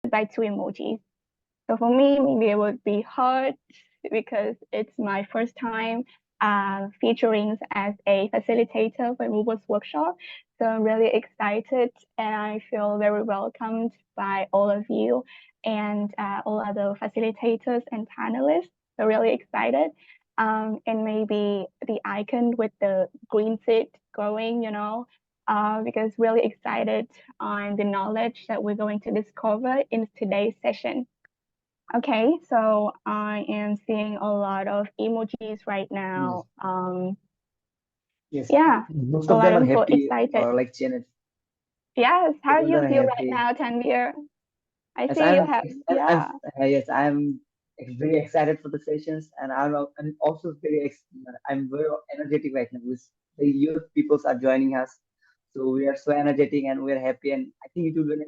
by two emojis. So for me, maybe it would be heart because it's my first time featuring as a facilitator for Rubo's workshop. So I'm really excited and I feel very welcomed by all of you and all other facilitators and panelists. So really excited. And maybe the icon with the green seed growing, because really excited on the knowledge that we're going to discover in today's session. Okay, so I am seeing a lot of emojis right now. Yes, Yeah, most a of lot them are of people happy excited. or like Janet. Yes, Most how of do them you are feel right happy. now, Tanvir? I Yes, see you have, I'm yeah. yes, I'm very excited for the sessions, and I'm also I'm very energetic right now. With the youth peoples are joining us, so we are so energetic and we are happy, and I think it will be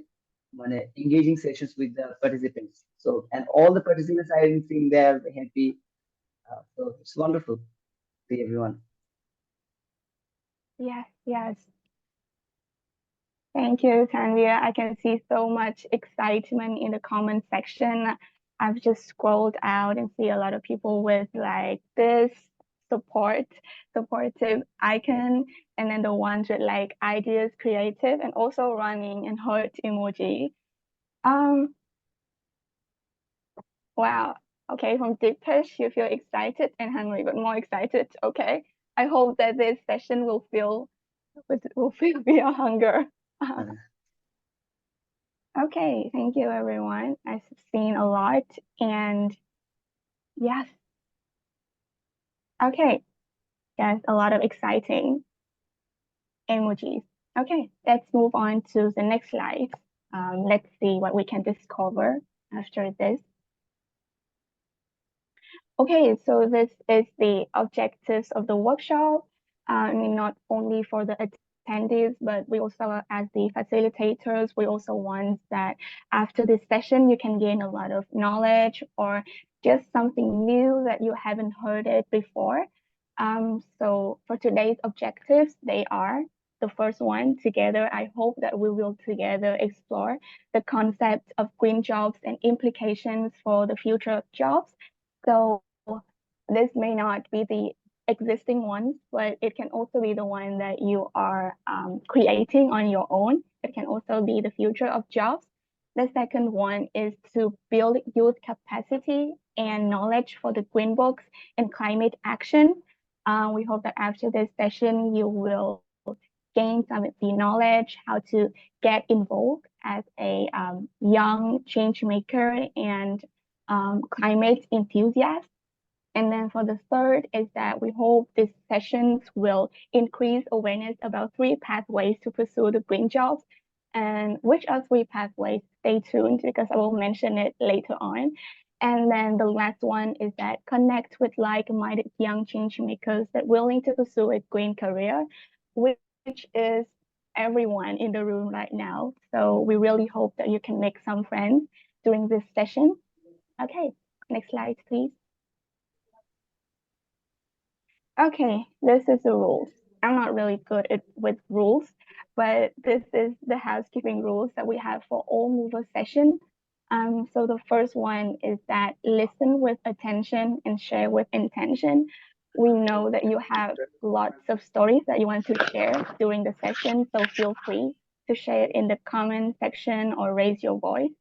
engaging sessions with the participants. So, and all the participants I am seeing they are happy. So it's wonderful to see everyone. Yes, yes. Thank you, Tanvir. I can see so much excitement in the comment section. I've just scrolled out and see a lot of people with like this supportive Yes. icon, and then the ones with like ideas, creative, and also running and heart emoji. Um, wow. Okay, from Deepesh, you feel excited and hungry, but more excited. Okay. I hope that this session will fill your hunger. Uh, Okay, thank you everyone. I've seen a lot and yes, okay, yes, a lot of exciting emojis. Okay, let's move on to the next slide. Let's see what we can discover after this. Okay, so this is the objectives of the workshop. I mean, not only for the attendees, but we also, as the facilitators, we also want that after this session, you can gain a lot of knowledge or just something new that you haven't heard it before. So for today's objectives, they are the first one together. I hope that we will together explore the concept of green jobs and implications for the future of jobs. So this may not be the existing ones, but it can also be the one that you are creating on your own. It can also be the future of jobs. The second one is to build youth capacity and knowledge for the green books and climate action. We hope that after this session, you will gain some of the knowledge how to get involved as a young change maker and climate enthusiast. And then for the third is that we hope these sessions will increase awareness about three pathways to pursue the green jobs. And which are three pathways? Stay tuned because I will mention it later on. And then the last one is that connect with like-minded young change makers that willing to pursue a green career, which is everyone in the room right now. So we really hope that you can make some friends during this session. Okay, next slide, please. Okay, this is the rules. I'm not really good with rules, but this is the housekeeping rules that we have for all mover sessions. So the first one is that listen with attention and share with intention. We know that you have lots of stories that you want to share during the session, so feel free to share it in the comment section or raise your voice.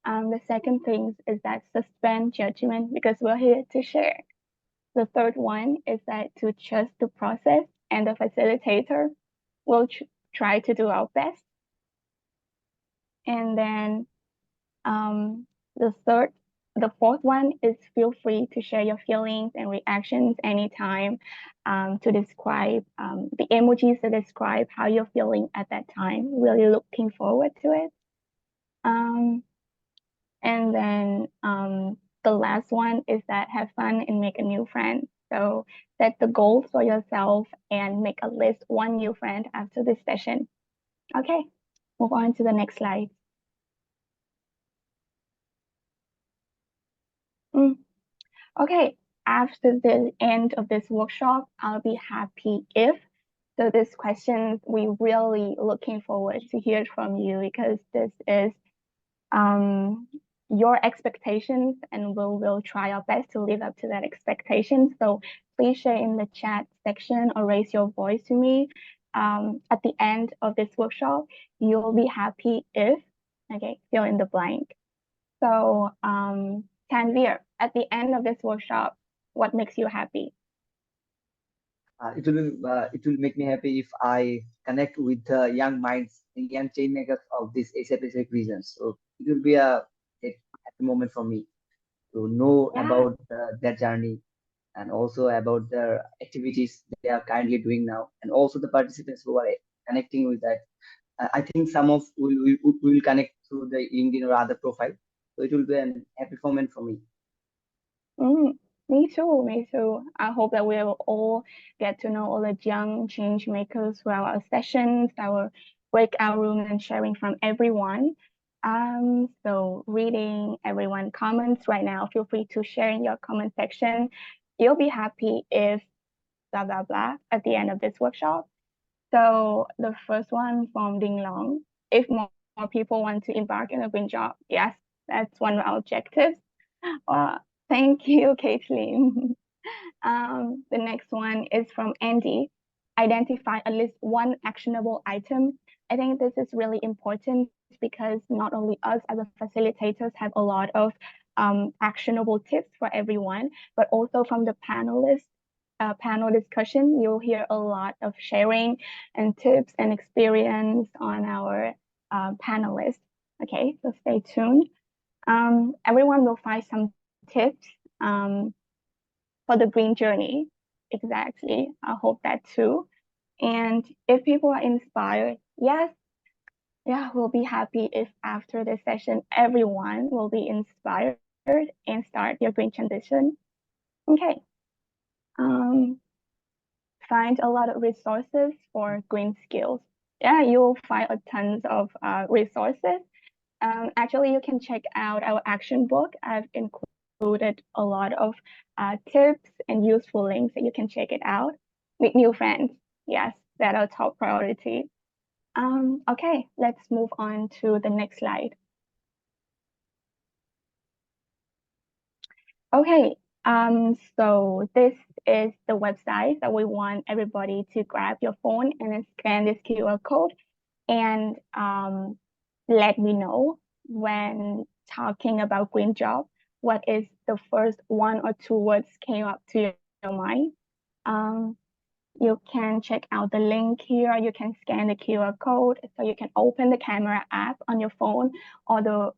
The second thing is that suspend judgment because we're here to share. The third one is that to trust the process and the facilitator will try to do our best. And then um, the fourth one is feel free to share your feelings and reactions anytime to describe the emojis to describe how you're feeling at that time. Really looking forward to it. Um, And then the last one is that have fun and make a new friend. So set the goals for yourself and make a list one new friend after this session. Okay, move on to the next slide. Mm. Okay, after the end of this workshop, I'll be happy if. So these questions, we really looking forward to hear from you because this is um, your expectations, and we'll try our best to live up to that expectation. So please share in the chat section or raise your voice to me. At the end of this workshop, you'll be happy if, okay, fill in the blank. So, Tanvir, at the end of this workshop, what makes you happy? It will make me happy if I connect with the young minds and young change makers of this Asia Pacific region. So it will be a happy moment for me to know Yeah. about their journey and also about their activities they are currently doing now, and also the participants who are connecting with that. I think some of will connect through the LinkedIn or other profile. So it will be an happy moment for me. Mm, me too, me too. I hope that we'll all get to know all the young change makers throughout our sessions, our breakout room, and sharing from everyone. So reading everyone comments right now, feel free to share in your comment section. You'll be happy if blah blah blah at the end of this workshop. So the first one from Ding Long, if more people want to embark in a green job, yes, that's one of our objectives. Uh, thank you, Caitlin. The next one is from Andy. Identify at least one actionable item. I think this is really important because not only us as a facilitators have a lot of actionable tips for everyone, but also from the panelists. Panel discussion, you'll hear a lot of sharing and tips and experience on our panelists. Okay, so stay tuned. Everyone will find some tips um, for the green journey. Exactly. I hope that too. And if people are inspired, yes, yeah, we'll be happy if after this session, everyone will be inspired and start your green transition. Okay. Um, find a lot of resources for green skills. Yeah, you'll find a tons of resources. Actually, you can check out our action book. I've included a lot of tips and useful links that you can check it out. Meet new friends. Yes, that's our top priority. Okay, let's move on to the next slide. Okay, so this is the website that we want everybody to grab your phone and then scan this QR code and let me know when talking about green job, what is the first one or two words came up to your mind. Um, you can check out the link here. You can scan the QR code. So you can open the camera app on your phone or the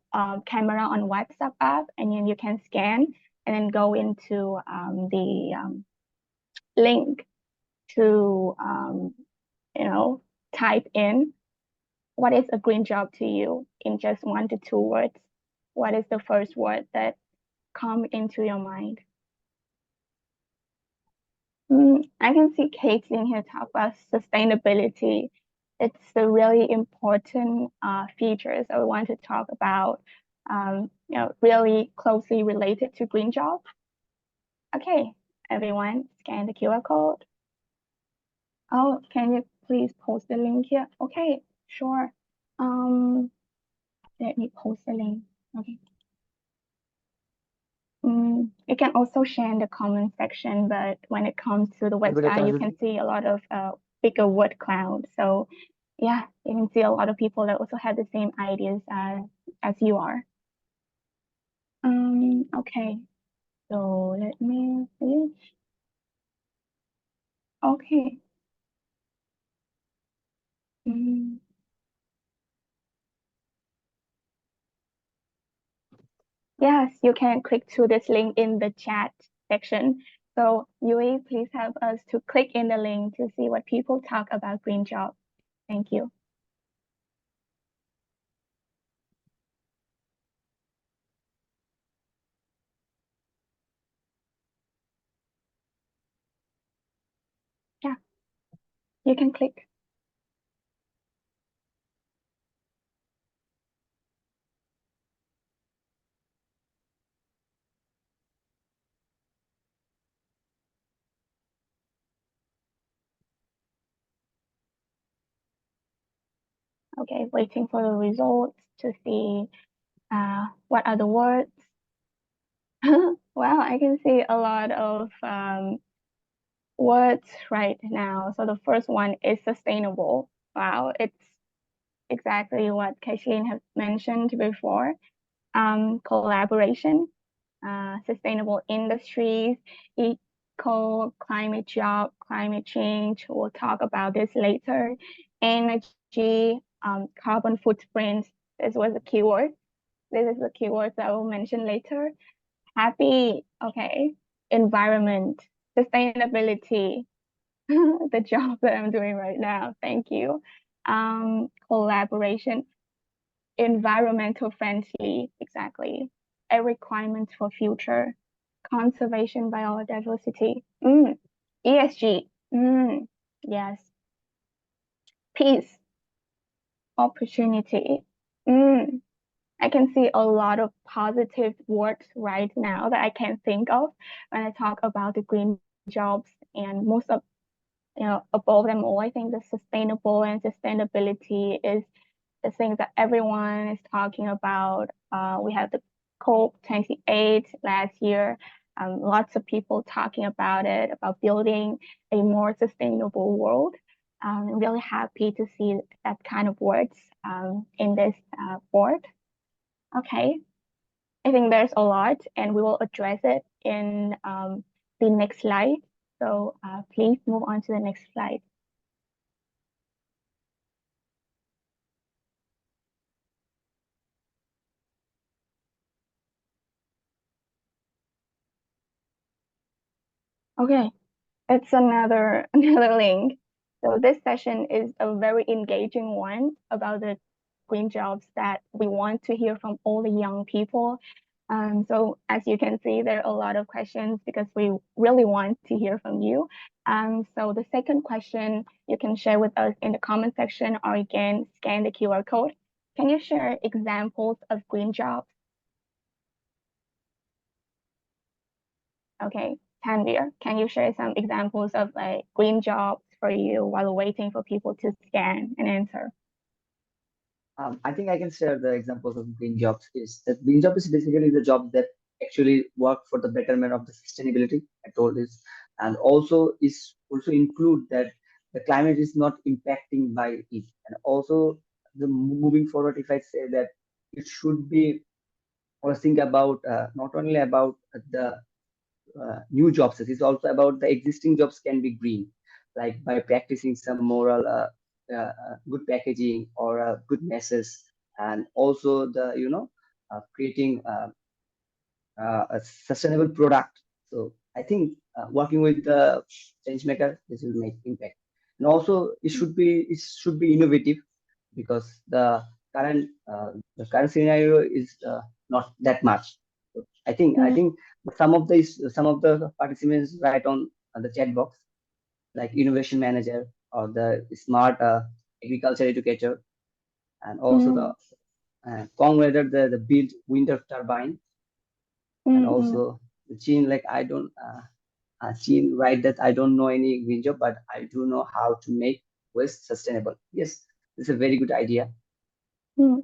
camera on WhatsApp app, and then you can scan and then go into the link to, type in what is a green job to you in just 1 to 2 words. What is the first word that come into your mind? I can see Caitlin here talk about sustainability. It's a really important features that we want to talk about, really closely related to green jobs. Okay, everyone, scan the QR code. Oh, can you please post the link here? Okay, sure. Um, let me post the link. Okay. You can also share in the comment section, but when it comes to the Everybody website, you can see a lot of bigger word cloud. So yeah, you can see a lot of people that also have the same ideas as you are. Okay, so let me see. Okay. Mm, yes, you can click to this link in the chat section. So Yui, please help us to click in the link to see what people talk about green job. Thank you. Yeah, you can click. Okay, waiting for the results to see What are the words? Wow, I can see a lot of words right now. So the first one is sustainable. Wow, it's exactly what Kathleen has mentioned before. Collaboration, sustainable industries, eco, climate job, climate change. We'll talk about this later. Energy, carbon footprint. This was a keyword. This is the keyword that I will mention later. Happy, okay. Environment, sustainability, the job that I'm doing right now. Thank you. Collaboration, environmental friendly, exactly. A requirement for future conservation biodiversity. ESG. Yes. Peace, opportunity. Mm. I can see a lot of positive words right now that I can think of when I talk about the green jobs, and most of, above them all, I think the sustainable and sustainability is the thing that everyone is talking about. We had the COP28 last year. Lots of people talking about it, about building a more sustainable world. I'm really happy to see that kind of words in this board. Okay, I think there's a lot, and we will address it in the next slide. So please move on to the next slide. Okay, it's another another link. So this session is a very engaging one about the green jobs that we want to hear from all the young people. So as you can see, there are a lot of questions because we really want to hear from you. So the second question you can share with us in the comment section, or again scan the QR code. Can you share examples of green jobs? Okay, Tanvir, can you share some examples of like green jobs for you while waiting for people to scan and answer? I think I can share the examples of green jobs. Is that green job is basically the job that actually work for the betterment of the sustainability. I told this, and also is also include that the climate is not impacting by it, and also the moving forward. If I say that it should be or think about not only about the new jobs, it's also about the existing jobs can be green, like by practicing some moral good packaging or good message, and also the creating a sustainable product. So I think working with the change maker, this will make impact. And also it should be innovative, because the current scenario is not that much. So I think some of the participants write on the chat box, like innovation manager or the smart agriculture educator, and also the Mm, converter, the build wind turbine, and mm, mm, also the Chin, like I don't Chin write that I don't know any green job, but I do know how to make waste sustainable. Yes, it's a very good idea. mm.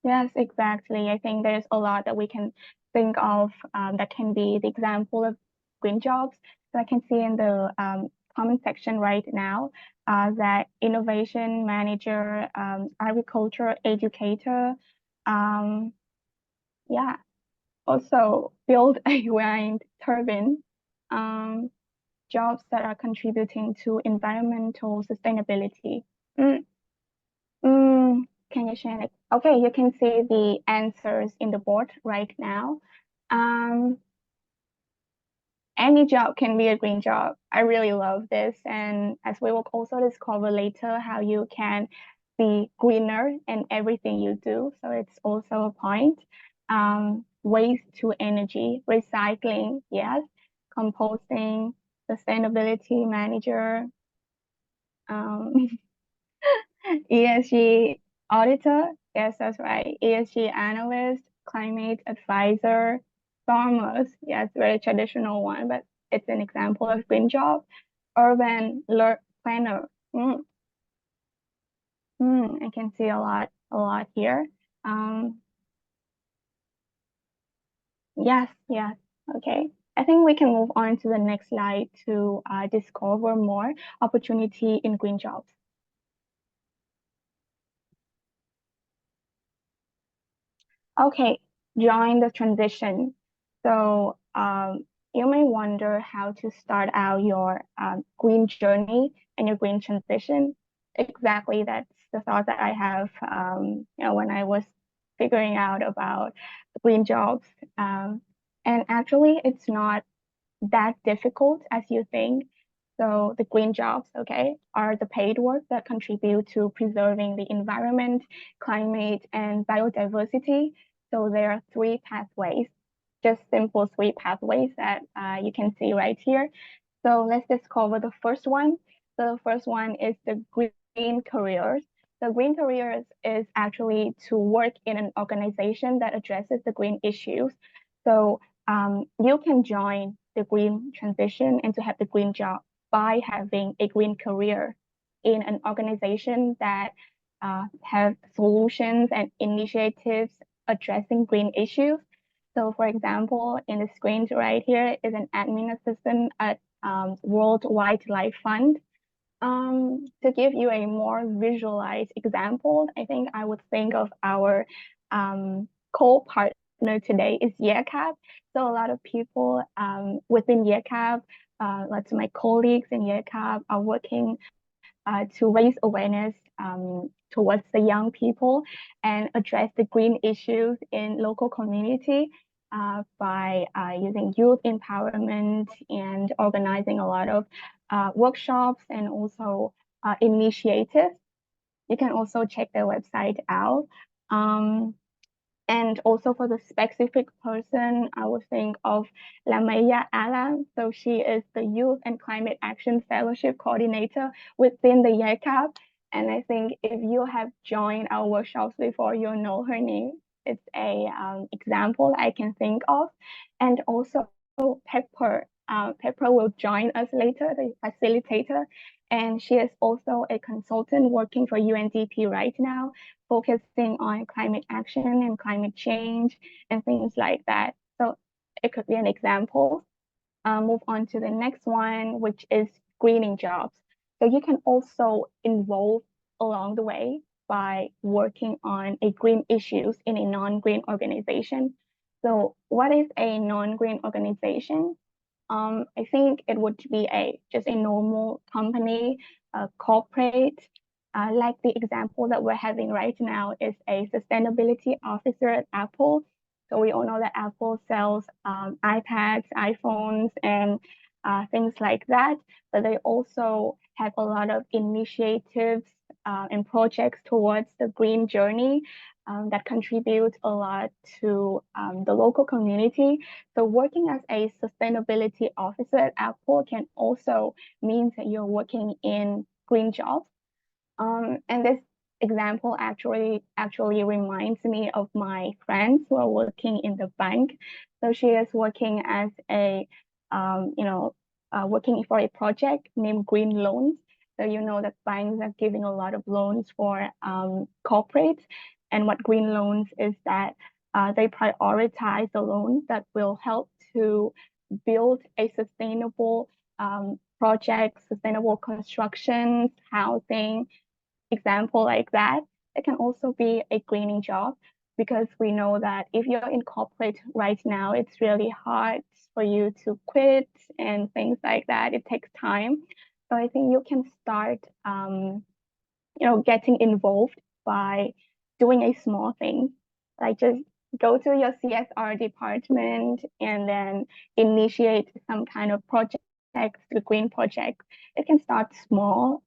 Yes, exactly. I think there's a lot that we can think of that can be the example of green jobs. So I can see in the comment section right now that innovation manager, agriculture educator, um, yeah, also build a wind turbine, um, jobs that are contributing to environmental sustainability. Mm, can you share it? Okay, you can see the answers in the board right now. Um, any job can be a green job. I really love this. And as we will also discover later, how you can be greener in everything you do. So it's also a point. Waste to energy, recycling, yes, composting, sustainability manager, um, ESG auditor, yes, that's right. ESG analyst, climate advisor, farmers, yes, very traditional one, but it's an example of green job. Urban planner, I can see a lot here. Um, Yes, yes. Okay. I think we can move on to the next slide to discover more opportunity in green jobs. Okay, join the transition. So you may wonder how to start out your green journey and your green transition. Exactly, that's the thought that I have. When I was figuring out about green jobs, um, and actually, it's not that difficult as you think. So the green jobs, okay, are the paid work that contribute to preserving the environment, climate, and biodiversity. So there are three pathways, just simple three pathways that you can see right here. So let's discover the first one. So the first one is the green careers. The green careers is actually to work in an organization that addresses the green issues. So you can join the green transition and to have the green job by having a green career in an organization that have solutions and initiatives addressing green issues. So, for example, in the screen right here is an admin assistant at World Wildlife Fund. To give you a more visualized example, I think I would think of our co-partner today is YECAP. So a lot of people within YECAP, lots of my colleagues in YECAP are working to raise awareness towards the young people and address the green issues in local community by using youth empowerment and organizing a lot of workshops and also initiatives. You can also check their website out. Um, and also for the specific person, I would think of Lamaya Alam. So she is the Youth and Climate Action Fellowship Coordinator within the YECAP. And I think if you have joined our workshops before, you'll know her name. It's a example I can think of. And also Pepper. Pepper will join us later, the facilitator. And she is also a consultant working for UNDP right now, focusing on climate action and climate change and things like that. So it could be an example. Move on to the next one, which is greening jobs. So you can also involve along the way by working on a green issues in a non-green organization. So what is a non-green organization? I think it would be a just a normal company, a corporate. Like the example that we're having right now is a sustainability officer at Apple. So we all know that Apple sells iPads, iPhones, and things like that. But they also have a lot of initiatives and projects towards the green journey that contribute a lot to the local community. So working as a sustainability officer at Apple can also mean that you're working in green jobs. And this example actually reminds me of my friends who are working in the bank. So she is working as a working for a project named Green Loans. So you know that banks are giving a lot of loans for corporates, and what Green Loans is that they prioritize the loans that will help to build a sustainable project, sustainable constructions, housing, example like that. It can also be a greening job because we know that if you're in corporate right now, it's really hard for you to quit and things like that. It takes time. So I think you can start, getting involved by doing a small thing, like just go to your CSR department and then initiate some kind of project, the green project. It can start small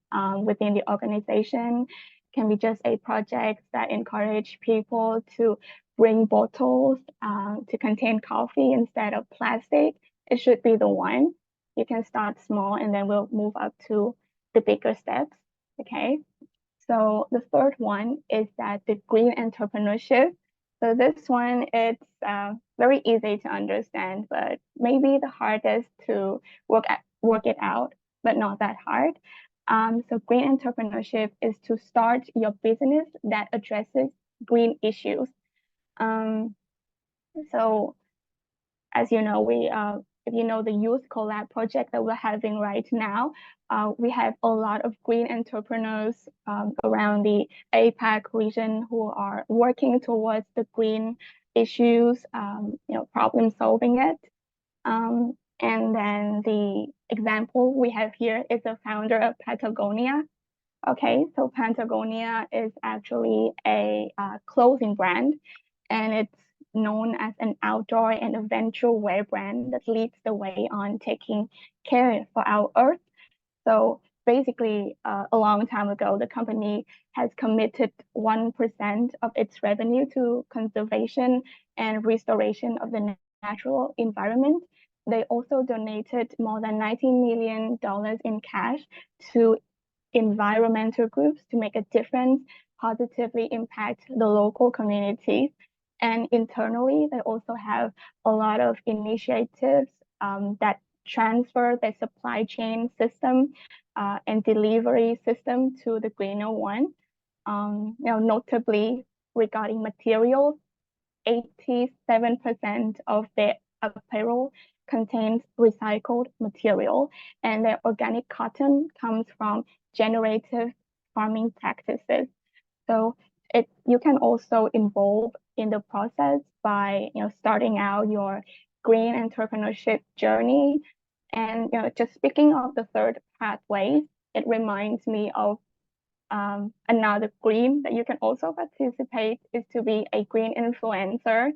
within the organization. It can be just a project that encourage people to bring bottles to contain coffee instead of plastic. It should be the one. You can start small and then we'll move up to the bigger steps. Okay. So the third one is that the green entrepreneurship. So this one, it's very easy to understand, but maybe the hardest to work it out, but not that hard. So green entrepreneurship is to start your business that addresses green issues. Um, so as you know, if you know the youth collab project that we're having right now, we have a lot of green entrepreneurs around the APAC region who are working towards the green issues, problem solving it. And then the example we have here is the founder of Patagonia. Okay, so Patagonia is actually a clothing brand, and it's known as an outdoor and adventure wear brand that leads the way on taking care for our earth. So basically, a long time ago, the company has committed 1% of its revenue to conservation and restoration of the natural environment. They also donated more than $19 million in cash to environmental groups to make a difference, positively impact the local communities. And internally, they also have a lot of initiatives that transfer their supply chain system and delivery system to the greener one. Notably regarding materials, 87% of their apparel contains recycled material, and their organic cotton comes from generative farming practices. So you can also involve in the process by starting out your green entrepreneurship journey. And just speaking of the third pathways, it reminds me of another green that you can also participate is to be a green influencer.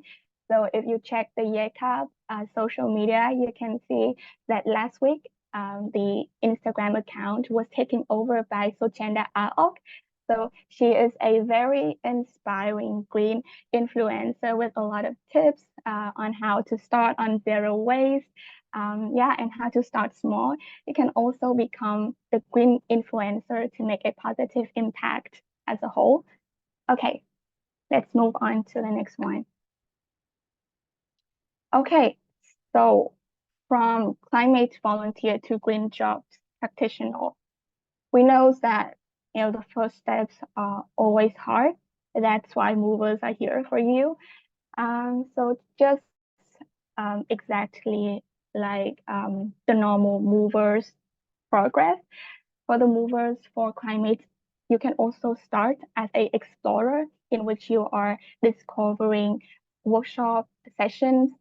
So if you check the YECAP social media, you can see that last week the Instagram account was taken over by Sochenda Aok. So she is a very inspiring green influencer with a lot of tips on how to start on zero waste, and how to start small. You can also become the green influencer to make a positive impact as a whole. Okay, let's move on to the next one. Okay, so from climate volunteer to green jobs practitioner, we know that the first steps are always hard. That's why movers are here for you. So just exactly like the normal movers progress. For the movers for climate, you can also start as a explorer in which you are discovering workshop sessions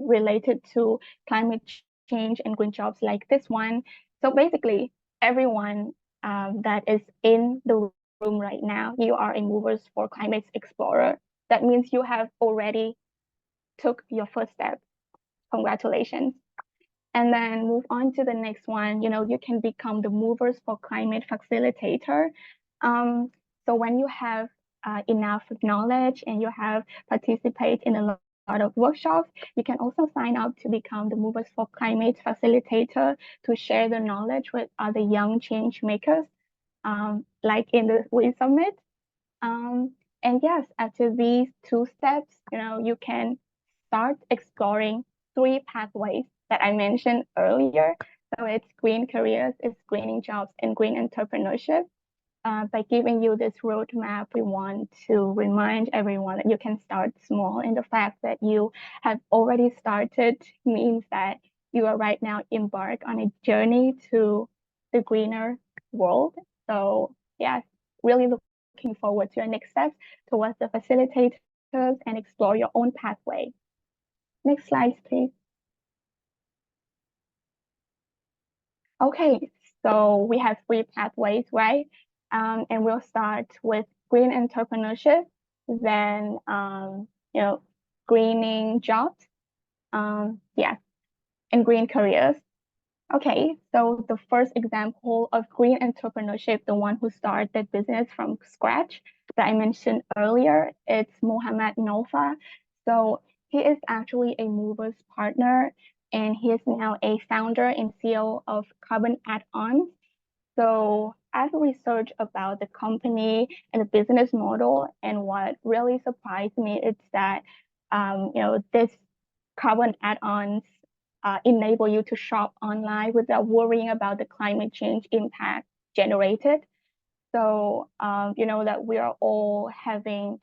related to climate change and green jobs like this one. So basically, everyone that is in the room right now, you are a movers for climate explorer. That means you have already took your first step. Congratulations. And then move on to the next one. You can become the movers for climate facilitator. So when you have enough knowledge and you have participated in a lot of workshops, you can also sign up to become the movers for climate facilitator to share the knowledge with other young change makers, like in the We Summit. And yes, after these two steps, you can start exploring three pathways that I mentioned earlier. So it's green careers, it's greening jobs, and green entrepreneurship. By giving you this roadmap, we want to remind everyone that you can start small. And the fact that you have already started means that you are right now embarked on a journey to the greener world. So yes, really looking forward to your next steps towards the facilitators and explore your own pathway. Next slide, please. Okay, so we have three pathways, right? And we'll start with green entrepreneurship, then greening jobs, and green careers. Okay, so the first example of green entrepreneurship, the one who started business from scratch that I mentioned earlier, it's Mohammad Nofa. So he is actually a mover's partner, and he is now a founder and CEO of Carbon Add-ons. So as I researched about the company and the business model, and what really surprised me is that this carbon add-ons enable you to shop online without worrying about the climate change impact generated. So you know that we are all having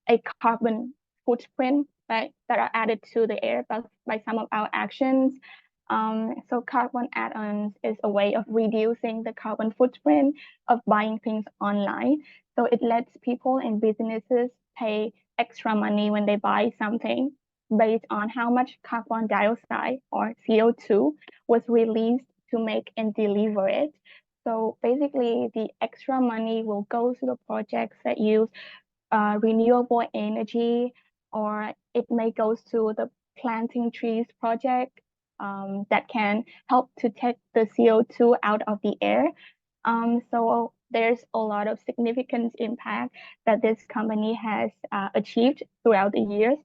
a carbon footprint right, that are added to the air by some of our actions. So carbon add-ons is a way of reducing the carbon footprint of buying things online. So it lets people and businesses pay extra money when they buy something based on how much carbon dioxide or CO2 was released to make and deliver it. So basically, the extra money will go to the projects that use renewable energy, or it may go to the planting trees project that can help to take the CO2 out of the air. So there's a lot of significant impact that this company has achieved throughout the years.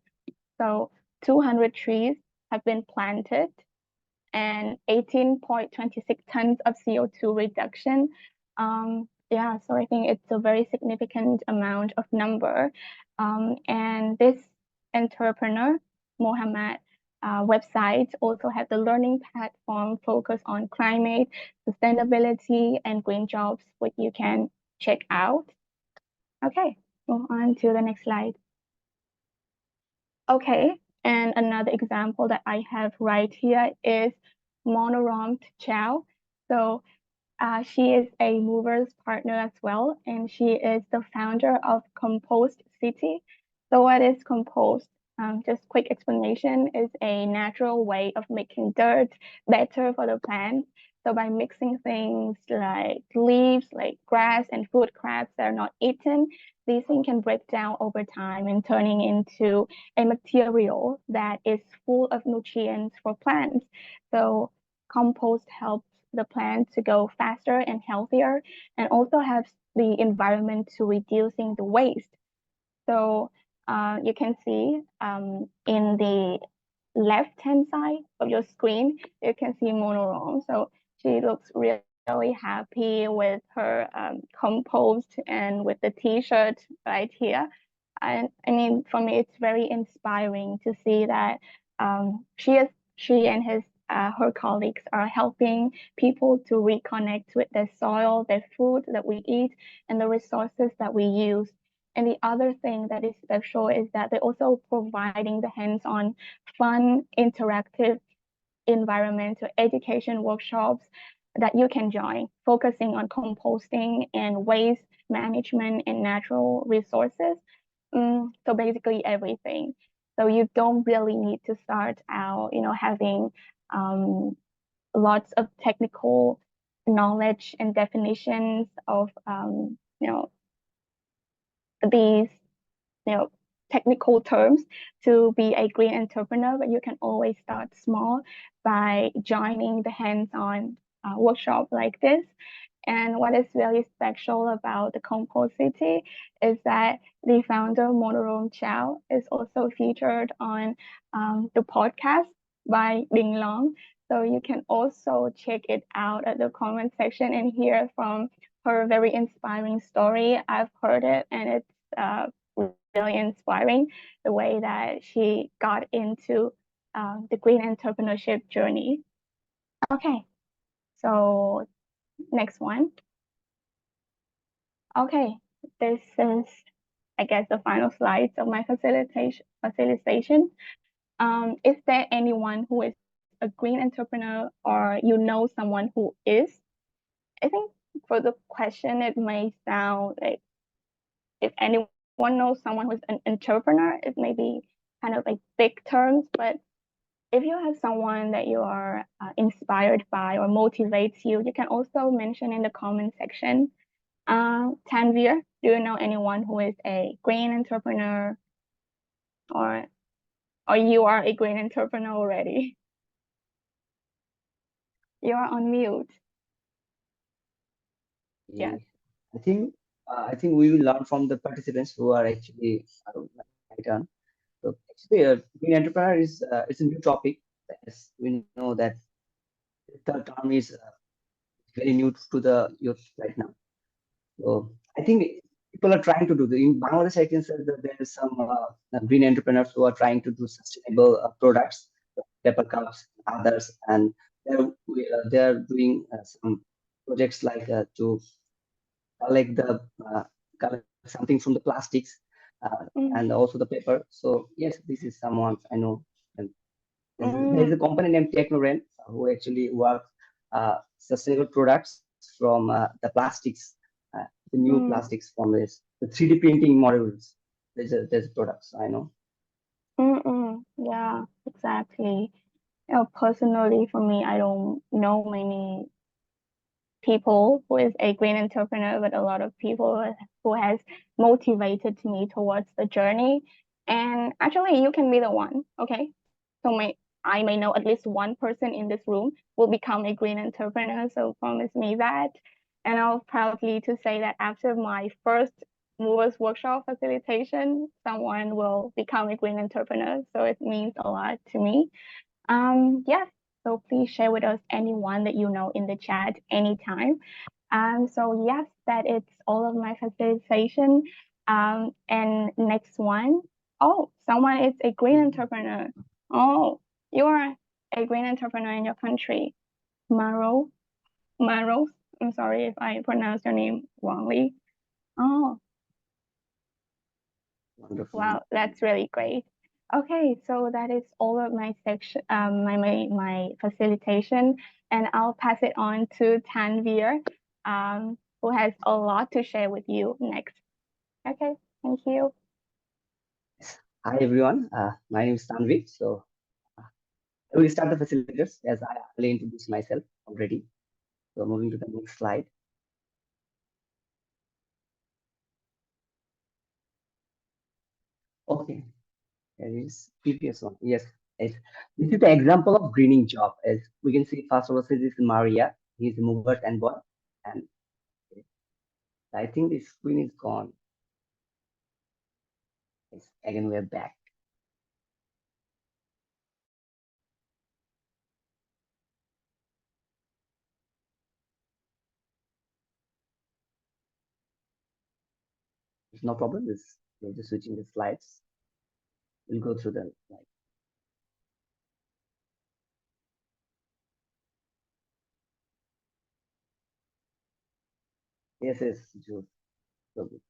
So 200 trees have been planted and 18.26 tons of CO2 reduction. Yeah, so I think it's a very significant amount of number. And this entrepreneur, Mohammed, website also have the learning platform focus on climate, sustainability, and green jobs, which you can check out. Okay, move on to the next slide. Okay, and another example that I have right here is Monoramt Chow. So she is a movers partner as well, and she is the founder of Compost City. So, what is compost? Just quick explanation is a natural way of making dirt better for the plants. So, by mixing things like leaves, like grass and food scraps that are not eaten, these things can break down over time and turning into a material that is full of nutrients for plants. So, compost helps the plant to go faster and healthier, and also helps the environment to reducing the waste. So you can see in the left-hand side of your screen, you can see Monoroe. So she looks really happy with her compost and with the t-shirt right here. And I mean, for me, it's very inspiring to see that she and her colleagues are helping people to reconnect with their soil, their food that we eat, and the resources that we use. And the other thing that is special is that they're also providing the hands-on, fun, interactive environmental education workshops that you can join, focusing on composting and waste management and natural resources. So basically everything. So you don't really need to start out, having um, lots of technical knowledge and definitions of, these technical terms to be a green entrepreneur, but you can always start small by joining the hands-on workshop like this. And what is really special about the Compost City is that the founder, Monorom Chow, is also featured on the podcast by Ding Long. So you can also check it out at the comment section and hear from her very inspiring story. I've heard it, and it's really inspiring the way that she got into the green entrepreneurship journey. Okay, so next one. Okay, this is, I guess, the final slides of my facilitation. Is there anyone who is a green entrepreneur or you know someone who is? I think for the question, it may sound like if anyone knows someone who's an entrepreneur, it may be kind of like big terms, but if you have someone that you are inspired by or motivates you, you can also mention in the comment section. Tanvir, do you know anyone who is a green entrepreneur, or or you are a green entrepreneur already? You are on mute. Yes. Okay. I think we will learn from the participants who are actually right on. So actually, green entrepreneur is it's a new topic. As we know that the term is very new to the youth right now. So I think people are trying to do the in Bangladesh. I can say that there is some green entrepreneurs who are trying to do sustainable products, paper cups, others, and they're doing some projects like to collect the collect something from the plastics mm, and also the paper. So yes, this is someone I know. And there is a mm, company named Technoren who actually works sustainable products from the plastics, the new mm, plastics from this, the 3D printing modules. There's products I know. yeah, exactly. Personally, for me, I don't know many people who is a green entrepreneur, but a lot of people who has motivated me towards the journey. And actually, you can be the one. Okay, so I may know at least one person in this room will become a green entrepreneur. So promise me that, and I'll proudly to say that after my first movers workshop facilitation, someone will become a green entrepreneur. So it means a lot to me. Yes. So please share with us anyone that you know in the chat anytime. So yes, that it's all of my facilitation. And next one, oh, someone is a green entrepreneur. Oh, you're a green entrepreneur in your country. Maro, Maro. I'm sorry if I pronounce your name wrongly. Oh, Wonderful. wow, that's really great. Okay, so that is all of my section, my facilitation, and I'll pass it on to Tanvir, who has a lot to share with you next. Okay, thank you. Hi everyone, my name is Tanvi. So I will start the facilitators as I already introduced myself already. So moving to the next slide. Okay, there is previous one. Yes, yes. This is the example of greening job. As we can see, first of all, this is Maria. He's a mover and boy. And I think the screen is gone. Yes, again, we're back. There's no problem. We're just switching the slides. We'll go through the slide. Yes, yes, Jude. So good.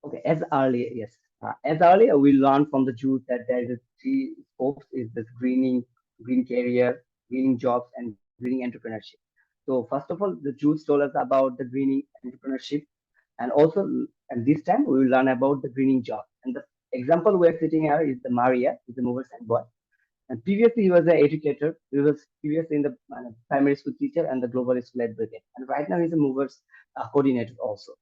Okay, as earlier, yes. As earlier, we learned from the Jews that there is a three scopes is this green career, greening jobs, and greening entrepreneurship. So first of all, the Jews told us about the greening entrepreneurship, and also, and this time we will learn about the greening job. And the example we're sitting here is the Maria, is the movers and boy. And previously, he was an educator. He was previously in the primary school teacher and the global school advocate. And right now, he's a movers coordinator also.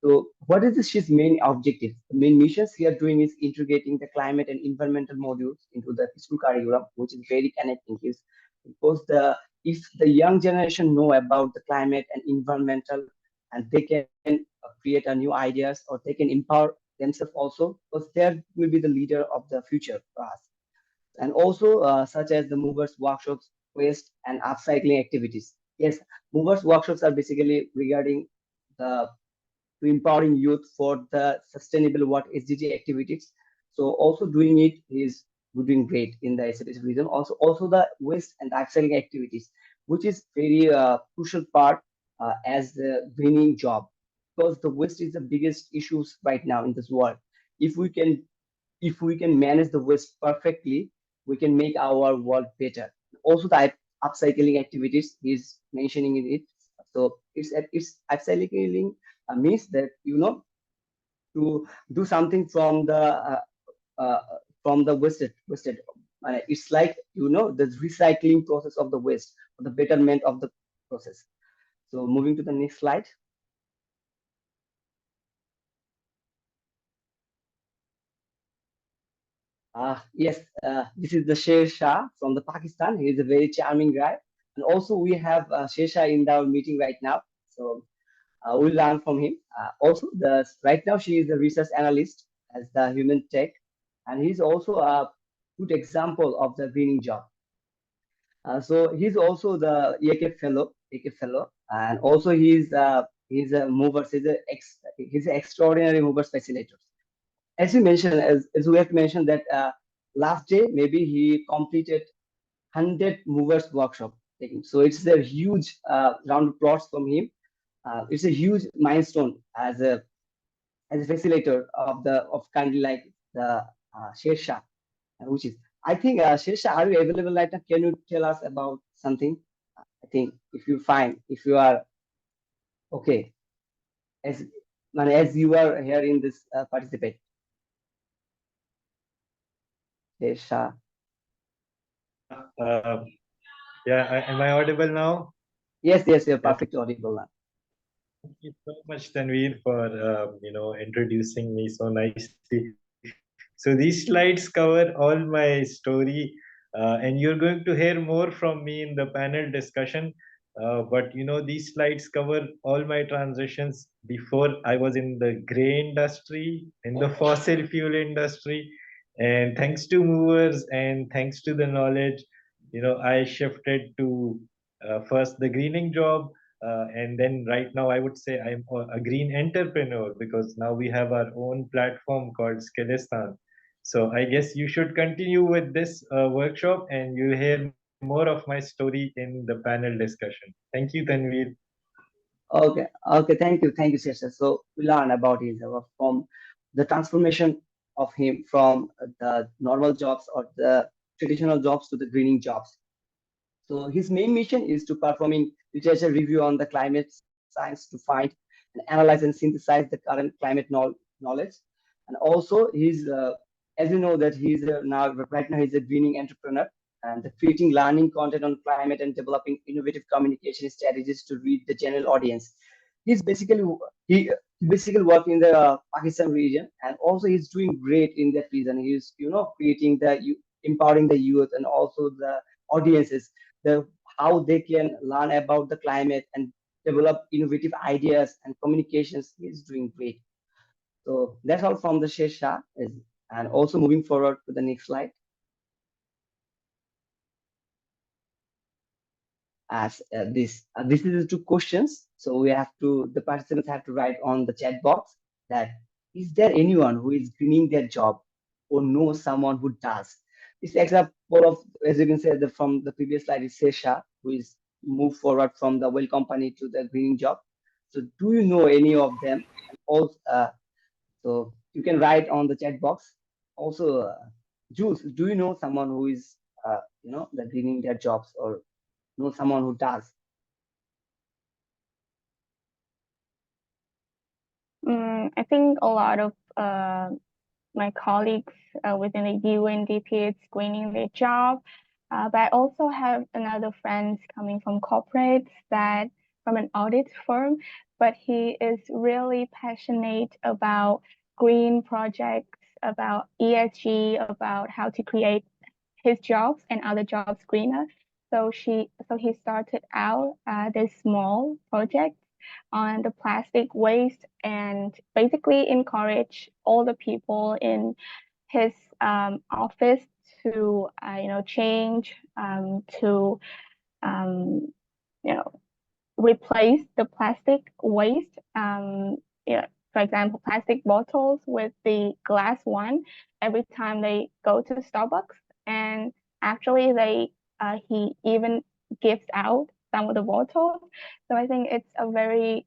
So, what is his main objective? The main missions he are doing is integrating the climate and environmental modules into the school curriculum, which is very connecting. Because if the young generation know about the climate and environmental, and they can create a new ideas or they can empower themselves also, because they will be the leader of the future for us. And also such as the movers workshops, waste and upcycling activities. Yes, movers workshops are basically regarding the to empowering youth for the sustainable what SDG activities. So also doing it is doing great in the SDG region. Also the waste and upselling activities, which is very crucial part as the greening job, because the waste is the biggest issues right now in this world. If we can if we can manage the waste perfectly, we can make our world better. Also, the upcycling activities is mentioning in it. So it's upcycling means that to do something uh, from the wasted. It's like the recycling process of the waste, or the betterment of the process. So moving to the next slide. Yes, this is the Sher Shah from the Pakistan. He is a very charming guy. And also we have Sher Shah in our meeting right now. So we'll learn from him. Also, right now she is a research analyst as the human tech. And he's also a good example of the greening job. So he's also the EK fellow. And also he's a mover, he's an extraordinary mover facilitator. As you mentioned, as we have mentioned that last day maybe he completed 100 movers workshop taking. So it's a huge round of applause from him. It's a huge milestone as a facilitator of kindly like the Shersha, which is I think Shersha, are you available right now? Can you tell us about something? I think if you find if you are okay as as you are here in this participate, Shersha. Yeah, yeah. Am I audible now? Yes, yes, you're Yes. perfectly audible now. Thank you so much, Tanveer, for introducing me so nicely. So these slides cover all my story, and you're going to hear more from me in the panel discussion. But these slides cover all my transitions before I was in the gray industry, in the fossil fuel industry, and thanks to movers and thanks to the knowledge, I shifted to first the greening job, and then right now I would say I'm a green entrepreneur because now we have our own platform called Skillistan. So I guess you should continue with this workshop and you'll hear more of my story in the panel discussion. Thank you, Tanveer. Okay, okay, thank you, Sesha. So we learn about his from the transformation of him from the normal jobs or the traditional jobs to the greening jobs. So his main mission is to performing literature review on the climate science to find and analyze and synthesize the current climate knowledge. And also he's, as you know, that he's now right now he's a greening entrepreneur and creating learning content on climate and developing innovative communication strategies to reach the general audience. He's basically he basically work in the Pakistan region, and also he's doing great in that region. He's creating empowering the youth and also the audiences the how they can learn about the climate and develop innovative ideas and communications. He's doing great. So that's all from the Shesha. And also moving forward to the next slide. As this is the two questions, so we have to the participants have to write on the chat box that is there anyone who is greening their job or knows someone who does. This example of, as you can say, from the previous slide is Sesha, who is moved forward from the oil company to the greening job. So do you know any of them? And also so you can write on the chat box. Also, Jules, do you know someone who is the greening their jobs or know someone who does? I think a lot of my colleagues within the UNDP is screening their job. But I also have another friend coming from corporates that from an audit firm, but he is really passionate about green projects, about ESG, about how to create his jobs and other jobs greener. So he started out this small project on the plastic waste and basically encourage all the people in his office to change to um, you know replace the plastic waste. Yeah, for example, plastic bottles with the glass one every time they go to Starbucks. And actually, he even gives out some of the bottles. So I think it's a very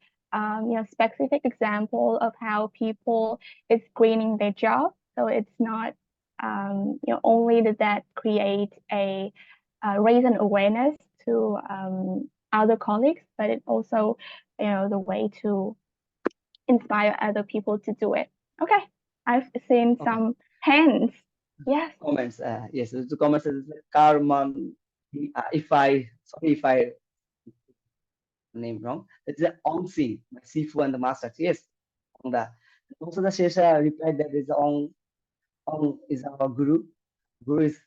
specific example of how people is greening their job. So it's not only does that create a raise an awareness to other colleagues, but it also, the way to inspire other people to do it. Okay, I've seen Okay. some hands. Yes. Comments. Yes, the comments is Carmen. If I sorry if I name wrong, it's the Ong Sing, my Sifu and the Masters. Yes, on the also the Shesha replied that is Ong is our guru. Guru is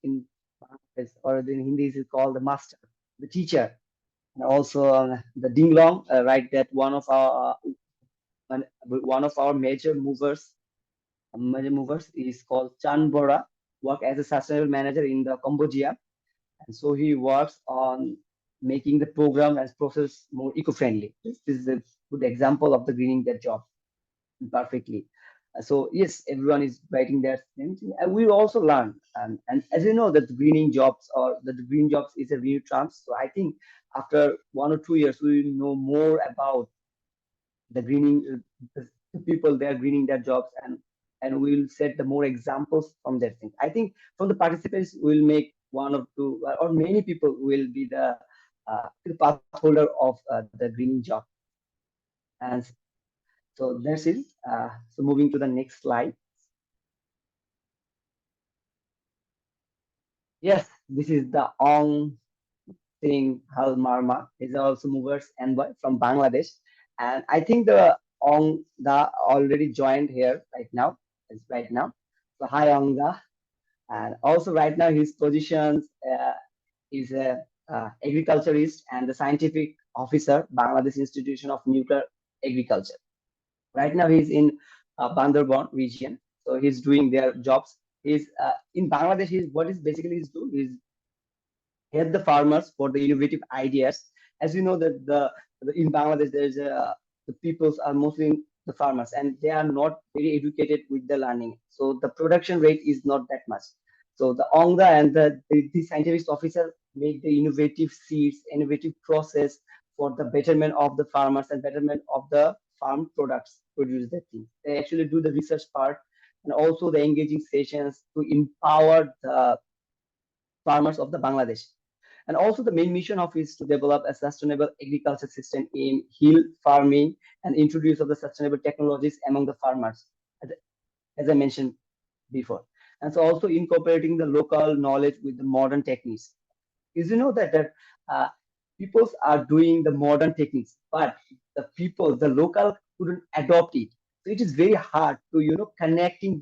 in or in Hindi is called the master, the teacher. And also the Dinglong, right? That one of our major movers is called Chan Bora, work as a sustainable manager in the Cambodia. And so he works on making the program and process more eco-friendly. This is a good example of the greening their job perfectly. So yes, everyone is writing their things. And we also learn, and as you know, that the greening jobs or that the green jobs is a new term. So I think after 1 or 2 years, we will know more about the greening, the people they are greening their jobs, and we'll set the more examples from their things. I think from the participants we'll make one or two or many people will be the path holder of the greening job. And so that's it. So moving to the next slide. Yes, this is the Ong Sing Hal Marma. He's also movers envoy from Bangladesh. And I think the Ong Da already joined here right now. It's right now. So hi Ong Da. And also right now his positions is a agriculturist and the scientific officer, Bangladesh Institution of Nuclear Agriculture. Right now he's in Bandarban region. So he's doing their jobs. He's in Bangladesh. He's what is basically he's doing. He's help the farmers for the innovative ideas. As you know that in Bangladesh there's the peoples are mostly the farmers and they are not very educated with the learning. So the production rate is not that much. So the ONGA and the scientific officer make the innovative seeds, innovative process for the betterment of the farmers and betterment of the farm products produce the thing. They actually do the research part and also the engaging sessions to empower the farmers of the Bangladesh. And also the main mission of is to develop a sustainable agriculture system in hill farming and introduce of the sustainable technologies among the farmers, as, as I mentioned before. And so also incorporating the local knowledge with the modern techniques. Is you know that uh, people are doing the modern techniques, but the people, the local couldn't adopt it. So it is very hard to connecting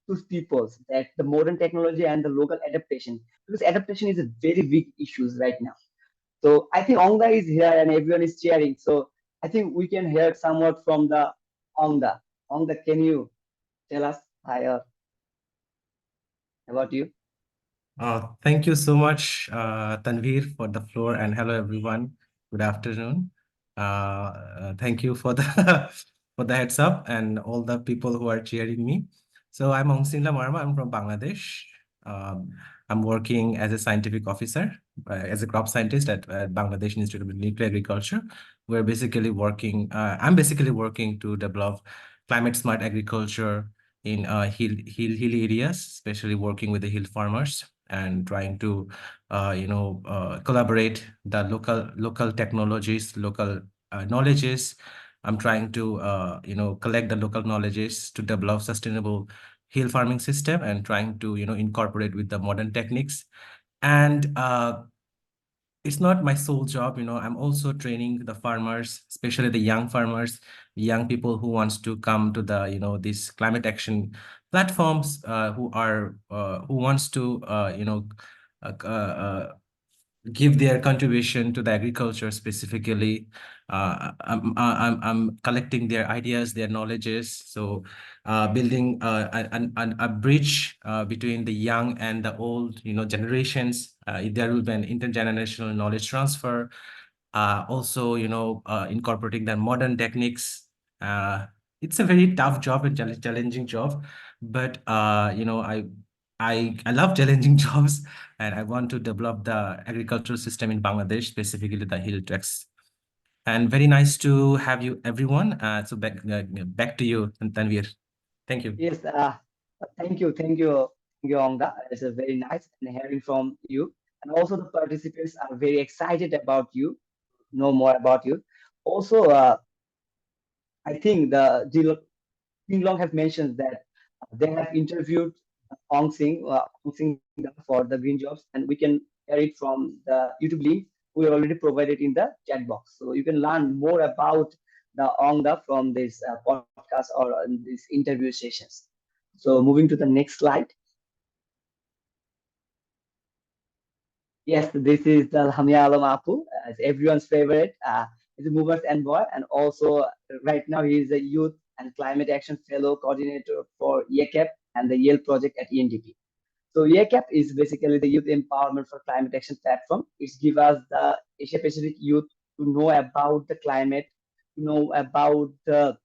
those peoples that the modern technology and the local adaptation because adaptation is a very big issue right now. So I think Ongda is here and everyone is cheering. So I think we can hear somewhat from the Ongda. Ongda, can you tell us higher about you? Thank you so much, Tanvir, for the floor, and hello everyone. Good afternoon. Thank you for the for the heads up and all the people who are cheering me. So I'm Ongsinla Marma. I'm from Bangladesh. Um, I'm working as a scientific officer, as a crop scientist at Bangladesh Institute of Nuclear Agriculture. We're basically working. I'm basically working to develop climate smart agriculture in hilly areas, especially working with the hill farmers and trying to collaborate the local technologies, local knowledges. I'm trying to collect the local knowledges to develop sustainable hill farming system and trying to incorporate with the modern techniques. And it's not my sole job. I'm also training the farmers, especially the young farmers, young people who wants to come to the these climate action platforms, who wants to uh, uh, uh, give their contribution to the agriculture specifically. I'm collecting their ideas, their knowledges. So building a bridge between the young and the old, generations. There will be an intergenerational knowledge transfer. Also, incorporating the modern techniques. It's a very tough job and challenging job, but I love challenging jobs, and I want to develop the agricultural system in Bangladesh, specifically the hill tracks. And very nice to have you, everyone. So back to you, Tanvir. Thank you. Yes, thank you, Ongda. It's a very nice and hearing from you. And also the participants are very excited about you, know more about you. Also, I think the Jing Long have mentioned that they have interviewed Ong Sing for the green jobs, and we can hear it from the YouTube link we already provided in the chat box. So you can learn more about the Ongda from this podcast or these interview sessions. So moving to the next slide. Yes, this is the Lamia Alam Apu, as everyone's favorite. He's a movers and boy, and also right now he is a youth and climate action fellow coordinator for YECAP and the Yale project at ENDP. So YECAP is basically the youth empowerment for climate action platform. It gives us the Asia Pacific youth to know about the climate, to know about the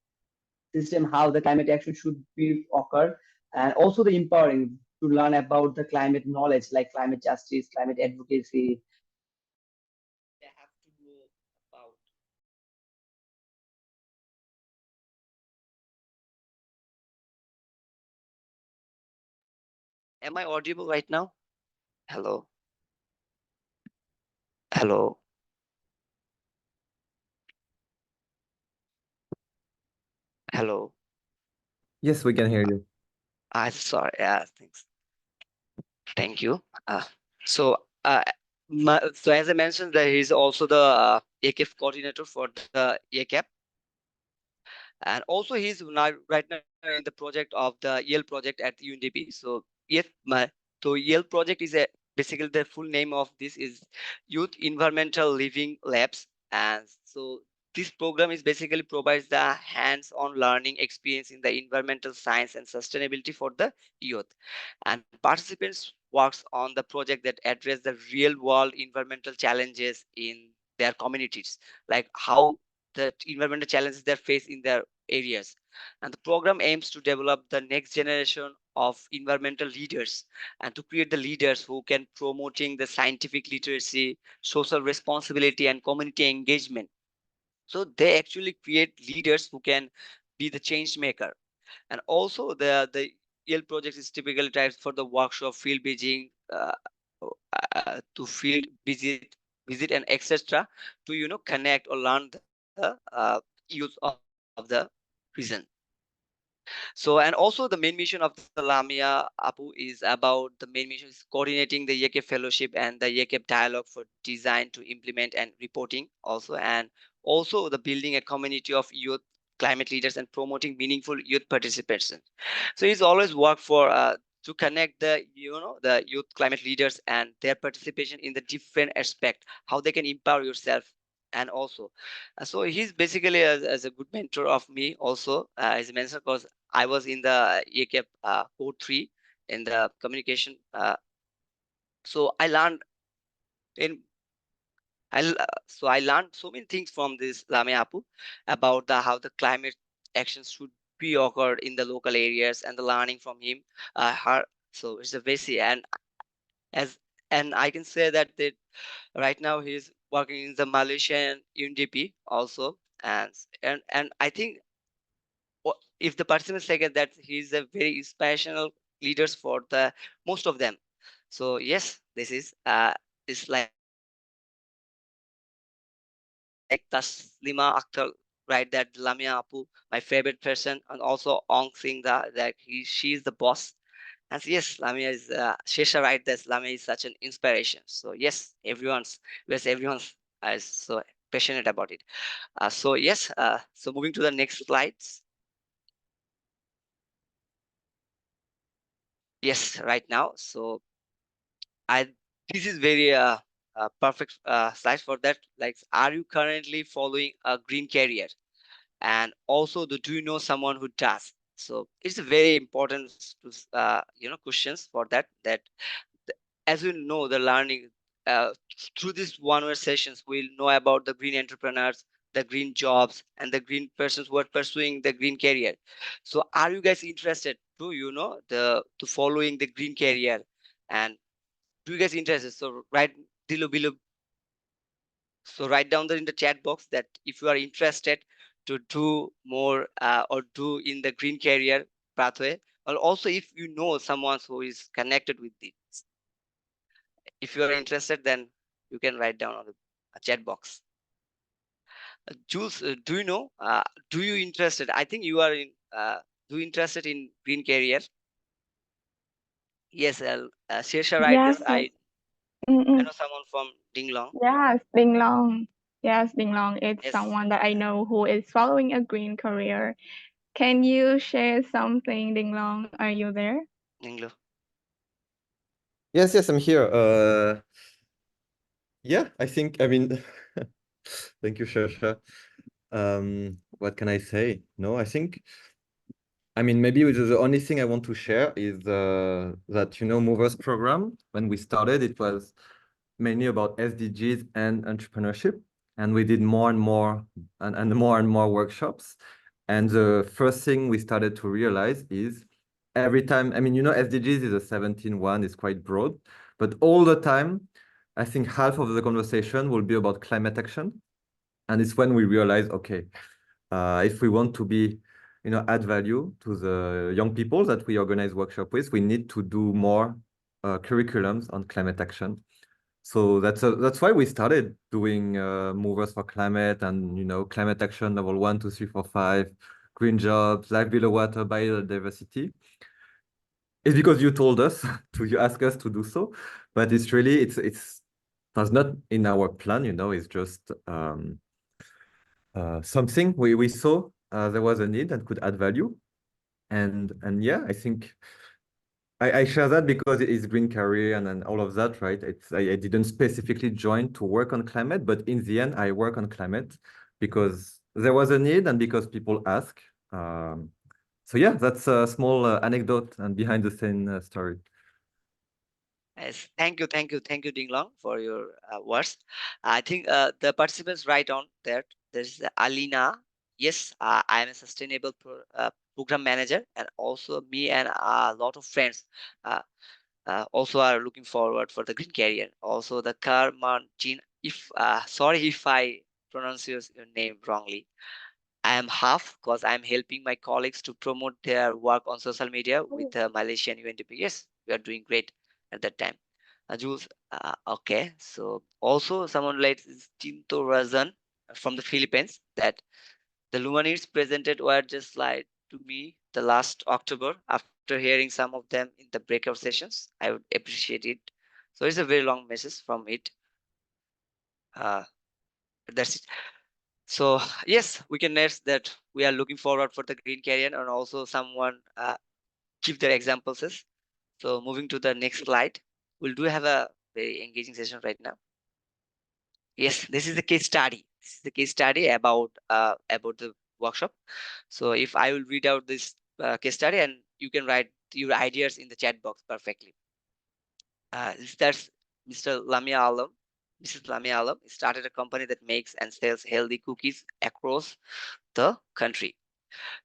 system, how the climate action should be occurred, and also the empowering to learn about the climate knowledge like climate justice, climate advocacy. They have to know about Am I audible right now? Hello? Hello? Hello? Yes, we can hear you. I sorry. Yeah, thanks. Thank you. So, uh, so as I mentioned, that he's also the AKF coordinator for the ACAP, and also he's now right now in the project of the EL project at UNDP. So yes, so EL project is basically the full name of this is Youth Environmental Living Labs, and so this program is basically provides the hands-on learning experience in the environmental science and sustainability for the youth, and participants works on the project that address the real-world environmental challenges in their communities, like how the environmental challenges they face in their areas. And the program aims to develop the next generation of environmental leaders and to create the leaders who can promoting the scientific literacy, social responsibility, and community engagement. So they actually create leaders who can be the change maker. And also the EL project is typically types for the workshop, field visiting, to field visit and etc. to connect or learn the use of the reason. So, and also the main mission of the Lamia Apu is about the main mission is coordinating the YK fellowship and the YK dialogue for design to implement and reporting also, and also the building a community of youth climate leaders and promoting meaningful youth participation. So he's always worked for to connect the the youth climate leaders and their participation in the different aspect, how they can empower yourself, and also so he's basically as a good mentor of me also, as I mentioned, because I was in the EACAP code 3 in the communication. So I learned in so I learned so many things from this Lame Apu about the how the climate actions should be occurred in the local areas and the learning from him. Her so it's a very as and I can say that right now he's working in the Malaysian UNDP also, and I think if the person is second that he's a very inspirational leaders for the most of them. So yes, this is it's like Taslima Akhtar, right? That Lamia Apu, my favorite person, and also Ong Sing that she's the boss. And yes, Lamia is Shesha, right? That Lamia is such an inspiration. So yes, everyone's is so passionate about it. So moving to the next slides. Yes, right now. So I this is very perfect slide for that. Like, are you currently following a green career? And also, do you know someone who does? So it's a very important questions for that. As we know, the learning uh, through this 1 hour sessions, we'll know about the green entrepreneurs, the green jobs, and the green persons who are pursuing the green career. So are you guys interested to to following the green career? And do you guys interested? So write below. So write down in the chat box that if you are interested to do more or do in the green career pathway, or also if you know someone who is connected with this. If you are interested, then you can write down on the chat box. Jules, do you know? Do you interested? I think you are in. Do you interested in green career? Yes, Shirsha, right? Yes, This yes. I Mm-mm. know someone from Dinglong. Yes, Ding Long. Yes, Ding Long. It's Yes, someone that I know who is following a green career. Can you share something, Ding Long? Are you there? Dinglo. Yes, yes, I'm here. Yeah, I think, I mean, thank you, Shasha. What can I say? No, I think, I mean, maybe the only thing I want to share is that, Movers program, when we started, it was mainly about SDGs and entrepreneurship. And we did more and more and more workshops. And the first thing we started to realize is every time, I mean, SDGs is a 17 it's quite broad, but all the time, I think half of the conversation will be about climate action. And it's when we realize, okay, if we want to be add value to the young people that we organize workshop with, we need to do more curriculums on climate action. So that's why we started doing movers for climate and climate action level 1, 2, 3, 4, 5, green jobs, life below water, biodiversity. It's because you told us you ask us to do so, but it's really that's not in our plan. It's just something we saw there was a need and could add value, and yeah, I think I share that because it is green career and all of that, right? I didn't specifically join to work on climate, but in the end, I work on climate because there was a need and because people ask. So yeah, that's a small anecdote and behind the scene story. Yes, thank you, Ding Long, for your words. I think the participants write on there. There's Alina. Yes, I am a sustainable program manager, and also me and a lot of friends uh, also are looking forward for the green career. Also, the Karman Jin. If sorry if I pronounce your name wrongly. I am half because I'm helping my colleagues to promote their work on social media with the Malaysian UNDP. Yes, we are doing great at that time. Jules, okay. So also someone like Tinto Razan from the Philippines that the Lumineers presented were just like to me the last October after hearing some of them in the breakout sessions. I would appreciate it. So it's a very long message from it. Uh, that's it. So yes, we can nest that we are looking forward for the green career and also someone give their examples. So moving to the next slide, we'll do have a very engaging session right now. Yes, this is the case study. This is the case study about the workshop. So if I will read out this case study and you can write your ideas in the chat box perfectly. That's Mr. Lamia Alam. Mrs. Lamia Alam started a company that makes and sells healthy cookies across the country.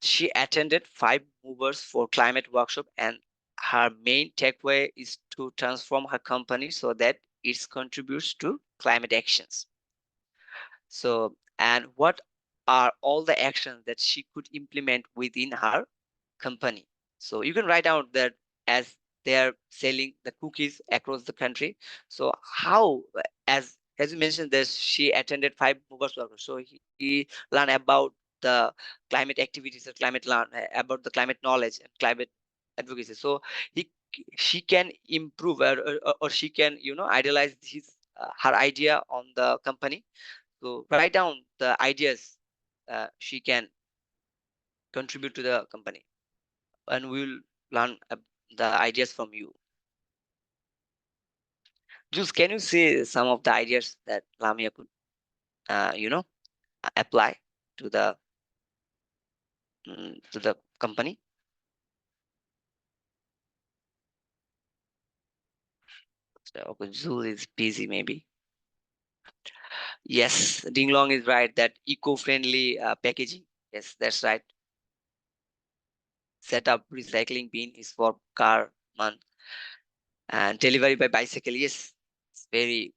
She attended 5 Movers for Climate workshop, and her main takeaway is to transform her company so that it contributes to climate actions. So, and what are all the actions that she could implement within her company? So you can write down that as they are selling the cookies across the country. So how, as you mentioned, that she attended 5 Movers workshop. So he learned about the climate activities, or climate learn about the climate knowledge and climate advocacy. So he she can improve or she can idealize his her idea on the company. So write down the ideas she can contribute to the company, and we'll learn the ideas from you. Jules, can you say some of the ideas that Lamia could, apply to the company? So, okay, Jules is busy, maybe. Yes, Ding Long is right that eco-friendly packaging. Yes, that's right. Set up recycling bin is for car month and delivery by bicycle. Yes, it's very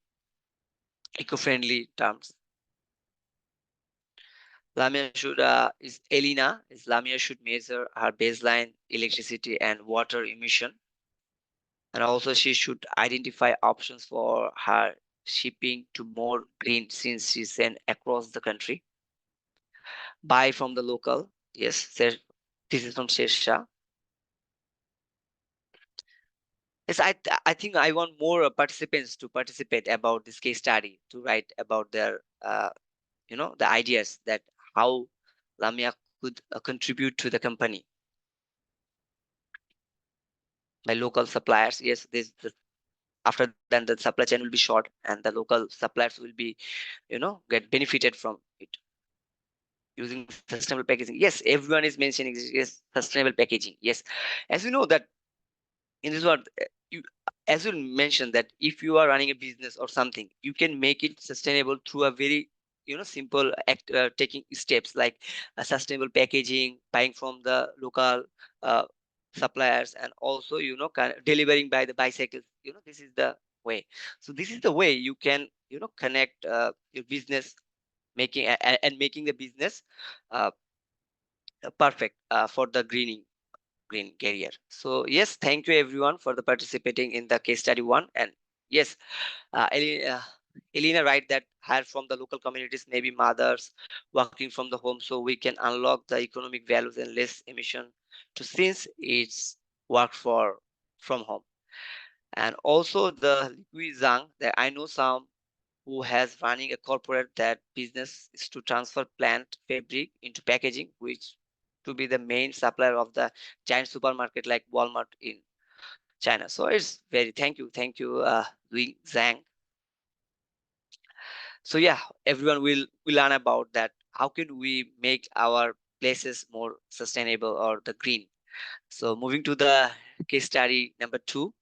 eco-friendly terms. Lamia should is Elena is Lamia should measure her baseline electricity and water emission, and also she should identify options for her shipping to more green since she's sent across the country. Buy from the local. Yes, this is from Shersha. Yes, I think I want more participants to participate about this case study to write about their the ideas that how Lamia could contribute to the company by local suppliers. Yes, after then the supply chain will be short and the local suppliers will be get benefited from it using sustainable packaging. Yes, everyone is mentioning yes, sustainable packaging. Yes, as you know that in this world, you as you mentioned that if you are running a business or something, you can make it sustainable through a very simple act, taking steps like sustainable packaging, buying from the local uh, suppliers, and also kind of delivering by the bicycles. This is the way. So this is the way you can connect your business, making and making the business uh, perfect for the green career. So yes, thank you everyone for the participating in the case study one. And yes, Elena write that hire from the local communities, maybe mothers working from the home, so we can unlock the economic values and less emission to since it's work for from home. And also the Liqui Zhang, that I know some who has running a corporate that business is to transfer plant fabric into packaging, which to be the main supplier of the giant supermarket like Walmart in China. So it's very thank you, Wing Zhang. So yeah, everyone will learn about that. How can we make our places more sustainable or the green? So moving to the case study number 2.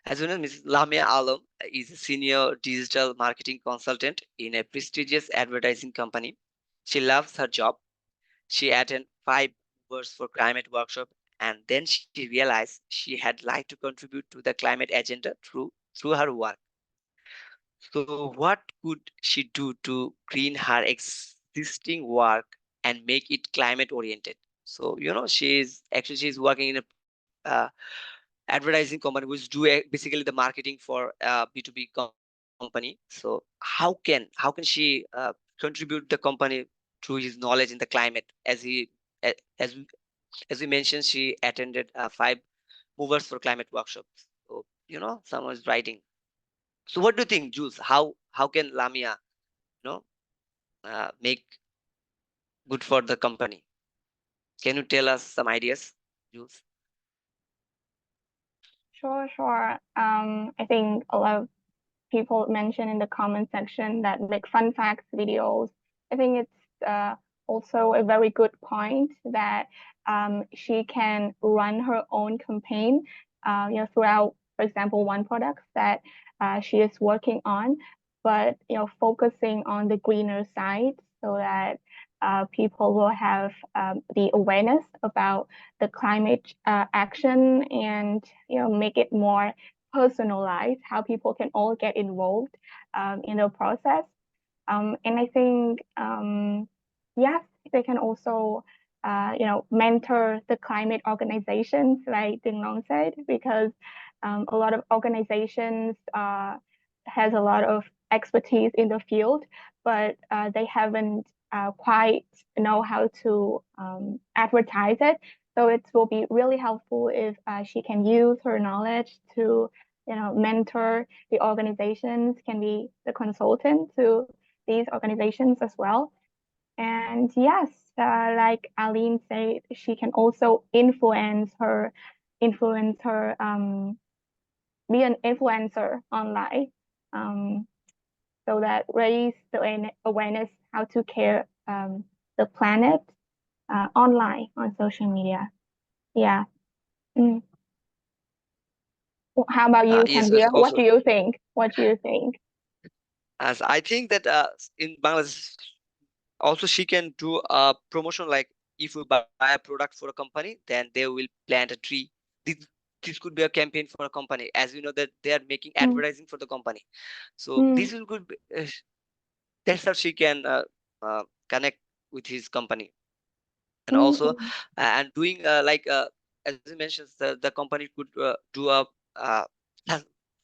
As well as Mrs. Lamia Alam is a senior digital marketing consultant in a prestigious advertising company. She loves her job. She attended 5 hours for climate workshop, and then she realized she had like to contribute to the climate agenda through her work. So what could she do to green her existing work and make it climate oriented? So she's working in a advertising company which do basically the marketing for B2B company. So how can she contribute the company through his knowledge in the climate, as he a- as we- as we mentioned, she attended 5 movers for climate workshops. So someone is writing. So what do you think, Jules? How can Lamia you know make good for the company? Can you tell us some ideas, Jules? Sure. I think a lot of people mention in the comment section that make fun facts videos. I think it's also a very good point that she can run her own campaign, throughout, for example, one product that she is working on, but focusing on the greener side so that people will have the awareness about the climate action and make it more personalized, how people can all get involved in the process. And I think, yes, they can also, mentor the climate organizations, like Ding Long said, because a lot of organizations has a lot of expertise in the field, but they haven't quite know how to advertise it. So it will be really helpful if she can use her knowledge to, mentor the organizations, can be the consultant to these organizations as well. And yes, like Aline said, she can also be an influencer online, um, so that raise the awareness how to care the planet online on social media. Yeah. Mm. How about you, Yes, as Tanvir? What also do you think? What do you think? as I think that in Bangladesh also she can do a promotion, like if you buy a product for a company, then they will plant a tree. This this could be a campaign for a company, as you know that they are making Mm, advertising for the company. So mm, this will good that's how she can connect with his company. And mm, also mm, and doing as you mentioned, the company could do uh,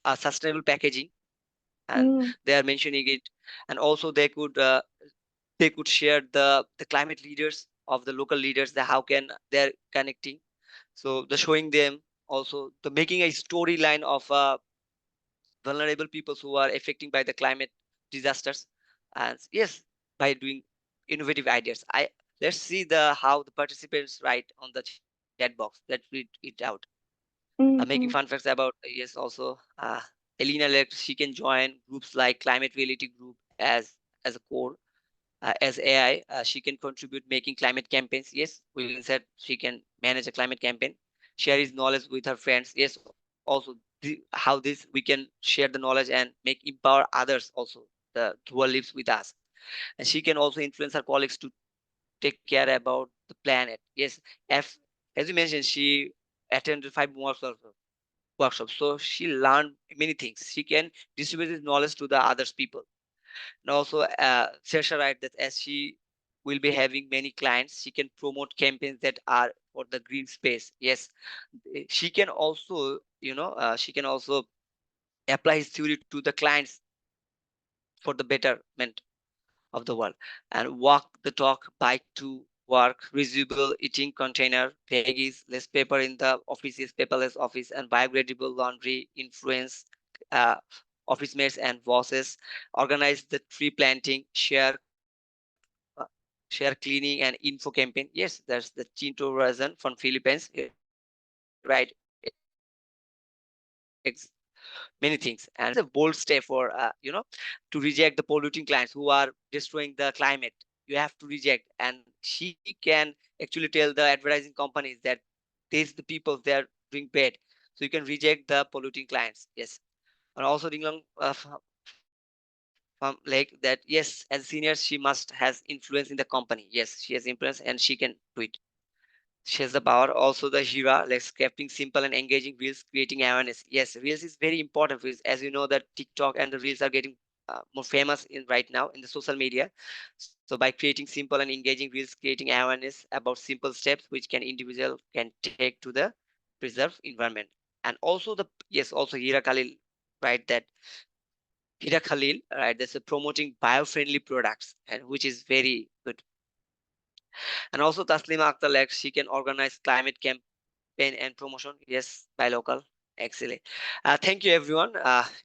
a sustainable packaging, and mm, they are mentioning it. And also they could share the climate leaders of the local leaders, the how can they're connecting. So the showing them, also the making a storyline of vulnerable peoples who are affected by the climate disasters. And yes, by doing innovative ideas, I let's see the how the participants write on the chat box. Let's read it out. Making fun mm, facts about, yes, also Elena, like she can join groups like climate reality group as a core. As AI, she can contribute making climate campaigns. Yes, William said she can manage a climate campaign, share his knowledge with her friends. Yes, also how this we can share the knowledge and make empower others also, the who lives with us. And she can also influence her colleagues to take care about the planet. Yes, as as you mentioned, she attended 5 workshops, so she learned many things. She can distribute this knowledge to the others people. And also, Sersha right that as she will be having many clients, she can promote campaigns that are for the green space. Yes, she can also, she can also apply his theory to the clients for the betterment of the world. And walk the talk, bike to work, reusable eating container, veggies, less paper in the offices, paperless office, and biodegradable laundry influence uh, office mates and bosses. Organize the tree planting, share cleaning and info campaign. Yes, there's the Chinto version from Philippines, right? Many things. And it's a bold step for to reject the polluting clients who are destroying the climate. You have to reject, and she can actually tell the advertising companies that these the people they are doing bad, so you can reject the polluting clients. Yes. And also Dinglong from like that, yes, as a senior she must has influence in the company. Yes, she has influence and she can do it. She has the power. Also the Hira, like crafting simple and engaging reels, creating awareness. Yes, reels is very important for, as you know that TikTok and the reels are getting more famous in right now in the social media. So by creating simple and engaging reels, creating awareness about simple steps which can individual can take to the preserve environment. And also the, yes, also Hira Khalil, right, that Hira Khalil, right, that's promoting bio-friendly products, and which is very good. And also Taslima Akhtar, like she can organize climate campaign and promotion. Yes, by local. Excellent. Thank you, everyone.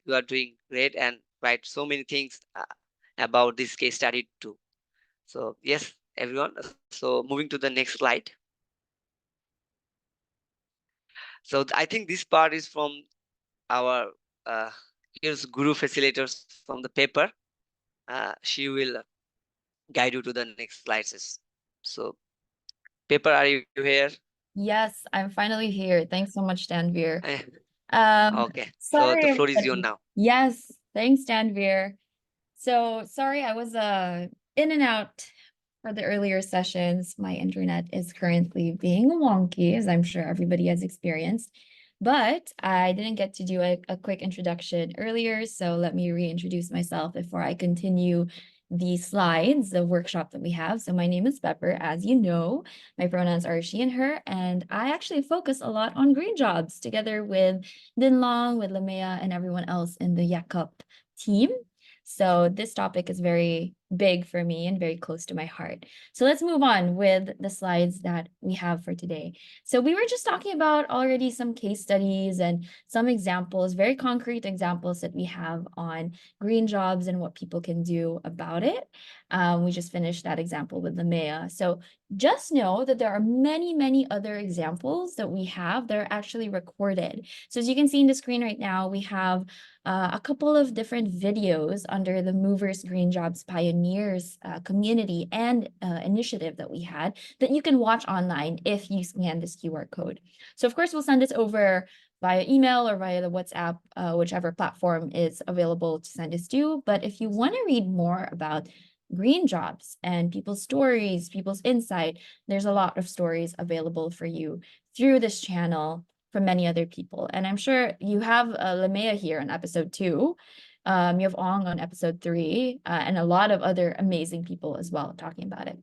You are doing great and write so many things about this case study too. So yes, everyone. So moving to the next slide. So I think this part is from our here's Guru facilitators from the paper. She will guide you to the next slides. So paper, are you here? Yes, I'm finally here. Thanks so much, Danveer. Eh, Um, Okay. So the sorry, floor is yours everybody. now. Yes, thanks, Danveer. So sorry, I was in and out for the earlier sessions. My internet is currently being wonky, as I'm sure everybody has experienced. But I didn't get to do a quick introduction earlier, so let me reintroduce myself before I continue the slides, the workshop that we have. So my name is Pepper, as you know. My pronouns are she and her, and I actually focus a lot on green jobs together with Dinlong, with Lamea, and everyone else in the Yakup team. So this topic is very big for me and very close to my heart. So let's move on with the slides that we have for today. So we were just talking about already some case studies and some examples, very concrete examples that we have on green jobs and what people can do about it. We just finished that example with the Mea. So just know that there are many, many other examples that we have that are actually recorded. So as you can see in the screen right now, we have a couple of different videos under the Movers Green Jobs Pioneers community and initiative that we had that you can watch online if you scan this QR code. So of course, we'll send this over via email or via the WhatsApp, whichever platform is available to send this to. But if you want to read more about green jobs and people's stories, people's insight, there's a lot of stories available for you through this channel from many other people. And I'm sure you have Lamea here on episode 2. You have Ong on episode 3, and a lot of other amazing people as well talking about it.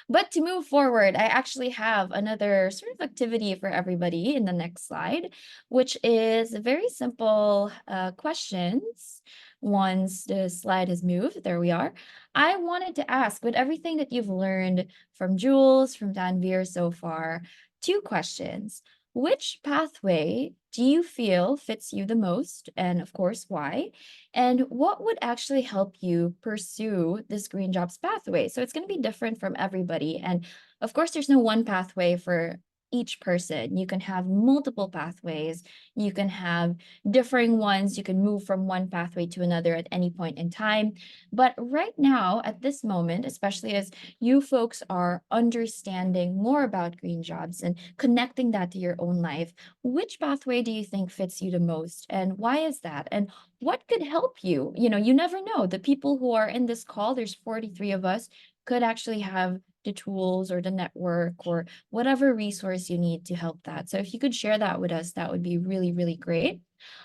But to move forward, I actually have another sort of activity for everybody in the next slide, which is very simple questions. Once the slide has moved, there we are. I wanted to ask, with everything that you've learned from Jules, from Danveer so far, 2 questions. Which pathway do you feel fits you the most? And of course, why? And what would actually help you pursue this green jobs pathway? So it's going to be different from everybody. And of course, there's no one pathway for each person. You can have multiple pathways. You can have differing ones. You can move from one pathway to another at any point in time. But right now, at this moment, especially as you folks are understanding more about green jobs and connecting that to your own life, which pathway do you think fits you the most? And why is that? And what could help you? You know, you never know. The people who are in this call, there's 43 of us, could actually have the tools or the network or whatever resource you need to help that. So if you could share that with us, that would be really, really great.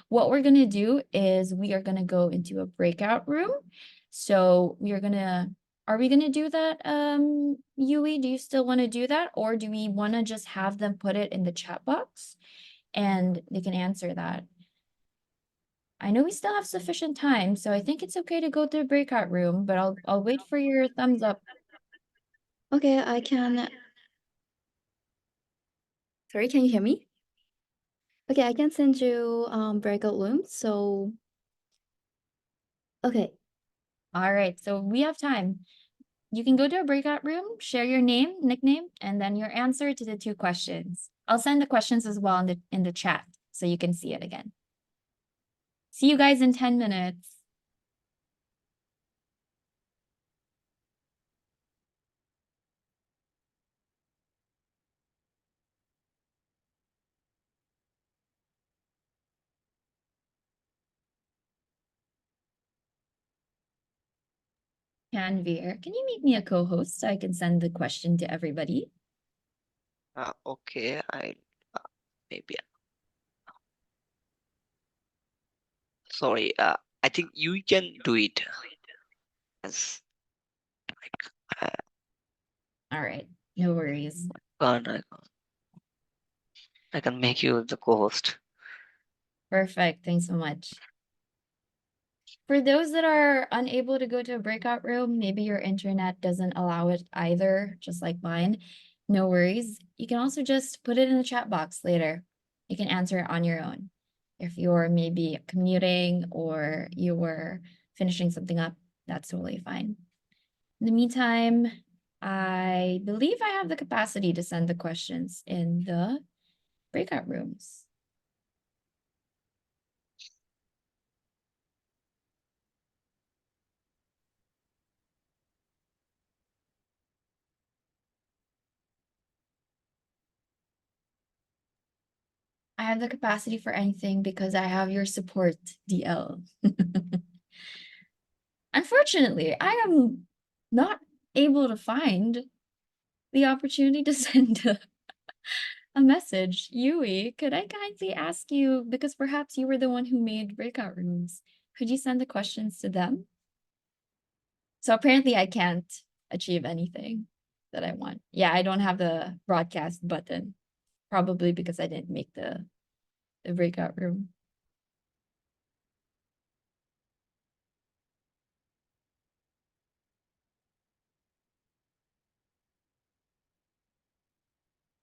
What we're going to do is we are going to go into a breakout room. So we are going to, are we going to do that, Yui? Do you still want to do that? Or do we want to just have them put it in the chat box and they can answer that? I know we still have sufficient time, so I think it's okay to go to the breakout room, but I'll wait for your thumbs up. Okay, I can. Sorry, can you hear me? Okay, I can send you breakout rooms. So okay. All right, so we have time. You can go to a breakout room, share your name, nickname, and then your answer to the 2 questions. I'll send the questions as well in the chat so you can see it again. See you guys in 10 minutes. Canvir, can you make me a co-host so I can send the question to everybody? Okay, I maybe. Sorry, I think you can do it. Yes. All right, no worries. I can make you the co-host. Perfect, thanks so much. For those that are unable to go to a breakout room, maybe your internet doesn't allow it either, just like mine, no worries. You can also just put it in the chat box later. You can answer it on your own. If you're maybe commuting or you were finishing something up, that's totally fine. In the meantime, I believe I have the capacity to send the questions in the breakout rooms. I have the capacity for anything because I have your support, DL. Unfortunately, I am not able to find the opportunity to send a message. Yui, could I kindly ask you, because perhaps you were the one who made breakout rooms, could you send the questions to them? So apparently I can't achieve anything that I want. Yeah, I don't have the broadcast button, probably because I didn't make the breakout room.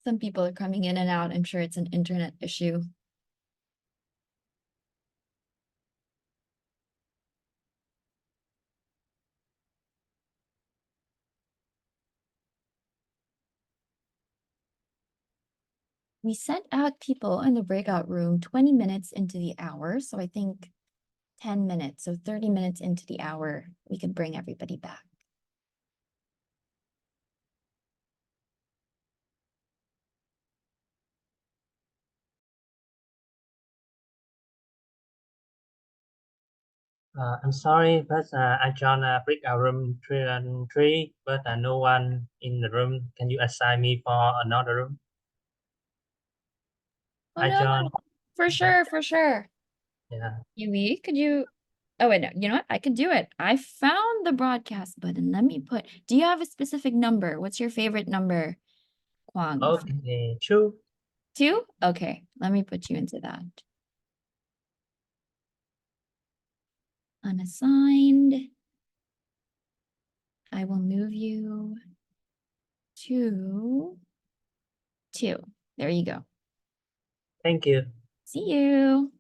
Some people are coming in and out. I'm sure it's an internet issue. We sent out people in the breakout room 20 minutes into the hour. So I think 10 minutes, so 30 minutes into the hour, we can bring everybody back. I'm sorry, but I joined a breakout room 3 but no one in the room. Can you assign me for another room? Oh I no, joined. for sure, for sure. Yeah. Yui, could you? Oh wait, no, you know what? I could do it. I found the broadcast button. Let me put, do you have a specific number? What's your favorite number, Kwang? Okay, 2. 2? Okay, let me put you into that. Unassigned. I will move you to 2. There you go. Thank you. See you.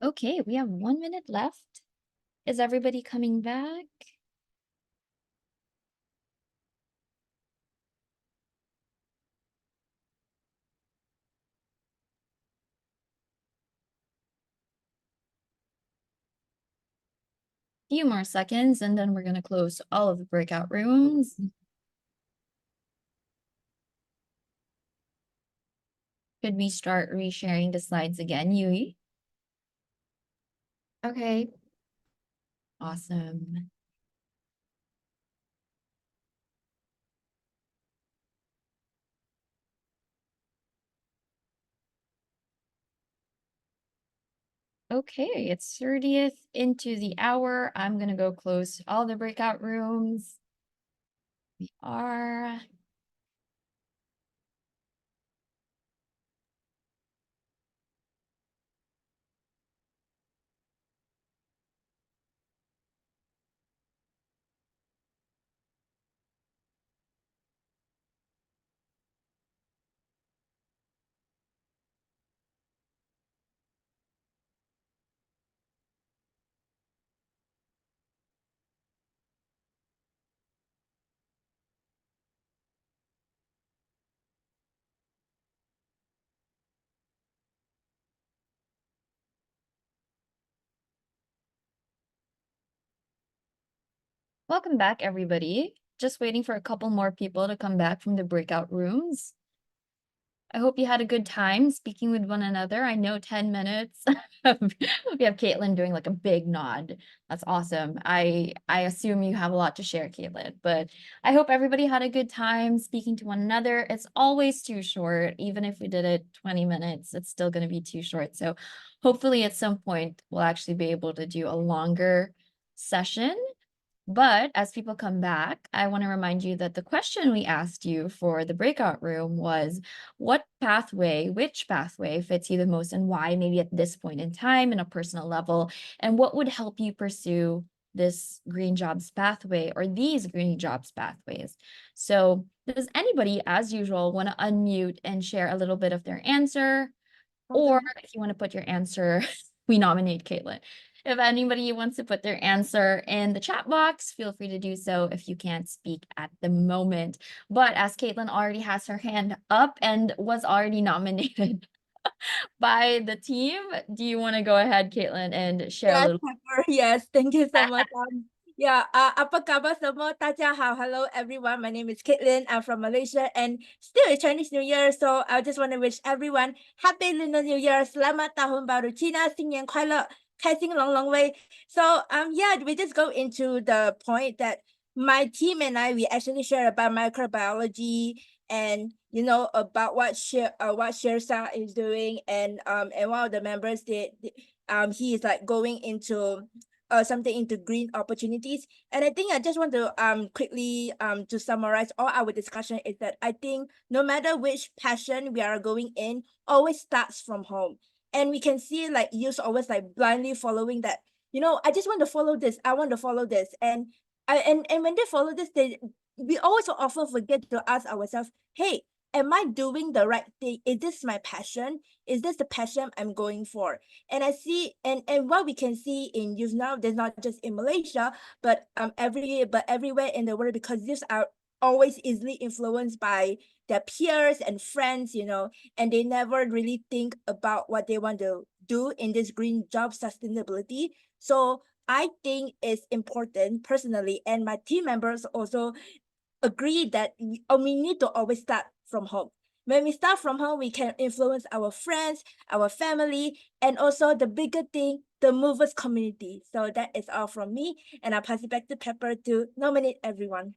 Okay, we have 1 minute left. Is everybody coming back? Few more seconds and then we're going to close all of the breakout rooms. Could we start resharing the slides again, Yui? Okay. Awesome. Okay, it's 30th into the hour. I'm going to go close all the breakout rooms. We are. Welcome back, everybody. Just waiting for a couple more people to come back from the breakout rooms. I hope you had a good time speaking with one another. I know 10 minutes. We have Caitlin doing like a big nod. That's awesome. I assume you have a lot to share, Caitlin, but I hope everybody had a good time speaking to one another. It's always too short. Even if we did it 20 minutes, it's still going to be too short. So hopefully at some point we'll actually be able to do a longer session. But as people come back, I want to remind you that the question we asked you for the breakout room was which pathway fits you the most and why, maybe at this point in time in a personal level, and what would help you pursue this green jobs pathway or these green jobs pathways. So does anybody, as usual, want to unmute and share a little bit of their answer? Or if you want to put your answer, we nominate Caitlin. If anybody wants to put their answer in the chat box, feel free to do so if you can't speak at the moment. But as Caitlin already has her hand up and was already nominated by the team, do you want to go ahead, Caitlin, and share a Yes, little? Pepper, yes, thank you so much. Yeah, apa kabar semua? 大家好, hello everyone. My name is Caitlin. I'm from Malaysia and still it's Chinese New Year, so I just want to wish everyone Happy Lunar New Year. Selamat Tahun Baru Cina. 新年快乐，开心龙龙威. So yeah, we just go into the point that my team and we actually share about microbiology and about what Shersa is doing, and one of the members did. He is like going into something into green opportunities. And I think I just want to quickly to summarize all our discussion is that I think no matter which passion we are going in, always starts from home. And we can see like youth always like blindly following that, I just want to follow this, I want to follow this. And when they follow this, we always often forget to ask ourselves, hey, am I doing the right thing? Is this my passion? Is this the passion I'm going for? And I see, and what we can see in youth now, there's not just in Malaysia, but everywhere in the world, because youths are always easily influenced by their peers and friends, and they never really think about what they want to do in this green job sustainability. So I think it's important personally, and my team members also agree that we need to always start from home. When we start from home, we can influence our friends, our family, and also the bigger thing, the movers community. So that is all from me, and I'll pass it back to Pepper to nominate everyone.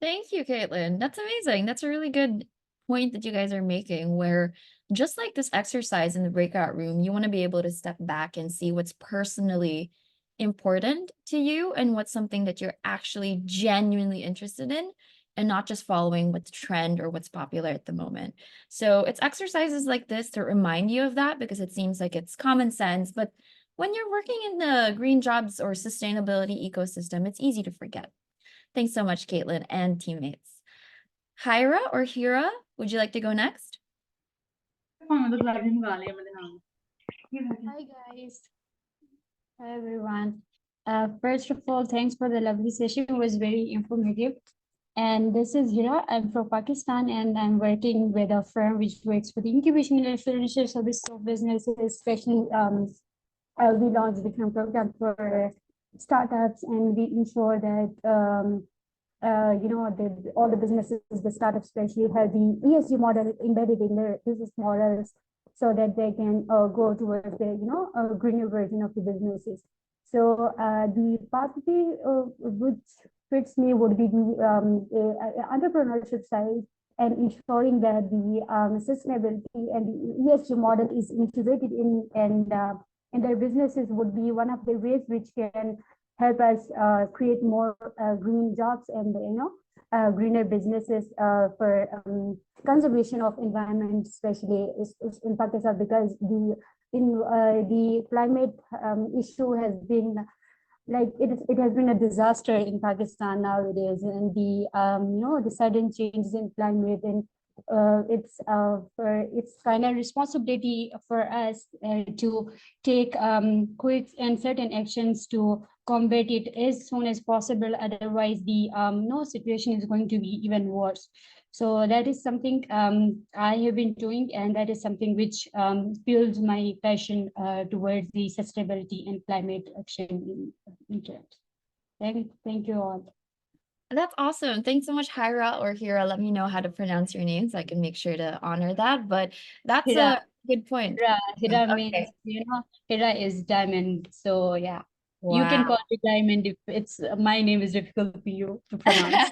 Thank you, Caitlin. That's amazing. That's a really good point that you guys are making, where just like this exercise in the breakout room, you want to be able to step back and see what's personally important to you and what's something that you're actually genuinely interested in and not just following what's trend or what's popular at the moment. So it's exercises like this to remind you of that, because it seems like it's common sense, but when you're working in the green jobs or sustainability ecosystem, it's easy to forget. Thanks so much, Caitlin and teammates. Hyra or Hira, would you like to go next? Hi guys. Hi everyone. First of all, thanks for the lovely session. It was very informative. And this is Hira. I'm from Pakistan and I'm working with a firm which works for the incubation and referential service of businesses, especially we launch different programs for startups and we ensure that all the businesses, the startups especially, have the ESG model embedded in their business models so that they can go towards the a greener version of the businesses. So the pathway which fits me would be the entrepreneurship side and ensuring that the sustainability and the ESG model is integrated in their businesses would be one of the ways which can help us create more green jobs and greener businesses for conservation of environment, especially in Pakistan, because the climate issue has been like it has been a disaster in Pakistan nowadays, and the sudden changes in climate and it's kind of responsibility for us to take quick and certain actions to combat it as soon as possible. Otherwise, the no situation is going to be even worse. So that is something I have been doing, and that is something which fuels my passion towards the sustainability and climate action in terms. Thank you all. That's awesome. Thanks so much, Hira or Hira. Let me know how to pronounce your name so I can make sure to honor that. But that's Hira. a good point. Hira Okay. means, Hira is diamond. So yeah, you can call me diamond if it's my name is difficult for you to pronounce.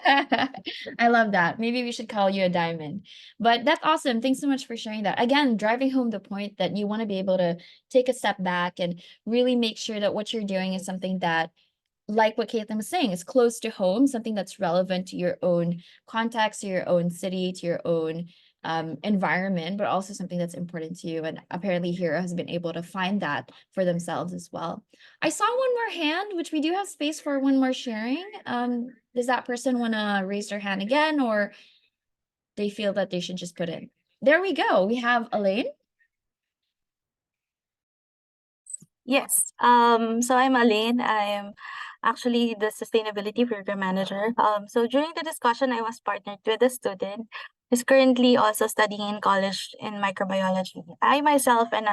I love that. Maybe we should call you a diamond. But that's awesome. Thanks so much for sharing that. Again, driving home the point that you want to be able to take a step back and really make sure that what you're doing is something that, like what Caitlin was saying, is close to home, something that's relevant to your own context, to your own city, to your own environment, but also something that's important to you. And apparently Hira has been able to find that for themselves as well. I saw one more hand, which we do have space for one more sharing. Does that person want to raise their hand again, or they feel that they should just put in? There we go. We have Elaine. Yes. So I'm Elaine. I'm actually the sustainability program manager. So during the discussion, I was partnered with a student who's currently also studying in college in microbiology. I myself am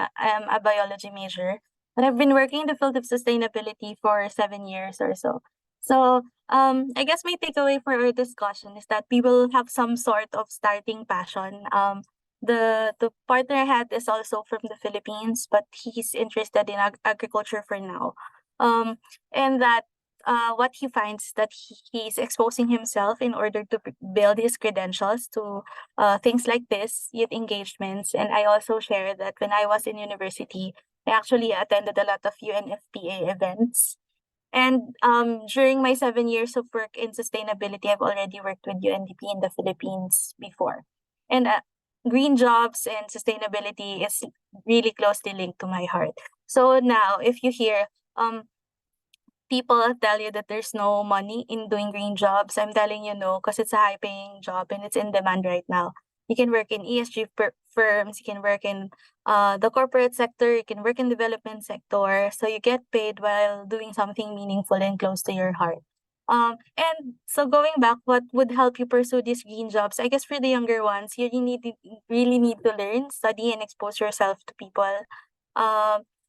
a biology major, but I've been working in the field of sustainability for 7 years or so. So I guess my takeaway for our discussion is that people have some sort of starting passion. The partner I had is also from the Philippines, but he's interested in agriculture for now. And that what he finds that he's exposing himself in order to build his credentials to things like this, youth engagements. And I also share that when I was in university, I actually attended a lot of UNFPA events. And during my 7 years of work in sustainability, I've already worked with UNDP in the Philippines before. And green jobs and sustainability is really closely linked to my heart. So now, if you hear people tell you that there's no money in doing green jobs, I'm telling you no, because it's a high-paying job and it's in demand right now. You can work in ESG firms, you can work in the corporate sector, you can work in development sector. So you get paid while doing something meaningful and close to your heart. And so going back, what would help you pursue these green jobs? I guess for the younger ones, you really need to learn, study, and expose yourself to people.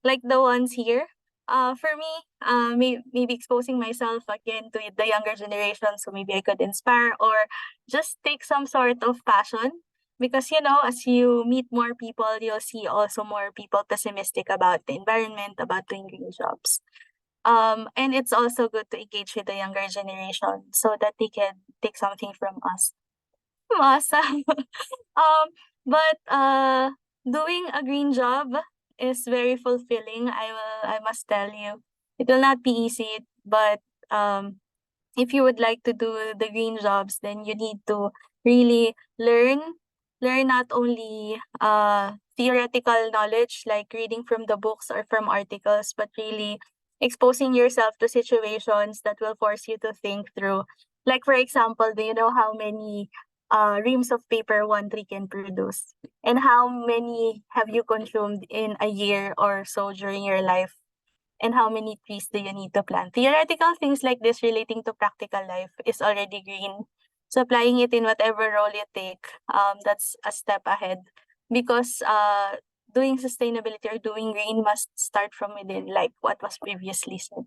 Like the ones here. For me, maybe exposing myself again to the younger generation, so maybe I could inspire or just take some sort of passion. Because as you meet more people, you'll see also more people pessimistic about the environment, about doing green jobs. And it's also good to engage with the younger generation so that they can take something from us. Awesome. But doing a green job is very fulfilling. I must tell you, it will not be easy, but if you would like to do the green jobs, then you need to really learn not only theoretical knowledge like reading from the books or from articles, but really exposing yourself to situations that will force you to think through. Like for example, do you know how many reams of paper one tree can produce? And how many have you consumed in a year or so during your life? and how many trees do you need to plant. Theoretical things like this relating to practical life is already green. So applying it in whatever role you take, that's a step ahead, because doing sustainability or doing green must start from within, like what was previously said.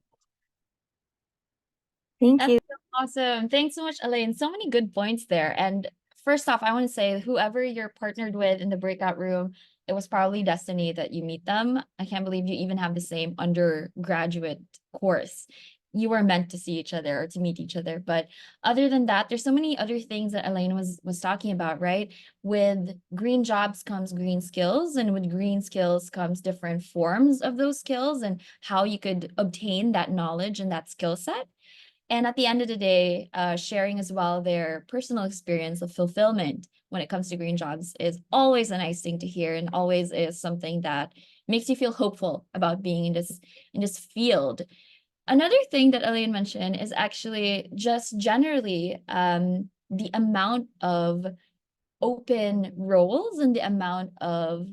Thank That's you. so awesome. Thanks so much, Elaine. So many good points there. And first off, I want to say whoever you're partnered with in the breakout room, it was probably destiny that you meet them. I can't believe you even have the same undergraduate course. You were meant to see each other or to meet each other. But other than that, there's so many other things that Elaine was talking about, right? With green jobs comes green skills, and with green skills comes different forms of those skills and how you could obtain that knowledge and that skill set. And at the end of the day, sharing as well their personal experience of fulfillment when it comes to green jobs is always a nice thing to hear, and always is something that makes you feel hopeful about being in this field. Another thing that Elaine mentioned is actually just generally the amount of open roles and the amount of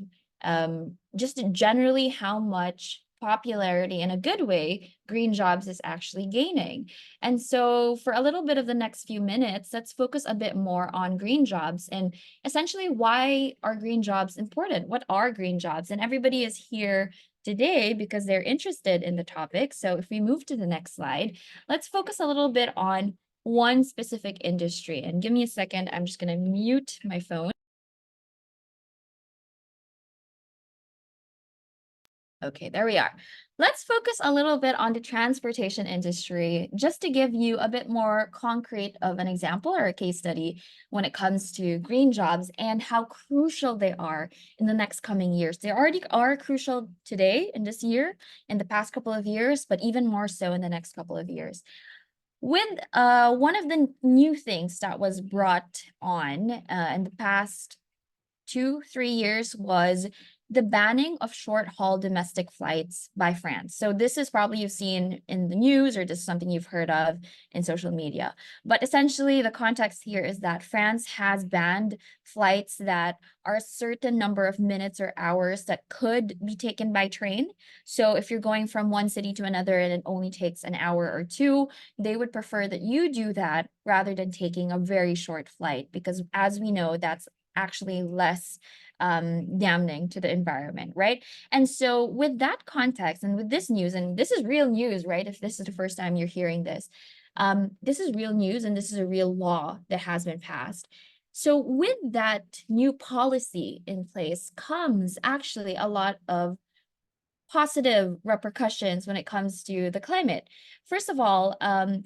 just generally how much popularity in a good way green jobs is actually gaining. And so for a little bit of the next few minutes, let's focus a bit more on green jobs and essentially why are green jobs important? What are green jobs? And everybody is here today because they're interested in the topic. So if we move to the next slide, let's focus a little bit on one specific industry. And give me a second, I'm just going to mute my phone. Okay, there we are. Let's focus a little bit on the transportation industry, just to give you a bit more concrete of an example or a case study when it comes to green jobs and how crucial they are in the next coming years. They already are crucial today in this year, in the past couple of years, but even more so in the next couple of years. With one of the new things that was brought on in the past 2-3 years was the banning of short-haul domestic flights by France. So this is probably you've seen in the news, or this is something you've heard of in social media. But essentially, the context here is that France has banned flights that are a certain number of minutes or hours that could be taken by train. So if you're going from one city to another and it only takes an hour or two, they would prefer that you do that rather than taking a very short flight, because as we know, that's actually less damning to the environment, right? And so with that context and with this news, and this is real news, right? If this is the first time you're hearing this is real news, and this is a real law that has been passed. So with that new policy in place comes actually a lot of positive repercussions when it comes to the climate. First of all,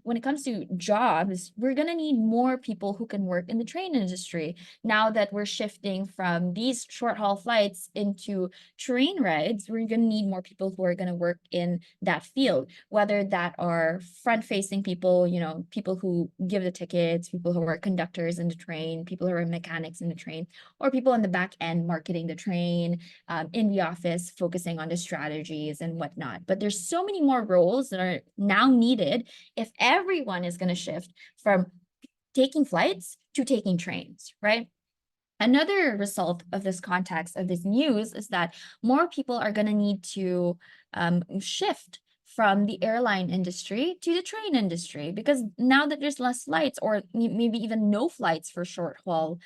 when it comes to jobs, we're going to need more people who can work in the train industry. Now that we're shifting from these short haul flights into train rides, we're going to need more people who are going to work in that field, whether that are front facing people, you know, people who give the tickets, people who are conductors in the train, people who are mechanics in the train, or people on the back end marketing the train, in the office, focusing on the strategies and whatnot. But there's so many more roles that are now needed if everyone is going to shift from taking flights to taking trains, right? Another result of this context of this news is that more people are going to need to shift from the airline industry to the train industry, because now that there's less flights, or maybe even no flights for short haul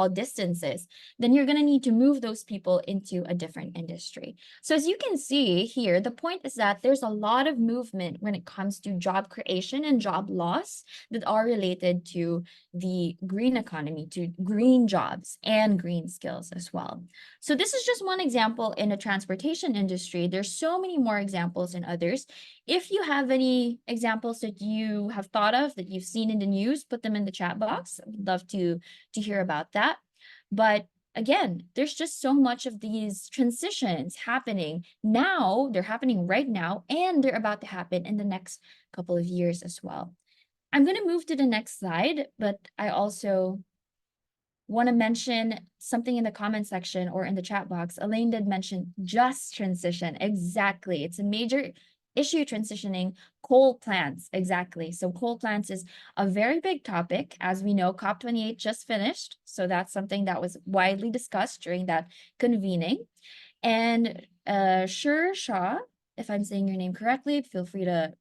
distances, then you're going to need to move those people into a different industry. So as you can see here, the point is that there's a lot of movement when it comes to job creation and job loss that are related to the green economy, to green jobs and green skills as well. So this is just one example in the transportation industry. There's so many more examples in others. If you have any examples that you have thought of, that you've seen in the news, put them in the chat box. I'd love to hear about that. But again, there's just so much of these transitions happening now. They're happening right now, and they're about to happen in the next couple of years as well. I'm going to move to the next slide, but I also want to mention something in the comment section or in the chat box. Elaine did mention just transition. Exactly. It's a major issue transitioning coal plants. Exactly. So coal plants is a very big topic. As we know, COP28 just finished. So that's something that was widely discussed during that convening. And Shah if I'm saying your name correctly. Feel free to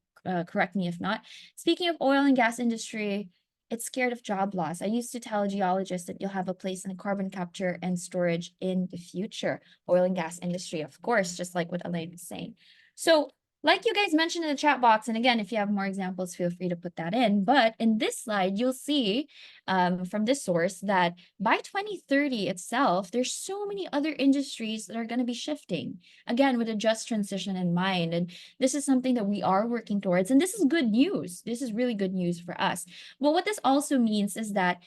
correct me if not. Speaking of oil and gas industry, it's scared of job loss. I used to tell geologists that you'll have a place in carbon capture and storage in the future. Oil and gas industry, of course, just like what Elaine was saying. So like you guys mentioned in the chat box, and again, if you have more examples, feel free to put that in. But in this slide, you'll see from this source that by 2030 itself, there's so many other industries that are going to be shifting, again, with a just transition in mind. And this is something that we are working towards. And this is good news. This is really good news for us. Well, what this also means is that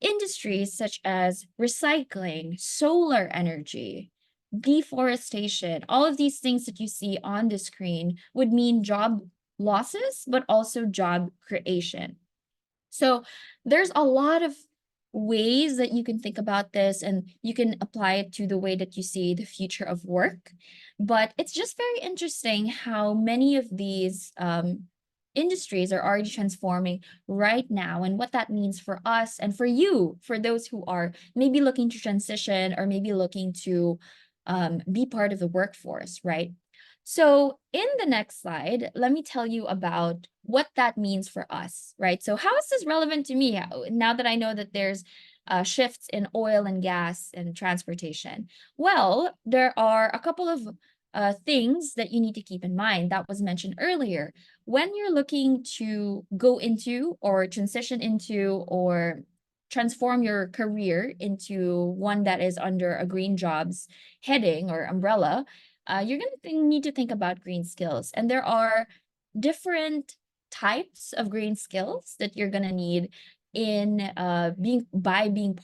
industries such as recycling, solar energy, deforestation, all of these things that you see on the screen would mean job losses, but also job creation. So there's a lot of ways that you can think about this, and you can apply it to the way that you see the future of work. But it's just very interesting how many of these industries are already transforming right now, and what that means for us and for you, for those who are maybe looking to transition or maybe looking to be part of the workforce, right? So in the next slide, let me tell you about what that means for us, right? So how is this relevant to me now that I know that there's shifts in oil and gas and transportation? Well, there are a couple of things that you need to keep in mind that was mentioned earlier. When you're looking to go into or transition into or transform your career into one that is under a green jobs heading or umbrella, you're going to need to think about green skills. And there are different types of green skills that you're going to need in being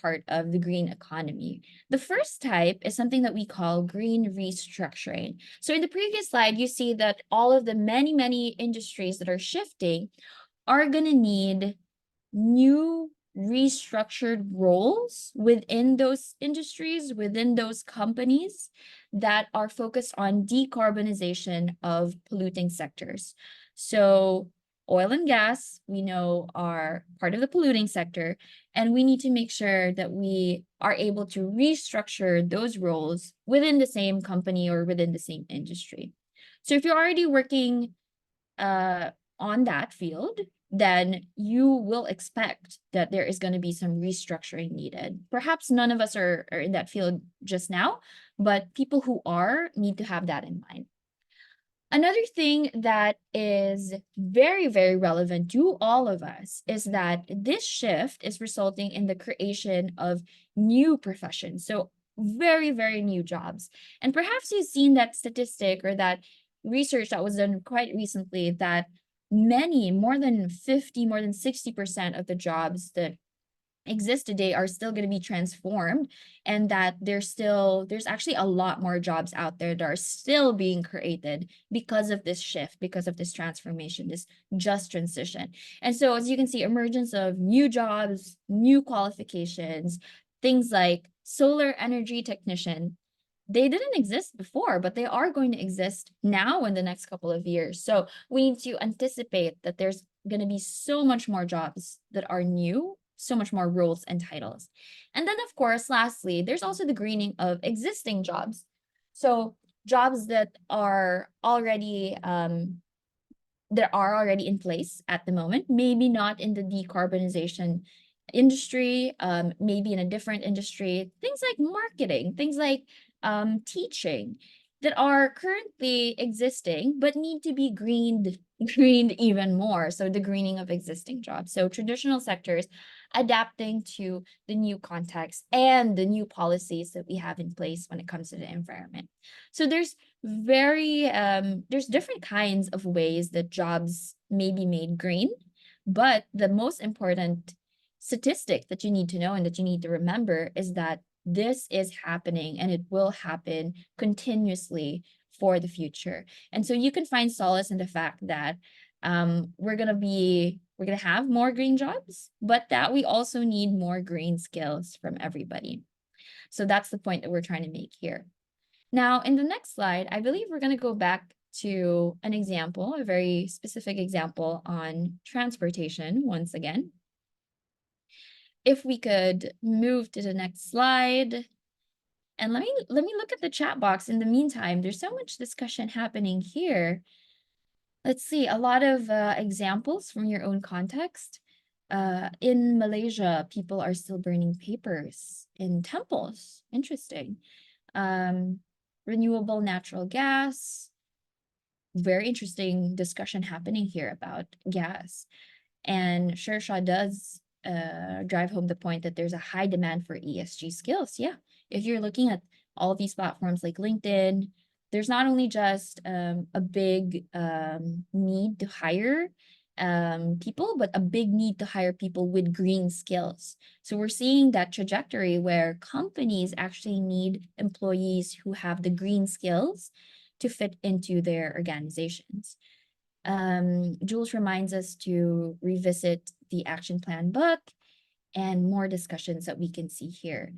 part of the green economy. The first type is something that we call green restructuring. So in the previous slide, you see that all of the many industries that are shifting are going to need new restructured roles within those industries, within those companies that are focused on decarbonization of polluting sectors. So oil and gas, we know, are part of the polluting sector, and we need to make sure that we are able to restructure those roles within the same company or within the same industry. So if you're already working on that field, then you will expect that there is going to be some restructuring needed. Perhaps none of us are in that field just now, but people who are need to have that in mind. Another thing that is very relevant to all of us is that this shift is resulting in the creation of new professions. So very new jobs. And perhaps you've seen that statistic or that research that was done quite recently that more than 60% of the jobs that exist today are still going to be transformed, and that there's actually a lot more jobs out there that are still being created because of this shift, because of this transformation, this just transition. And so as you can see, emergence of new jobs, new qualifications, things like solar energy technician, they didn't exist before, but they are going to exist now in the next couple of years. So we need to anticipate that there's going to be so much more jobs that are new, so much more roles and titles. And then, of course, lastly, there's also the greening of existing jobs. So jobs that are already in place at the moment, maybe not in the decarbonization industry, maybe in a different industry, things like marketing, things like teaching, that are currently existing but need to be greened even more. So the greening of existing jobs. So traditional sectors adapting to the new context and the new policies that we have in place when it comes to the environment. So there's different kinds of ways that jobs may be made green, but the most important statistic that you need to know and that you need to remember is that this is happening, and it will happen continuously for the future. And so you can find solace in the fact that we're gonna have more green jobs, but that we also need more green skills from everybody. So that's the point that we're trying to make here. Now, in the next slide, I believe we're going to go back to an example, a very specific example on transportation once again. If we could move to the next slide. And let me look at the chat box in the meantime. There's so much discussion happening here. Let's see, a lot of examples from your own context. In Malaysia, people are still burning papers in temples. Interesting. Renewable natural gas. Very interesting discussion happening here about gas. And Shersha does drive home the point that there's a high demand for ESG skills. Yeah, if you're looking at all these platforms like LinkedIn, there's not only just a big need to hire people, but a big need to hire people with green skills. So we're seeing that trajectory where companies actually need employees who have the green skills to fit into their organizations. Jules reminds us to revisit the action plan book and more discussions that we can see here.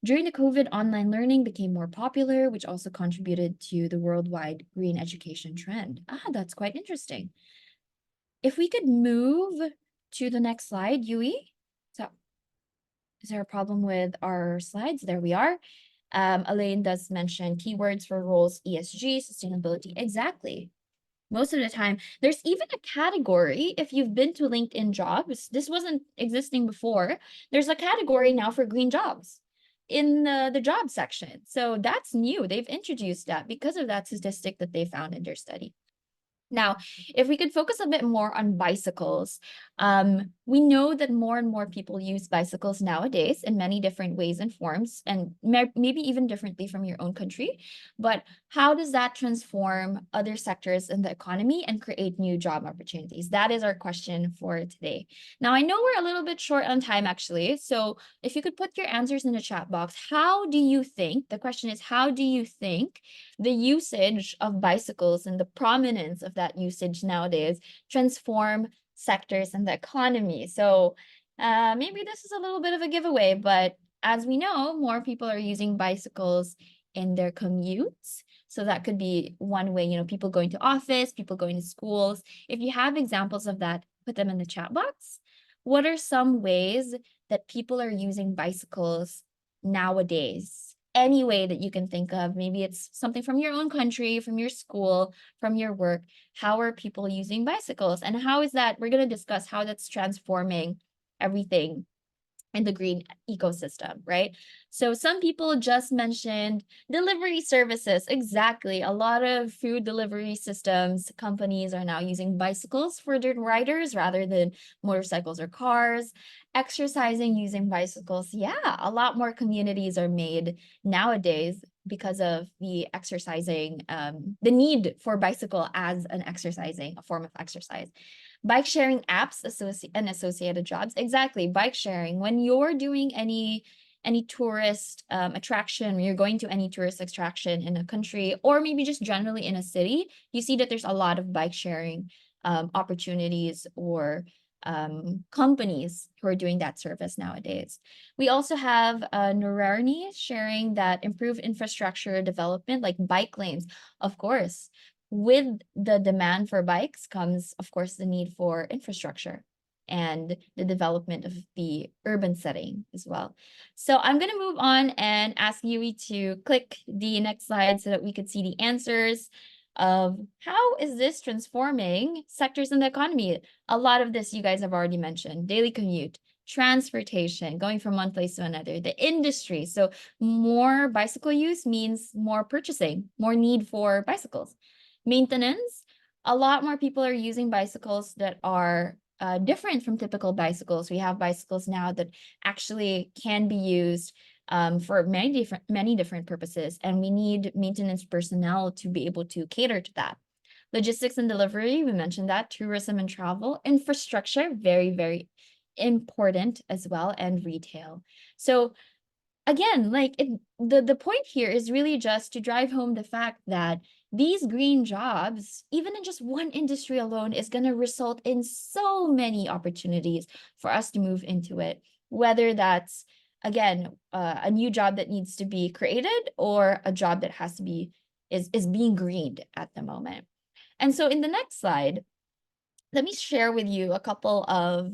During the COVID, online learning became more popular, which also contributed to the worldwide green education trend. That's quite interesting. If we could move to the next slide, Yui. So, is there a problem with our slides? There we are. Elaine does mention keywords for roles, ESG, sustainability. Exactly. Most of the time, there's even a category, if you've been to LinkedIn jobs, this wasn't existing before, there's a category now for green jobs in the job section. So that's new. They've introduced that because of that statistic that they found in their study. Now, if we could focus a bit more on bicycles, we know that more and more people use bicycles nowadays in many different ways and forms, and maybe even differently from your own country. But how does that transform other sectors in the economy and create new job opportunities? That is our question for today. Now, I know we're a little bit short on time, actually. So if you could put your answers in the chat box, how do you think, the question is, how do you think the usage of bicycles and the prominence of that usage nowadays transform sectors in the economy? So maybe this is a little bit of a giveaway, but as we know, more people are using bicycles in their commutes. So that could be one way, you know, people going to office, people going to schools. If you have examples of that, put them in the chat box. What are some ways that people are using bicycles nowadays? Any way that you can think of. Maybe it's something from your own country, from your school, from your work. How are people using bicycles? And how is that? We're going to discuss how that's transforming everything in the green ecosystem, right? So some people just mentioned delivery services. Exactly. A lot of food delivery systems, companies are now using bicycles for their riders rather than motorcycles or cars. Exercising using bicycles. Yeah, a lot more communities are made nowadays because of the exercising, the need for bicycle as a form of exercise. Bike sharing apps and associated jobs. Exactly, bike sharing. When you're doing any tourist attraction, you're going to any tourist attraction in a country, or maybe just generally in a city, you see that there's a lot of bike sharing opportunities or companies who are doing that service nowadays. We also have Nurarni sharing that improved infrastructure development, like bike lanes. Of course, with the demand for bikes comes, of course, the need for infrastructure and the development of the urban setting as well. So I'm going to move on and ask Yui to click the next slide so that we could see the answers of how is this transforming sectors in the economy. A lot of this you guys have already mentioned: daily commute, transportation, going from one place to another, the industry. So more bicycle use means more purchasing, more need for bicycles. Maintenance, a lot more people are using bicycles that are different from typical bicycles. We have bicycles now that actually can be used for many different purposes, and we need maintenance personnel to be able to cater to that. Logistics and delivery, we mentioned that. Tourism and travel. Infrastructure, very, very important as well, and retail. So again, like the point here is really just to drive home the fact that these green jobs, even in just one industry alone, is going to result in so many opportunities for us to move into it, whether that's, again, a new job that needs to be created or a job that has to be, is being greened at the moment. And so in the next slide, let me share with you a couple of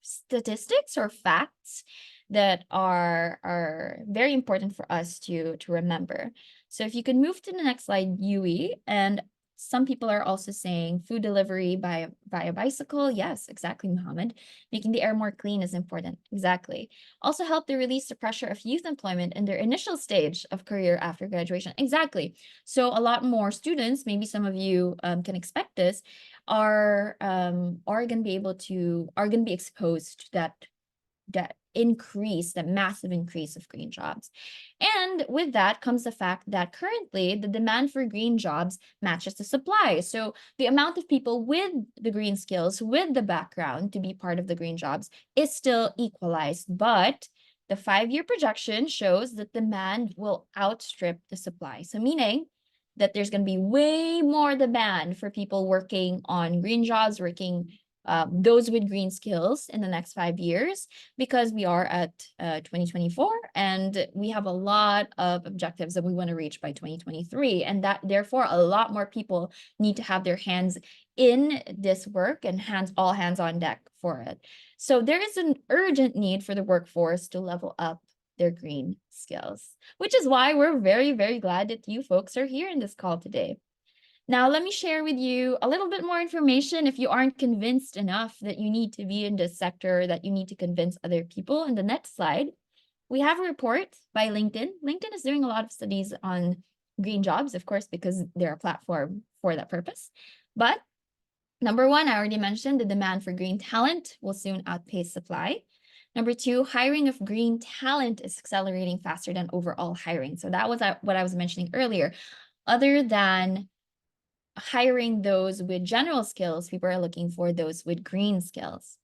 statistics or facts that are very important for us to remember. So if you could move to the next slide, Yui, and some people are also saying food delivery via bicycle. Yes, exactly, Mohammed. Making the air more clean is important. Exactly. Also help to release the pressure of youth employment in their initial stage of career after graduation. Exactly. So a lot more students, maybe some of you can expect this, are going to be exposed to that massive increase of green jobs. And with that comes the fact that currently the demand for green jobs matches the supply. So the amount of people with the green skills, with the background to be part of the green jobs is still equalized, but the 5-year projection shows that demand will outstrip the supply. So meaning that there's going to be way more demand for people working on green jobs, working those with green skills in the next 5 years, because we are at 2024 and we have a lot of objectives that we want to reach by 2023. And that therefore a lot more people need to have their hands in this work and all hands on deck for it. So there is an urgent need for the workforce to level up their green skills, which is why we're very, very glad that you folks are here in this call today. Now, let me share with you a little bit more information if you aren't convinced enough that you need to be in this sector, that you need to convince other people. In the next slide, we have a report by LinkedIn. LinkedIn is doing a lot of studies on green jobs, of course, because they're a platform for that purpose. But number one, I already mentioned the demand for green talent will soon outpace supply. Number two, hiring of green talent is accelerating faster than overall hiring. So that was what I was mentioning earlier. Other than hiring those with general skills, people are looking for those with green skills.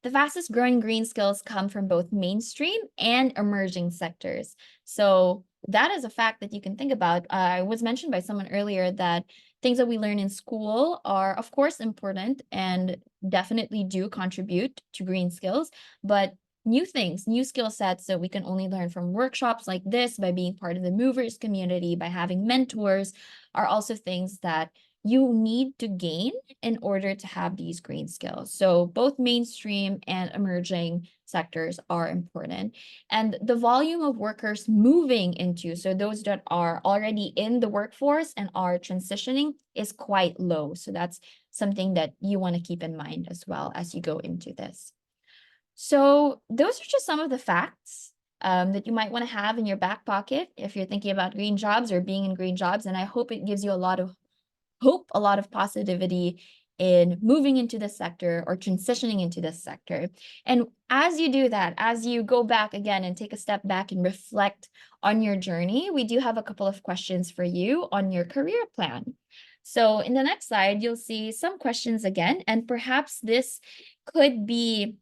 The fastest growing green skills come from both mainstream and emerging sectors. So that is a fact that you can think about. It was mentioned by someone earlier that things that we learn in school are, of course, important and definitely do contribute to green skills, but new things, new skill sets that we can only learn from workshops like this, by being part of the movers community, by having mentors, are also things that you need to gain in order to have these green skills. So both mainstream and emerging sectors are important. And the volume of workers moving into, so those that are already in the workforce and are transitioning, is quite low. So that's something that you want to keep in mind as well as you go into this. So those are just some of the facts that you might want to have in your back pocket if you're thinking about green jobs or being in green jobs. And I hope it gives you a lot of hope, a lot of positivity in moving into this sector or transitioning into this sector. And as you do that, as you go back again and take a step back and reflect on your journey, we do have a couple of questions for you on your career plan. So in the next slide, you'll see some questions again, and perhaps this could be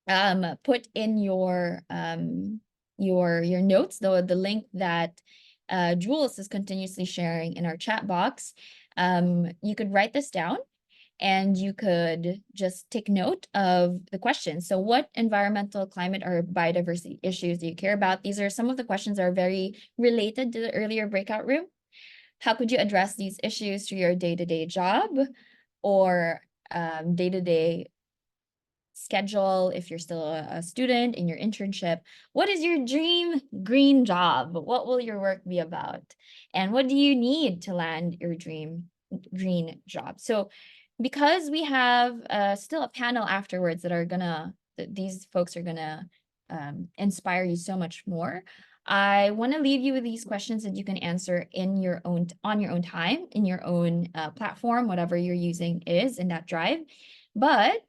put in your notes, though the link that Jules is continuously sharing in our chat box. You could write this down and you could just take note of the questions. So what environmental, climate, or biodiversity issues do you care about? These are some of the questions that are very related to the earlier breakout room. How could you address these issues through your day-to-day job or day-to-day schedule if you're still a student in your internship? What is your dream green job? What will your work be about? And what do you need to land your dream green job? So because we have still a panel afterwards that these folks are gonna inspire you so much more, I want to leave you with these questions that you can answer on your own time, in your own platform, whatever you're using is in that drive. But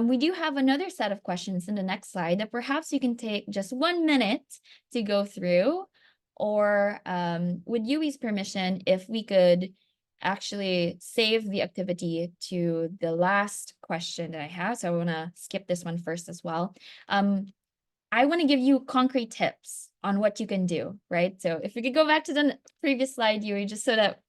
we do have another set of questions in the next slide that perhaps you can take just 1 minute to go through, or with Yui's permission, if we could actually save the activity to the last question that I have. So I want to skip this one first as well. I want to give you concrete tips on what you can do, right? So if we could go back to the previous slide, Yui, just so that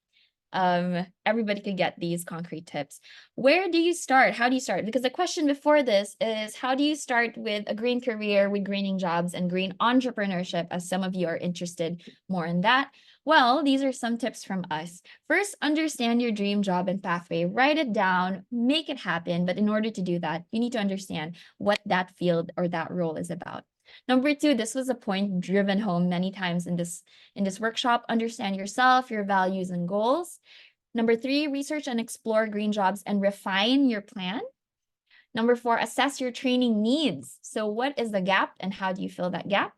everybody could get these concrete tips. Where do you start? How do you start? Because the question before this is, how do you start with a green career, with greening jobs and green entrepreneurship, as some of you are interested more in that? Well, these are some tips from us. First, understand your dream job and pathway. Write it down, make it happen. But in order to do that, you need to understand what that field or that role is about. Number two, this was a point driven home many times in this workshop. Understand yourself, your values and goals. Number three, research and explore green jobs and refine your plan. Number four, assess your training needs. So what is the gap and how do you fill that gap?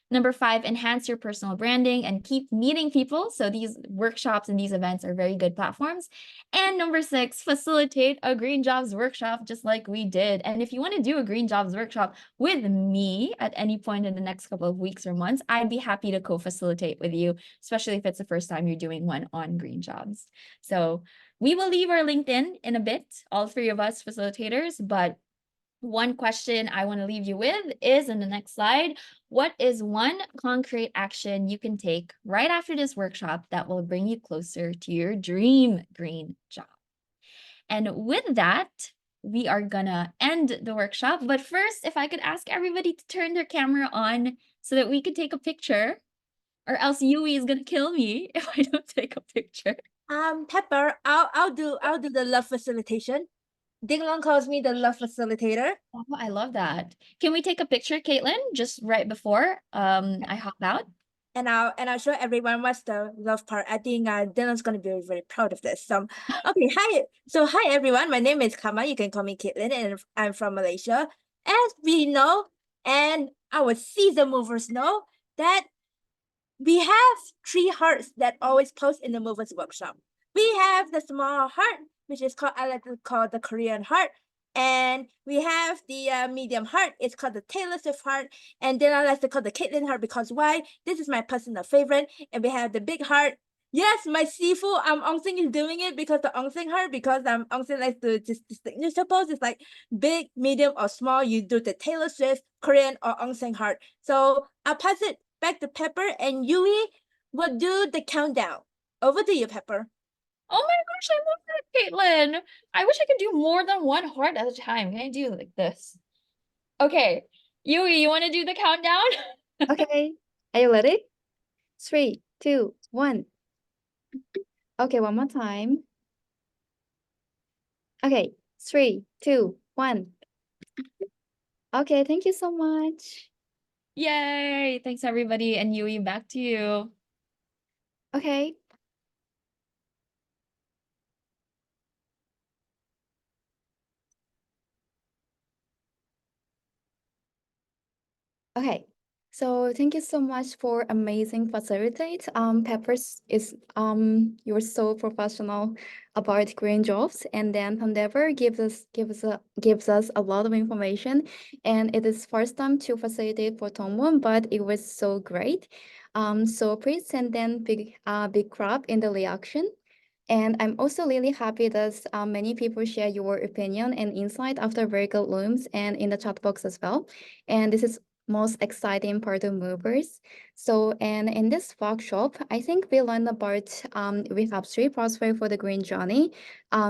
Number five, enhance your personal branding and keep meeting people. So these workshops and these events are very good platforms. And number six, facilitate a green jobs workshop just like we did. And if you want to do a green jobs workshop with me at any point in the next couple of weeks or months, I'd be happy to co-facilitate with you, especially if it's the first time you're doing one on green jobs. So we will leave our LinkedIn in a bit, all three of us facilitators, but one question I want to leave you with is in the next slide. What is one concrete action you can take right after this workshop that will bring you closer to your dream green job? And with that, we are gonna end the workshop. But first, if I could ask everybody to turn their camera on so that we could take a picture, or else Yui is gonna kill me if I don't take a picture. Pepper, I'll do the love facilitation. Dinglong calls me the love facilitator. Oh, I love that. Can we take a picture, Caitlin, just right before I hop out? And I'll show everyone what's the love part. I think Dylan's gonna be very, very proud of this. Okay, hi. So hi everyone. My name is Kama. You can call me Caitlin, and I'm from Malaysia. As we know, and our season movers know, that we have three hearts that always post in the movers workshop. We have the small heart, which is called, I like to call the Korean heart. And we have the medium heart. It's called the Taylor Swift heart. And then I like to call the Caitlin heart because why? This is my personal favorite. And we have the big heart. Yes, my Sifu, Ong-Sing is doing it because the Ong-Sing heart, because Ong-Sing likes to just distinguish the pose. It's like big, medium, or small. You do the Taylor Swift, Korean, or Ong-Sing heart. So I'll pass it back to Pepper, and Yui will do the countdown. Over to you, Pepper. Oh my gosh, I love that, Caitlin. I wish I could do more than one heart at a time. Can I do like this? Okay, Yui, you want to do the countdown? Okay, are you ready? 3, 2, 1. Okay, one more time. Okay, 3, 2, 1. Okay, thank you so much. Yay! Thanks, everybody. And Yui, back to you. Okay. Okay, so thank you so much for amazing facilitate. Peppers is you're so professional about green jobs, and then Endeavor gives us a lot of information, and it is first time to facilitate for Tongwon, but it was so great. So please send them big clap in the reaction. And I'm also really happy that many people share your opinion and insight after very good rooms and in the chat box as well. And this is most exciting part of movers. So, and in this workshop, I think we learned about we have three pathways for the green journey,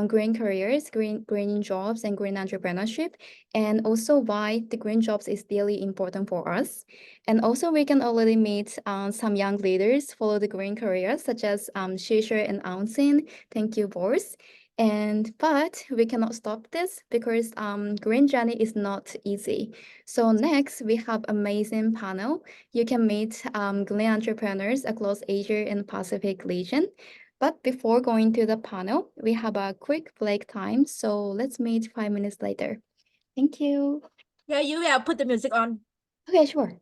green careers, green jobs, and green entrepreneurship, and also why the green jobs is really important for us. And also we can already meet some young leaders follow the green careers, such as Shisha and Aunsin. Thank you, boss. But we cannot stop this because green journey is not easy. So next we have amazing panel. You can meet green entrepreneurs across Asia and Pacific region. But before going to the panel, we have a quick break time. So let's meet 5 minutes later. Thank you. Yeah, Yui, I'll put the music on. Okay, sure.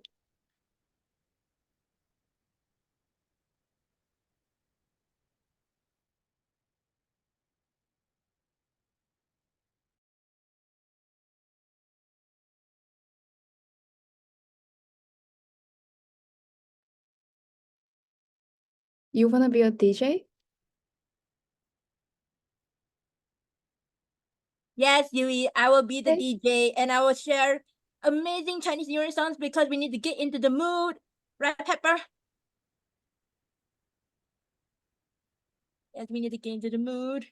You wanna be a DJ? Yes, Yui, I will be the Okay. DJ, and I will share amazing Chinese New Year songs because we need to get into the mood. Right, Pepper? Yes, we need to get into the mood.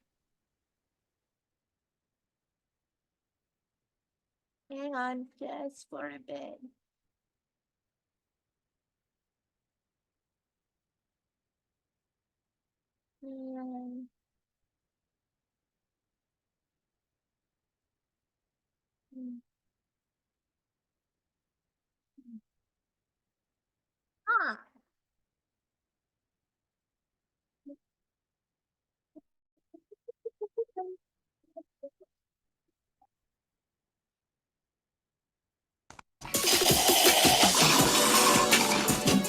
Hang on just for a bit. Mm. Mm. Ah.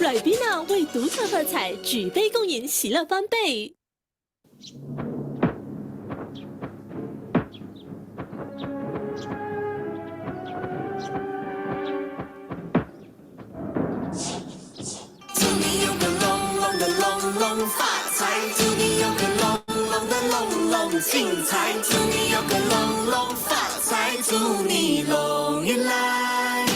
瑞宾娜为独特喝彩，举杯共饮，喜乐翻倍。祝你有个龙龙的龙龙发财，祝你有个龙龙的龙龙精彩，祝你有个龙龙发财，祝你龙运来。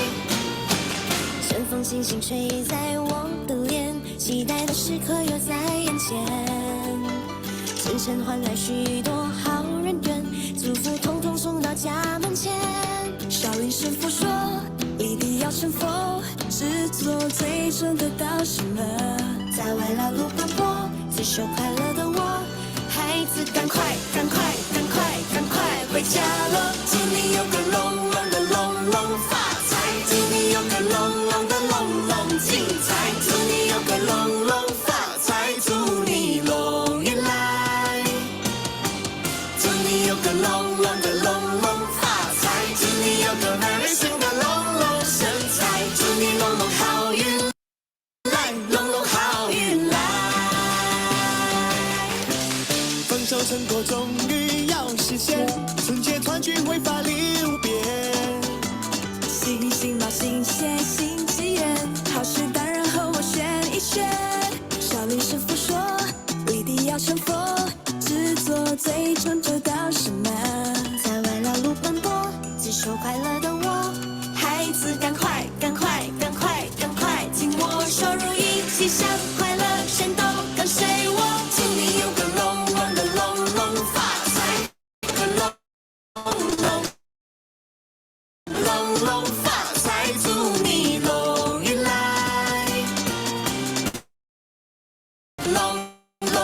顺风轻轻吹在我的脸，期待的时刻又在眼前。晨晨换来许多好人缘，祝福统统送到家门前。少林师傅说，立地要成佛，只做最终得到什么？在外劳碌奔波，追求快乐的我，孩子赶快赶快赶快赶快回家了。祝你有个龙龙的龙龙发财，祝你有个龙龙的龙龙精彩，祝你有个龙龙发财，祝你龙运来。祝你有个龙龙的龙龙发财，祝你有个 very 新的龙龙身材，祝你龙龙好运来，龙龙好运来。丰收成果终于要实现，春节团聚会发礼物别。新新毛新鲜新纪元，好事当然和我选一选。少林师傅说，立地要成佛，只做最终得到什么？在外劳碌奔波，只求快乐的我，孩子赶快赶快赶快赶快紧握手如意，吉祥快乐全都跟随我。祝你有个龙龙的龙龙发财，个龙龙龙龙发财，祝你龙运来。龙龙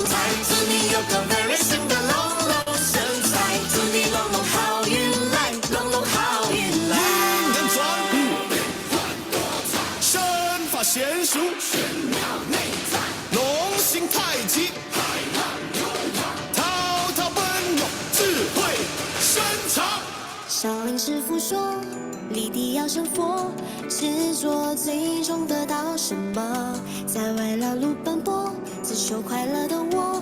财，祝你有个 very 新的龙龙身材，祝你龙龙好运来，龙龙好运来。人转身法娴熟，龙行太极，滔滔奔涌，智慧深长。少林师傅说，立地要成佛，执着最终得到什么？在外劳碌奔波，只求快乐的我，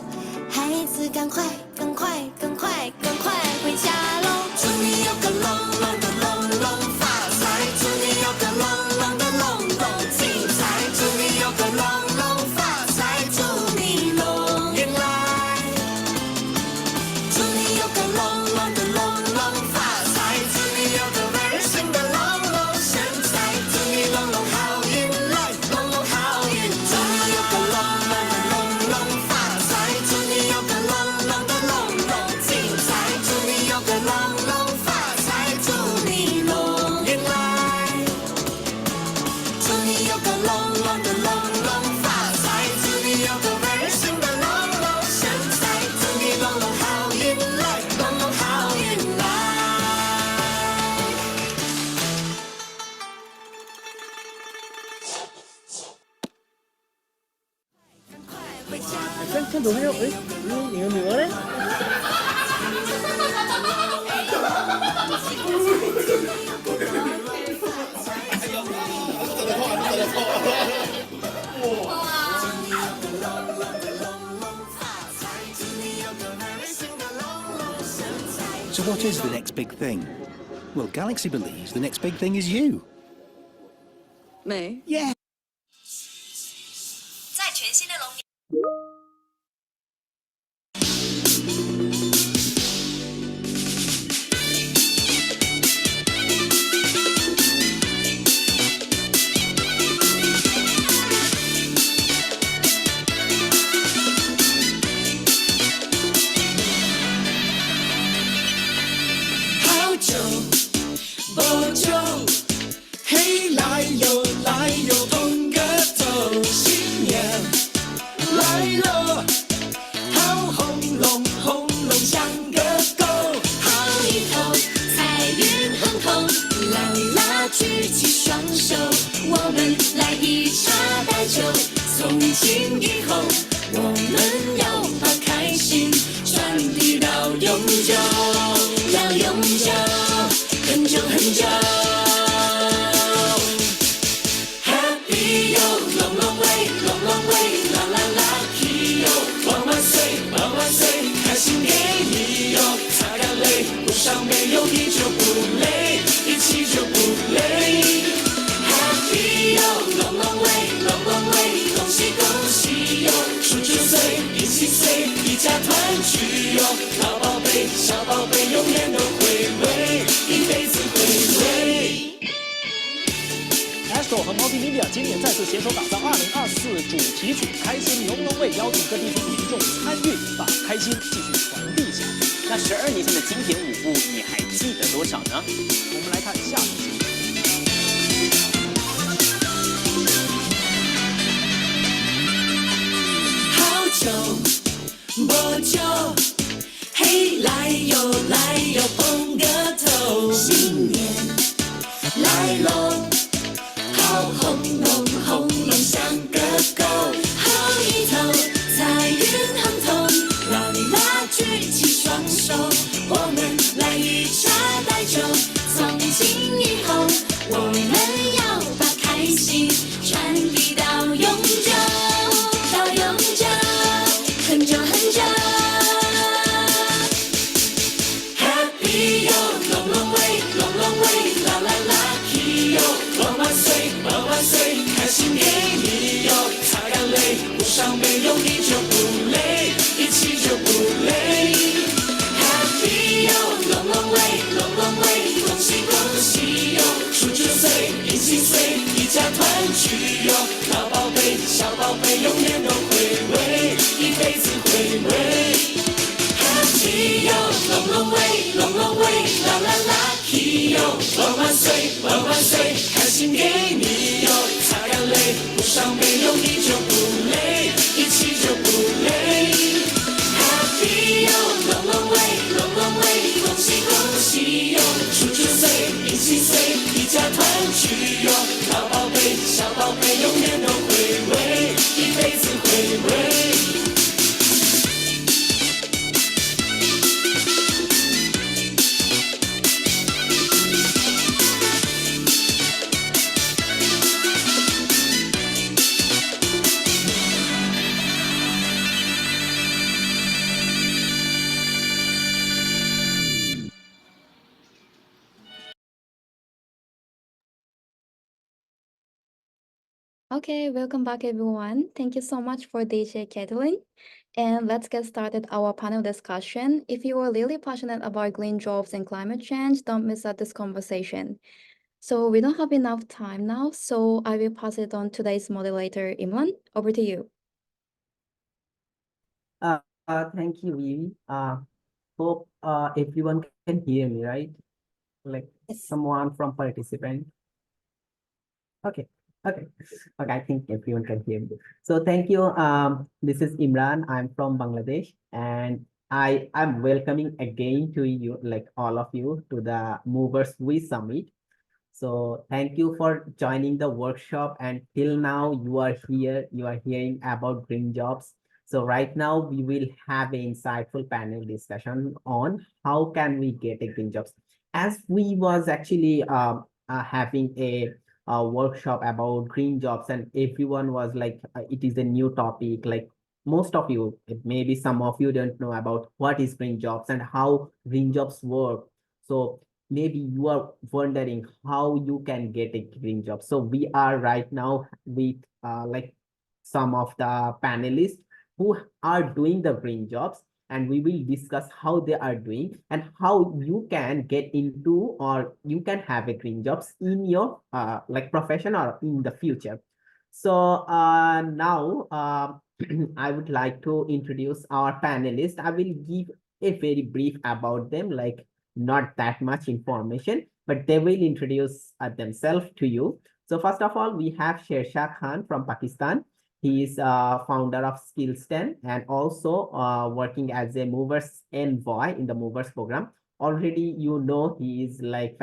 孩子赶快赶快赶快赶快回家喽！祝你有个龙龙的龙龙发财，祝你有个龙龙的龙龙精彩，祝你有个龙龙发财，祝你龙运来。祝你有个龙龙的龙龙发财，祝你有个 very 新的龙龙身材，祝你龙龙好运来，龙龙好运来。祝你有个龙龙的龙龙发财，祝你有个龙龙的龙龙精彩，祝你有个龙龙发财，祝你龙运来。祝你有个龙龙的龙龙发财，祝你有个 very 新的龙龙身材，祝你龙龙好运来，龙龙好运来。Chắc đủ hay rồi, nhiều nữa đấy. So what is the next big thing? Well, Galaxy believes the next big thing is you. Me? Yeah. 在全新的龙年。心以后，我们要把开心传递到永久，要永久，很久很久。Happy 哟，long long way，long long way，啦啦啦，lucky 哟，万万岁，万万岁，开心给你哟，擦干泪，路上没有你就不累，一起就不累。Happy 哟，long long way，long long way，恭喜恭喜哟，数九岁，一起岁，一家团聚哟，老宝贝，小宝贝，永远都回味，一辈子回味。Astro 和 Multimedia 今年再次携手打造2024主题曲《开心浓浓味》，邀请各地区民众参与，把开心继续传递下去。那12年前的经典舞步，你还记得多少呢？我们来看下一集。好久不久，嘿，来哟来哟，碰个头，新年来喽，好轰隆轰隆像个狗，好意头，财运亨通，拉里拉举起双手，我们来一茶带酒，从今以后，我们要把开心传递到永久，到永久，很久很久。Happy 哟，long long way，long long way，啦啦啦，lucky 哟，万万岁，万万岁，开心给你哟，擦干泪，路上没有你就不累，一起就不累。Happy 哟，long long way，long long way，恭喜恭喜哟，数九岁，一起岁，一家团聚哟，老宝贝，小宝贝，永远都回味，一辈子回味。Happy 哟，long long way，long long way，啦啦啦，lucky 哟，万万岁，万万岁，开心给你哟，擦干泪，路上没有你就不累，一起就不累。Happy 哟，long long way，long long way，恭喜恭喜哟，数九岁，一起岁，一家团聚哟，老宝贝，小宝贝，永远都回味，一辈子回味。Okay, welcome back everyone. Thank you so much for DJ Kathleen. And let's get started our panel discussion. If you are really passionate about green jobs and climate change, don't miss out this conversation. So we don't have enough time now, so I will pass it on to today's moderator, Imran. Over to you. Thank you, Vivi. Hope everyone can hear me, right? Like someone from participant. Okay. Okay. I think everyone can hear me. So thank you. This is Imran. I'm from Bangladesh, and I am welcoming again to you, like all of you, to the Movers We Summit. So thank you for joining the workshop, and till now you are here, you are hearing about green jobs. So right now we will have an insightful panel discussion on how can we get a green jobs. As we was actually having a workshop about green jobs, and everyone was like, it is a new topic. Like most of you, maybe some of you don't know about what is green jobs and how green jobs work. So maybe you are wondering how you can get a green job. So we are right now with like some of the panelists who are doing the green jobs, and we will discuss how they are doing and how you can get into or you can have a green jobs in your like profession or in the future. So now I would like to introduce our panelists. I will give a very brief about them, like not that much information, but they will introduce themselves to you. So first of all, we have Shersha Khan from Pakistan. He is founder of Skillstan and also working as a Movers Envoy in the Movers program. Already, you know, he is like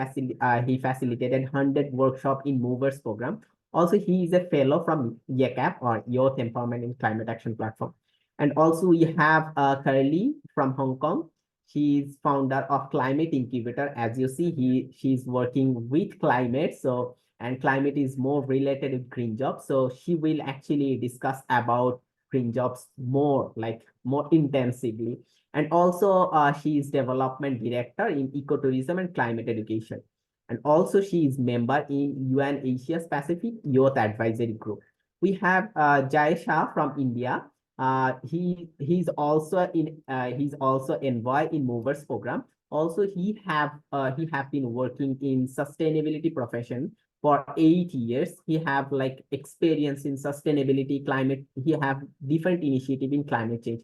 he facilitated 100 workshop in Movers program. Also, he is a fellow from YECAP, or Youth Empowerment in Climate Action Platform. And also we have Curly from Hong Kong. She's founder of Climate Incubator. As you see, she's working with climate. So, and climate is more related with green jobs. So she will actually discuss about green jobs more, like more intensively. And also she is development director in ecotourism and climate education. And also she is member in UN Asia Pacific Youth Advisory Group. We have Jai Shah from India. He's also envoy in Movers program. Also, he have been working in sustainability profession for 8 years. He have like experience in sustainability, climate. He have different initiative in climate change.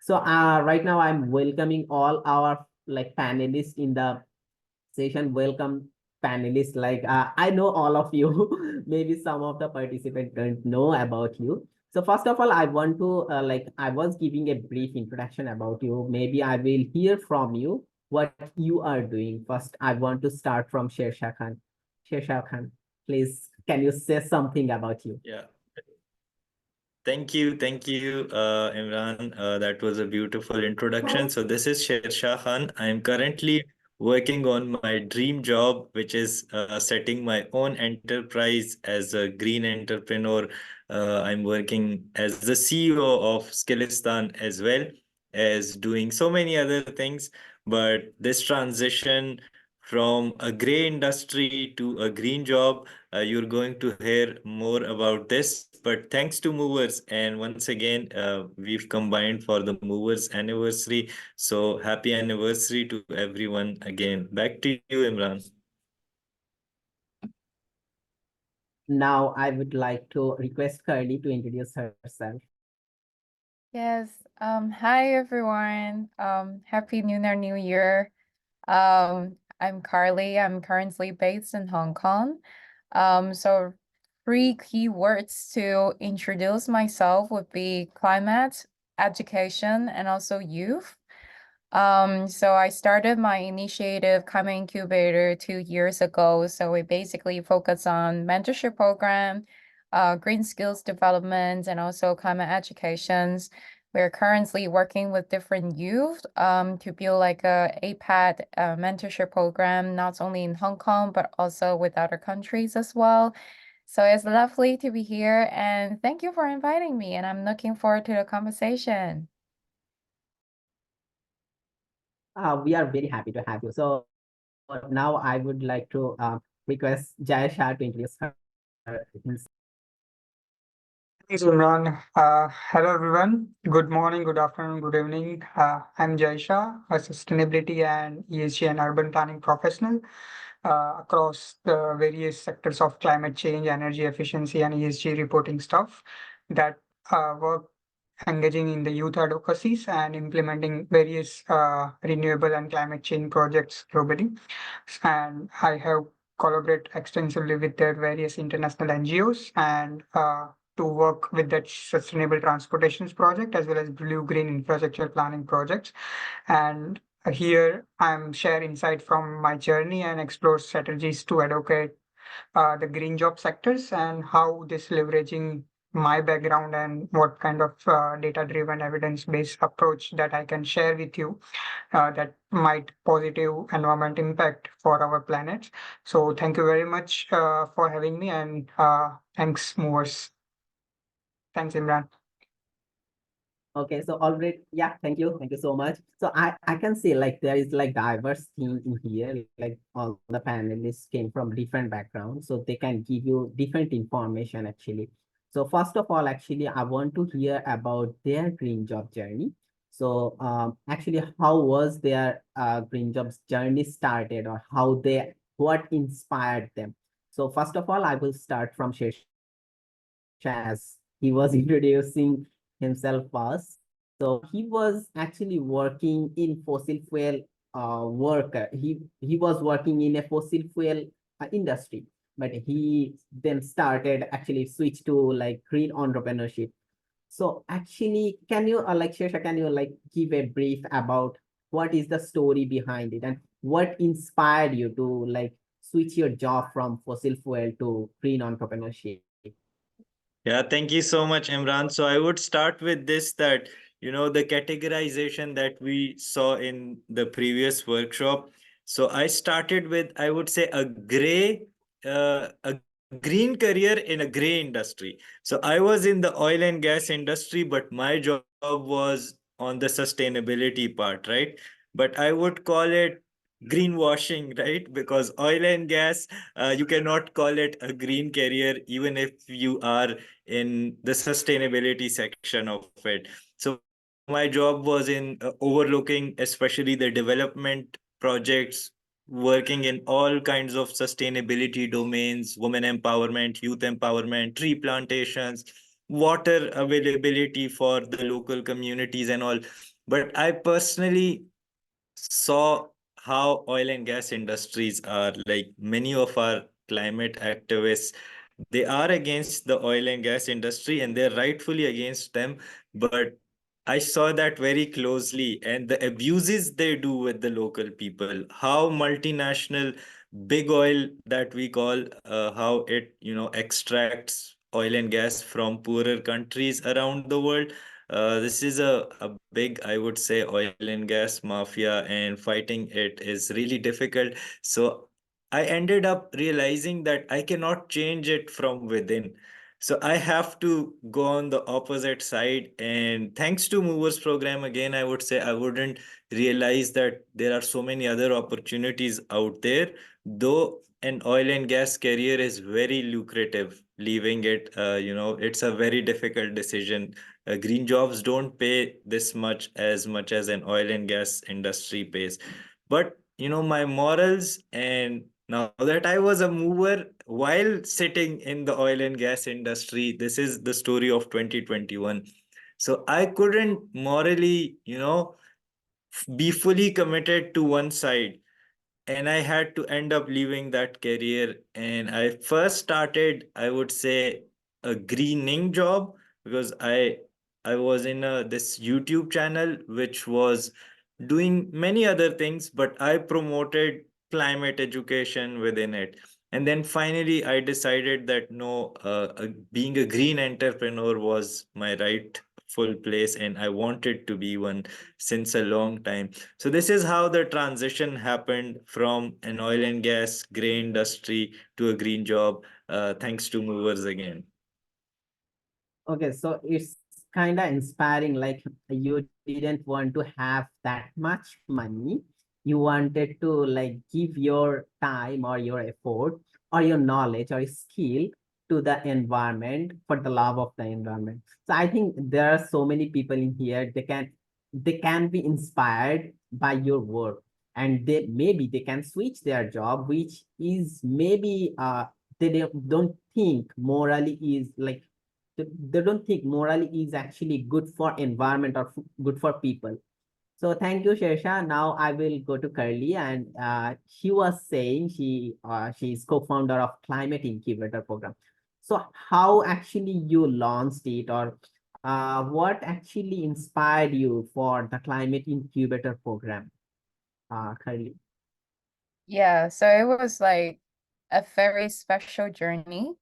So right now I'm welcoming all our like panelists in the session. Welcome panelists. Like I know all of you. Maybe some of the participants don't know about you. So first of all, I want to I was giving a brief introduction about you. Maybe I will hear from you what you are doing. First, I want to start from Shersha Khan. Shersha Khan, please, can you say something about you? Yeah. Thank you, Imran. That was a beautiful introduction. So this is Shersha Khan. I'm currently working on my dream job, which is setting my own enterprise as a green entrepreneur. I'm working as the CEO of Skillistan, as well as doing so many other things. But this transition from a gray industry to a green job, you're going to hear more about this. But thanks to Movers, and once again, we've combined for the Movers anniversary. So happy anniversary to everyone again. Back to you, Imran. Now I would like to request Curly to introduce herself. Yes. Hi everyone. Happy Lunar New Year. I'm Carly. I'm currently based in Hong Kong. So 3 keywords to introduce myself would be climate, education, and also youth. So I started my initiative Climate Incubator 2 years ago. So we basically focus on mentorship program, green skills development, and also climate educations. We're currently working with different youth to build like a APAD mentorship program, not only in Hong Kong, but also with other countries as well. So it's lovely to be here, and thank you for inviting me, and I'm looking forward to the conversation. We are very happy to have you. So now I would like to request Jai Shah to introduce her. Thanks, Imran. Hello, everyone. Good morning, good afternoon, good evening. I'm Jaisha, a sustainability and ESG and urban planning professional across the various sectors of climate change, energy efficiency, and ESG reporting stuff that work engaging in the youth advocacies and implementing various renewable and climate change projects globally. And I have collaborate extensively with their various international NGOs and to work with that sustainable transportations project as well as blue-green infrastructure planning projects. And here I'm share insight from my journey and explore strategies to advocate the green job sectors and how this leveraging my background and what kind of data-driven evidence-based approach that I can share with you that might positive environment impact for our planet. So thank you very much for having me and thanks Movers. Thanks Imran. Okay, so already, yeah, thank you so much. So I can see like there is like diverse team in here, like all the panelists came from different backgrounds, so they can give you different information actually. So first of all, actually, I want to hear about their green job journey. So actually, how was their green jobs journey started, or what inspired them? So first of all, I will start from Shesh, as he was introducing himself first. So he was actually working in fossil fuel worker. He was working in a fossil fuel industry, but he then started actually switch to like green entrepreneurship. So actually, can you like Shesha, can you like give a brief about what is the story behind it and what inspired you to like switch your job from fossil fuel to green entrepreneurship? Yeah, thank you so much, Imran. So I would start with this that, the categorization that we saw in the previous workshop. So I started with, I would say, a green career in a gray industry. So I was in the oil and gas industry, but my job was on the sustainability part, right? But I would call it greenwashing, right? Because oil and gas, you cannot call it a green career, even if you are in the sustainability section of it. So my job was in overlooking especially the development projects, working in all kinds of sustainability domains, women empowerment, youth empowerment, tree plantations, water availability for the local communities and all. But I personally saw how oil and gas industries are, like many of our climate activists, they are against the oil and gas industry and they're rightfully against them. But I saw that very closely, and the abuses they do with the local people, how multinational big oil that we call, how it, extracts oil and gas from poorer countries around the world. This is a big, I would say, oil and gas mafia, and fighting it is really difficult. So I ended up realizing that I cannot change it from within. So I have to go on the opposite side. And thanks to Movers program, again, I would say I wouldn't realize that there are so many other opportunities out there, though an oil and gas career is very lucrative. Leaving it, it's a very difficult decision. Green jobs don't pay this much as an oil and gas industry pays. But my morals, and now that I was a mover while sitting in the oil and gas industry, this is the story of 2021. So I couldn't morally, be fully committed to one side, and I had to end up leaving that career. And I first started, I would say, a greening job, because I was in this YouTube channel which was doing many other things, but I promoted climate education within it. And then finally, I decided that no, being a green entrepreneur was my rightful place, and I wanted to be one since a long time. So this is how the transition happened from an oil and gas gray industry to a green job, thanks to Movers again. Okay, so it's kind of inspiring. Like you didn't want to have that much money. You wanted to like give your time or your effort or your knowledge or skill to the environment for the love of the environment. So I think there are so many people in here, they can be inspired by your work, and they can switch their job, which is maybe they don't think morally is like they don't think morally is actually good for environment or good for people. So thank you, Shersha. Now I will go to Curly, and she was saying she is co-founder of Climate Incubator Program. So how actually you launched it, or what actually inspired you for the Climate Incubator Program, Curly? Yeah, so it was like a very special journey.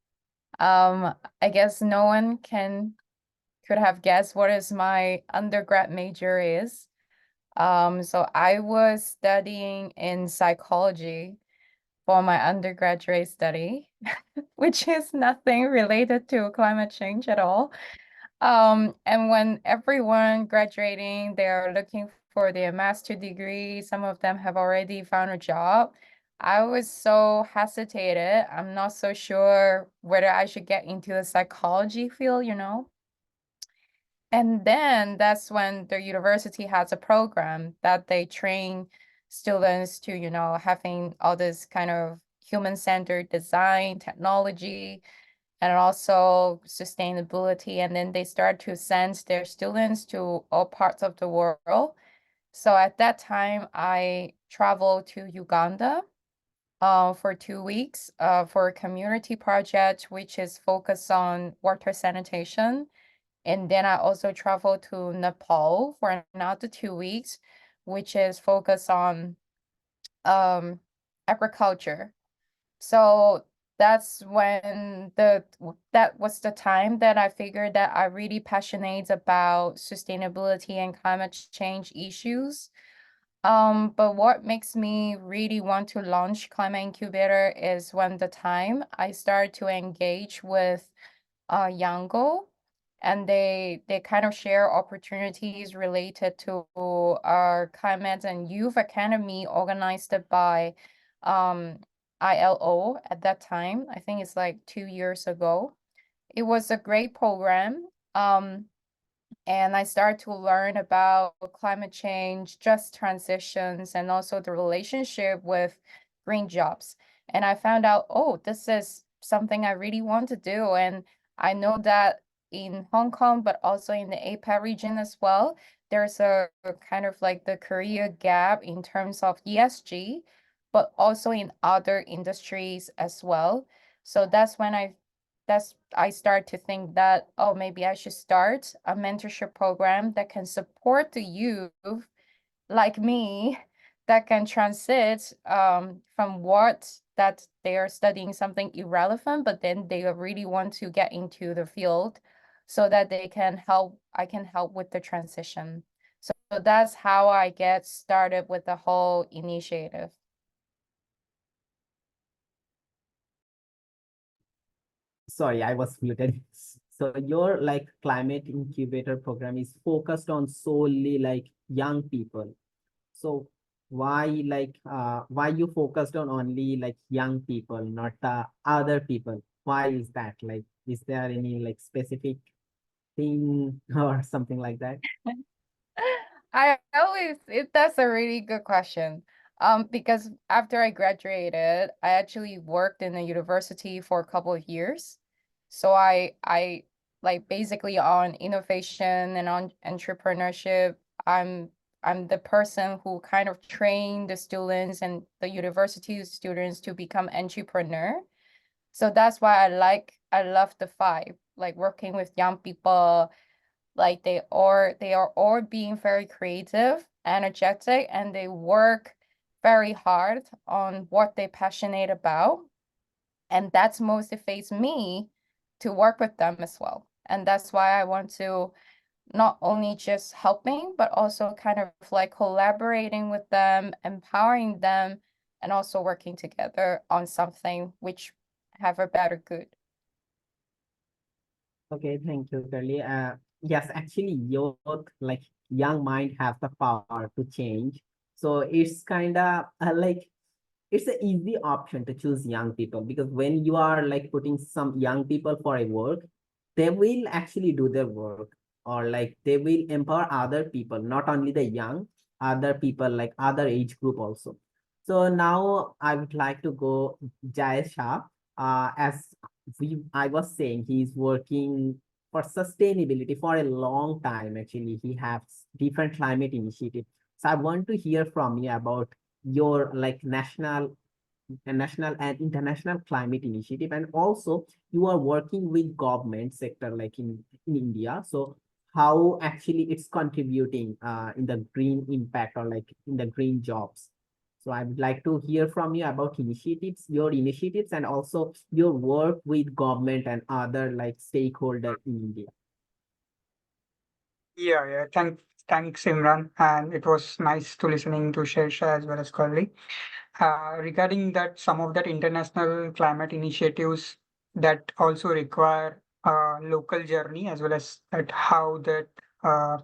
I guess no one could have guessed what is my undergrad major is. So I was studying in psychology for my undergraduate study, which is nothing related to climate change at all. And when everyone graduating, they are looking for their master degree. Some of them have already found a job. I was so hesitated. I'm not so sure whether I should get into the psychology field, And then that's when the university has a program that they train students to, having all this kind of human-centered design, technology, and also sustainability. And then they start to send their students to all parts of the world. So at that time, I traveled to Uganda for 2 weeks for a community project, which is focused on water sanitation. And then I also traveled to Nepal for another 2 weeks, which is focused on agriculture. So that's when that was the time that I figured that I really passionate about sustainability and climate change issues. But what makes me really want to launch Climate Incubator is when the time I start to engage with Yango, and they kind of share opportunities related to our climate and youth academy organized by ILO at that time. I think it's like 2 years ago. It was a great program. And I started to learn about climate change, just transitions, and also the relationship with green jobs. And I found out, oh, this is something I really want to do. And I know that in Hong Kong, but also in the APAC region as well, there's a kind of like the career gap in terms of ESG, but also in other industries as well. So I start to think that, oh, maybe I should start a mentorship program that can support the youth like me that can transit from what that they are studying something irrelevant, but then they really want to get into the field so that I can help with the transition. So that's how I get started with the whole initiative. Sorry, I was muted. So your like climate incubator program is focused on solely like young people. So why you focused on only like young people, not the other people? Why is that? Like, is there any like specific thing or something like that? That's a really good question. Because after I graduated, I actually worked in a university for a couple of years. So I like basically on innovation and on entrepreneurship. I'm I'm the person who kind of trained the students and the university students to become entrepreneur. So that's why I love the vibe, like working with young people, like they are all being very creative, energetic, and they work very hard on what they're passionate about. And that motivates me to work with them as well. And that's why I want to not only just helping, but also kind of like collaborating with them, empowering them, and also working together on something which have a better good. Okay, thank you, Curly. Yes, actually, youth, like young mind have the power to change. So it's kind of like it's an easy option to choose young people, because when you are like putting some young people for a work, they will actually do their work, or like they will empower other people, not only the young, other people like other age group also. So now I would like to go Jai Shah. As I was saying, he's working for sustainability for a long time. Actually, he has different climate initiatives. So I want to hear from you about your like national and international climate initiative, and also you are working with government sector like in India. So how actually it's contributing in the green impact or like in the green jobs. So I would like to hear from you about initiatives, your initiatives, and also your work with government and other like stakeholder in India. Yeah. Thanks, Imran. And it was nice to listening to Shersha as well as Curly. Regarding that, some of that international climate initiatives that also require local journey, as well as at how that uh,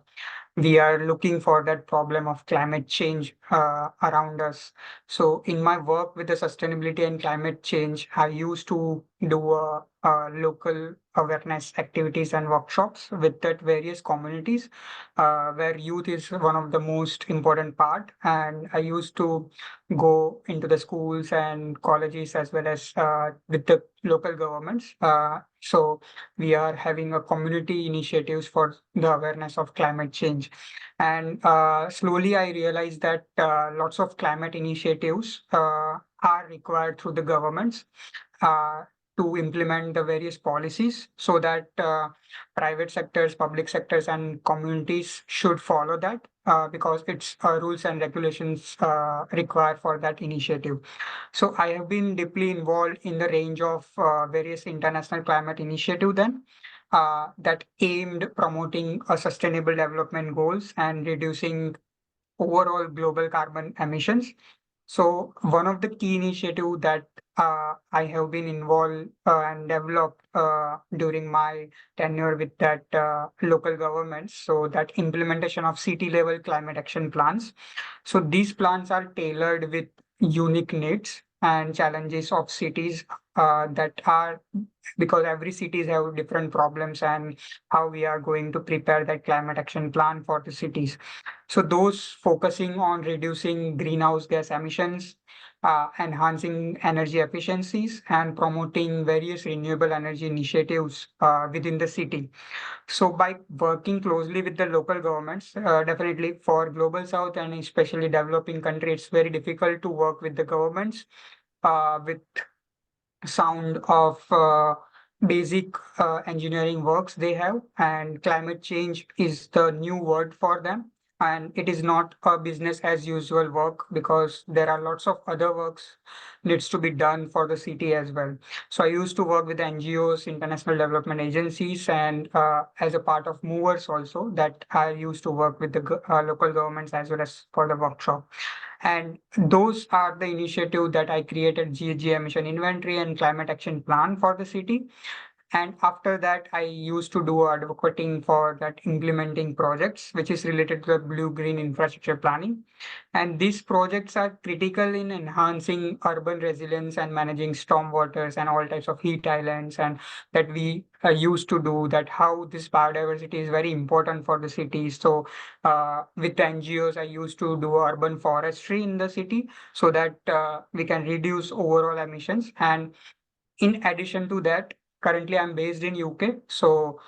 we are looking for that problem of climate change around us. So in my work with the sustainability and climate change, I used to do local awareness activities and workshops with that various communities where youth is one of the most important part. And I used to go into the schools and colleges as well as with the local governments. So we are having a community initiatives for the awareness of climate change. And slowly I realized that lots of climate initiatives are required through the governments. Uh, to implement the various policies so that private sectors, public sectors, and communities should follow that because it's rules and regulations required for that initiative. So I have been deeply involved in the range of various international climate initiative then that aimed promoting a sustainable development goals and reducing overall global carbon emissions. So one of the key initiative that I have been involved and developed during my tenure with that local governments, so that implementation of city level climate action plans. So these plans are tailored with unique needs and challenges of cities that are because every cities have different problems and how we are going to prepare that climate action plan for the cities. So those focusing on reducing greenhouse gas emissions, enhancing energy efficiencies, and promoting various renewable energy initiatives within the city. So by working closely with the local governments, definitely for Global South and especially developing country, it's very difficult to work with the governments with sound of basic engineering works they have, and climate change is the new word for them. And it is not a business as usual work because there are lots of other works needs to be done for the city as well. So I used to work with NGOs, international development agencies, and as a part of movers also that I used to work with the local governments as well as for the workshop. And those are the initiative that I created GHG emission inventory and climate action plan for the city. And after that, I used to do advocating for that implementing projects, which is related to the blue-green infrastructure planning. And these projects are critical in enhancing urban resilience and managing stormwaters and all types of heat islands. And that we used to do that, how this biodiversity is very important for the city. So with NGOs, I used to do urban forestry in the city so that we can reduce overall emissions. And in addition to that, currently I'm based in UK. So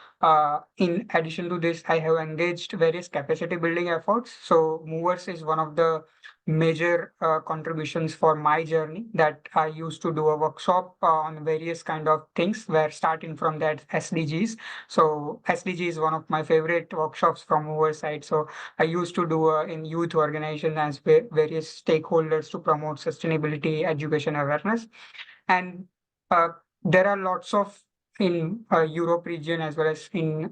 in addition to this, I have engaged various capacity building efforts. So Movers is one of the major contributions for my journey that I used to do a workshop on various kind of things where starting from that SDGs. So SDG is one of my favorite workshops from Movers side. So I used to do in youth organization as various stakeholders to promote sustainability, education awareness. And uh, there are lots of in Europe region as well as in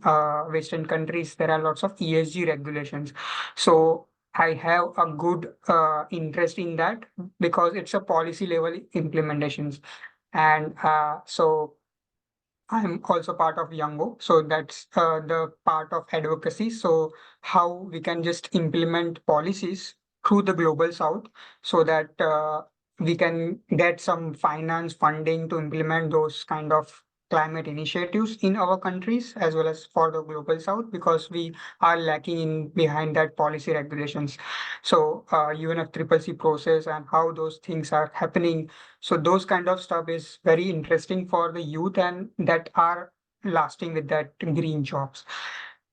Western countries, there are lots of ESG regulations. So I have a good interest in that because it's a policy level implementations. And so I'm also part of Yango, so that's the part of advocacy. So how we can just implement policies through the global south so that we can get some finance funding to implement those kind of climate initiatives in our countries as well as for the global south because we are lacking in behind that policy regulations. So UNFCCC process and how those things are happening, so those kind of stuff is very interesting for the youth and that are lasting with that green jobs.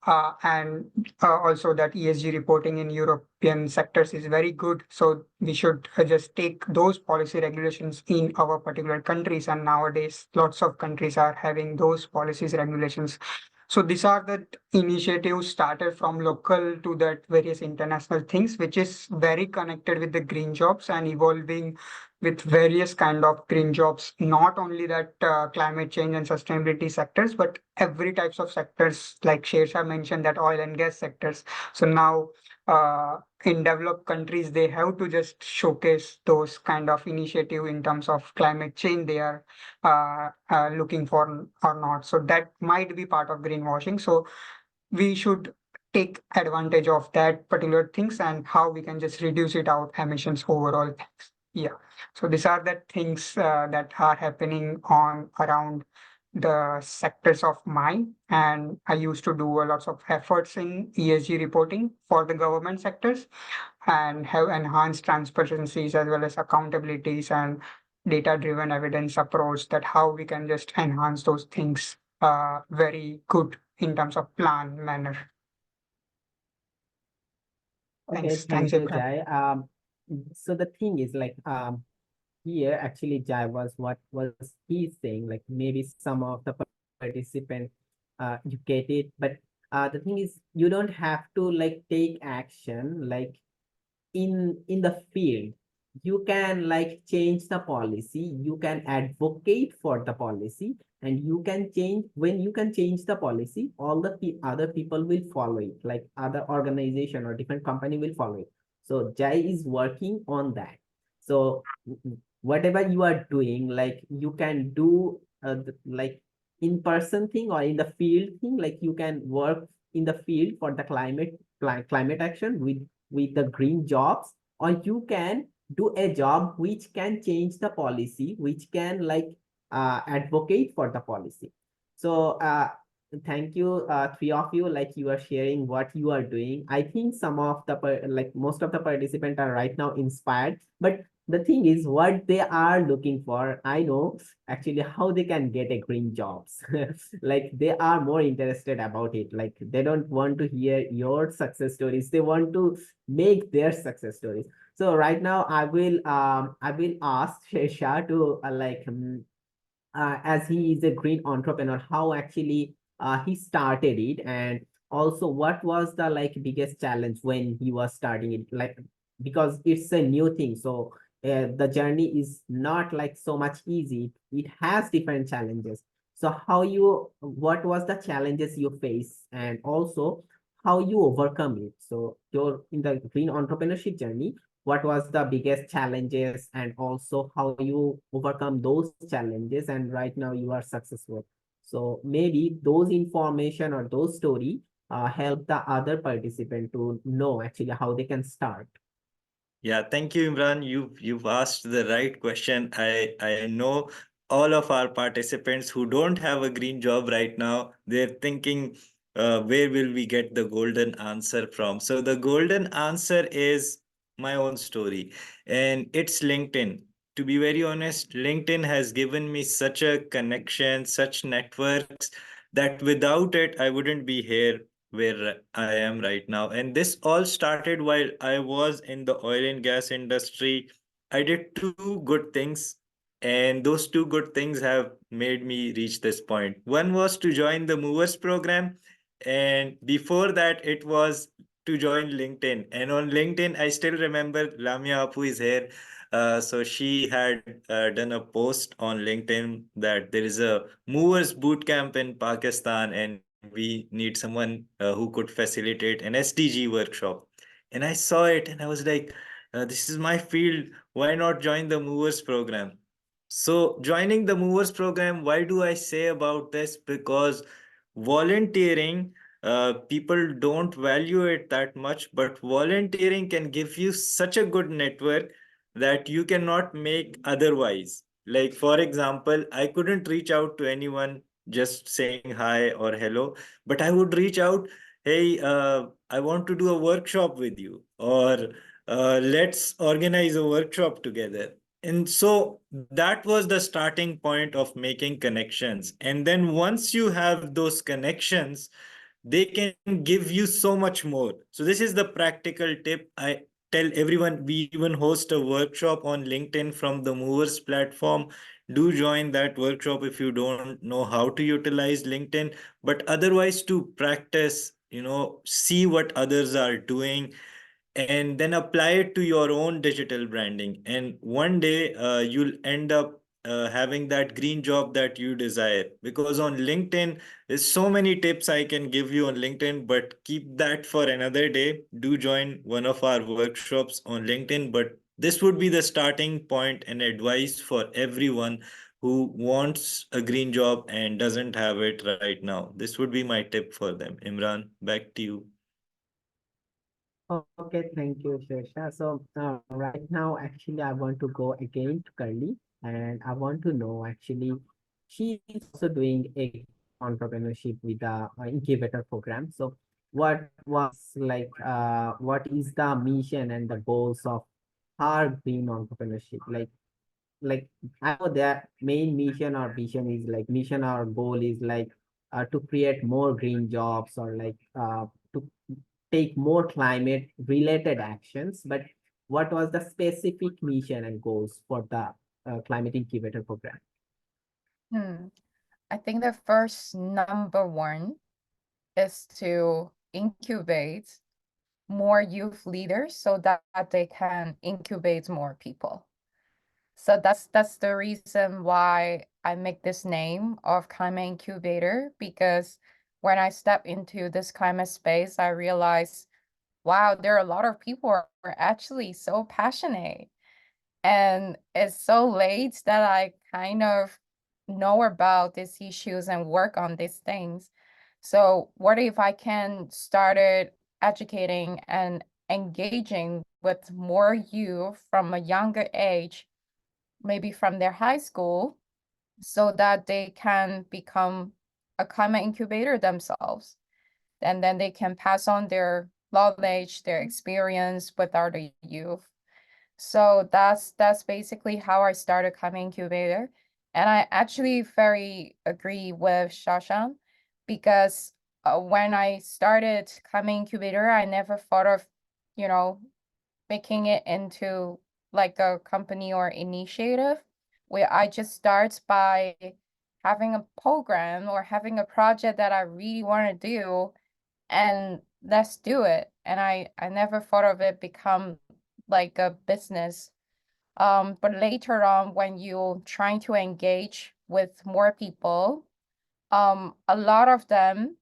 And also that ESG reporting in European sectors is very good. So we should just take those policy regulations in our particular countries. And nowadays, lots of countries are having those policies regulations. So these are the initiatives started from local to that various international things, which is very connected with the green jobs and evolving with various kind of green jobs, not only that climate change and sustainability sectors, but every types of sectors like Shersha mentioned that oil and gas sectors. So now in developed countries, they have to just showcase those kind of initiative in terms of climate change they are looking for or not. So that might be part of greenwashing. So we should take advantage of that particular things and how we can just reduce it out emissions overall. Yeah. So these are the things that are happening on around the sectors of mine. And I used to do a lots of efforts in ESG reporting for the government sectors and have enhanced transparencies as well as accountabilities and data-driven evidence approach that how we can just enhance those things very good in terms of plan manner. Okay, Thanks. thank Thanks, you, Imran. Jai. So the thing is like here actually Jai what was he saying, like maybe some of the participants you get it, but the thing is you don't have to like take action like in the field. You can like change the policy, you can advocate for the policy, and you can change. When you can change the policy, all the other people will follow it, like other organization or different company will follow it. So Jai is working on that. So whatever you are doing, like you can do like in-person thing or in the field thing, like you can work in the field for the climate action with the green jobs, or you can do a job which can change the policy, which can like advocate for the policy. So thank you, three of you, like you are sharing what you are doing. I think some of the like most of the participants are right now inspired, but the thing is what they are looking for, I know actually how they can get a green jobs. Like they are more interested about it, like they don't want to hear your success stories, they want to make their success stories. So right now I will ask Shesha to as he is a green entrepreneur, how actually he started it, and also what was the like biggest challenge when he was starting it, like because it's a new thing. So the journey is not like so much easy. It has different challenges. So what was the challenges you face, and also how you overcome it? So your in the green entrepreneurship journey, what was the biggest challenges, and also how you overcome those challenges, and right now you are successful. So maybe those information or those story help the other participant to know actually how they can start. Yeah, thank you, Imran. You've asked the right question. I know all of our participants who don't have a green job right now, they're thinking, where will we get the golden answer from? So the golden answer is my own story, and it's LinkedIn. To be very honest, LinkedIn has given me such a connection, such networks, that without it, I wouldn't be here where I am right now. And this all started while I was in the oil and gas industry. I did two good things, and those two good things have made me reach this point. One was to join the Movers program, and before that, it was to join LinkedIn. And on LinkedIn, I still remember Lamia Apu is here. So she had done a post on LinkedIn that there is a movers boot camp in Pakistan, and we need someone who could facilitate an SDG workshop. And I saw it and I was like, this is my field. Why not join the movers program? So joining the movers program, why do I say about this? Because volunteering, people don't value it that much, but volunteering can give you such a good network that you cannot make otherwise. Like, for example, I couldn't reach out to anyone just saying hi or hello, but I would reach out, hey, I want to do a workshop with you, or let's organize a workshop together. And so that was the starting point of making connections. And then once you have those connections, they can give you so much more. So this is the practical tip I tell everyone. We even host a workshop on LinkedIn from the Movers platform. Do join that workshop if you don't know how to utilize LinkedIn, but otherwise to practice, see what others are doing, and then apply it to your own digital branding. And one day you'll end up having that green job that you desire. Because on LinkedIn, there's so many tips I can give you on LinkedIn, but keep that for another day. Do join one of our workshops on LinkedIn. But this would be the starting point and advice for everyone who wants a green job and doesn't have it right now. This would be my tip for them. Imran, back to you. Okay, thank you, Shesha. So right now, actually, I want to go again to Curly, and I want to know actually, she is also doing a entrepreneurship with the incubator program. So what was like, what is the mission and the goals of her green entrepreneurship? Like I know their main mission or vision is like mission or goal is like to create more green jobs, or like to take more climate related actions. But what was the specific mission and goals for the climate incubator program? I think the first number one is to incubate more youth leaders so that they can incubate more people. So that's the reason why I make this name of climate incubator, because when I step into this climate space, I realize, wow, there are a lot of people who are actually so passionate. And it's so late that I kind of know about these issues and work on these things. So what if I can started educating and engaging with more youth from a younger age, maybe from their high school, so that they can become a climate incubator themselves. And then they can pass on their knowledge, their experience with other youth. So that's basically how I started Climate Incubator. And I actually very agree with Shashan, because when I started Climate Incubator, I never thought of, you know, making it into like a company or initiative, where I just start by having a program or having a project that I really want to do, and let's do it. And I never thought of it become like a business. But later on, when you're trying to engage with more people, a lot of them,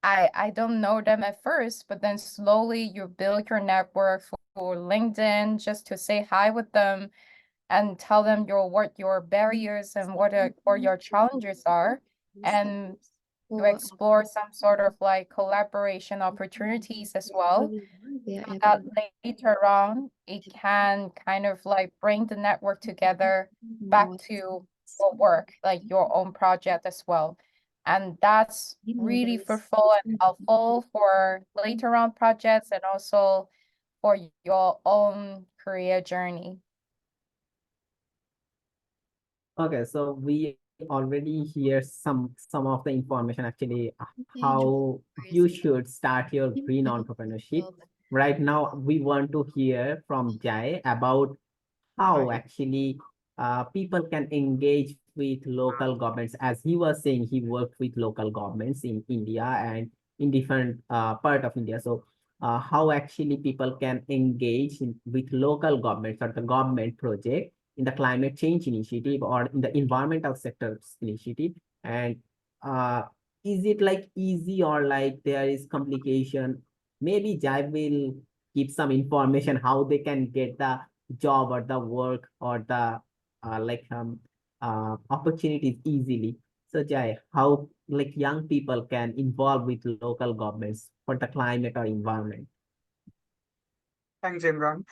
I don't know them at first, but then slowly you build your network for LinkedIn just to say hi with them and tell them what your barriers and what your challenges are, and to explore some sort of like collaboration opportunities as well, so that later on it can kind of like bring the network together back to your work, like your own project as well. And that's really fruitful and helpful for later on projects and also for your own career journey. Okay, so we already hear some of the information actually how you should start your green entrepreneurship. Right now, we want to hear from Jai about how actually people can engage with local governments. As he was saying, he worked with local governments in India and in different part of India. So how actually people can engage with local governments or the government project in the climate change initiative or in the environmental sectors initiative. And uh, is it like easy or like there is complication? Maybe Jai will give some information how they can get the job or the work or the opportunities easily. So Jai, how like young people can involve with local governments for the climate or environment? Thanks, Imran.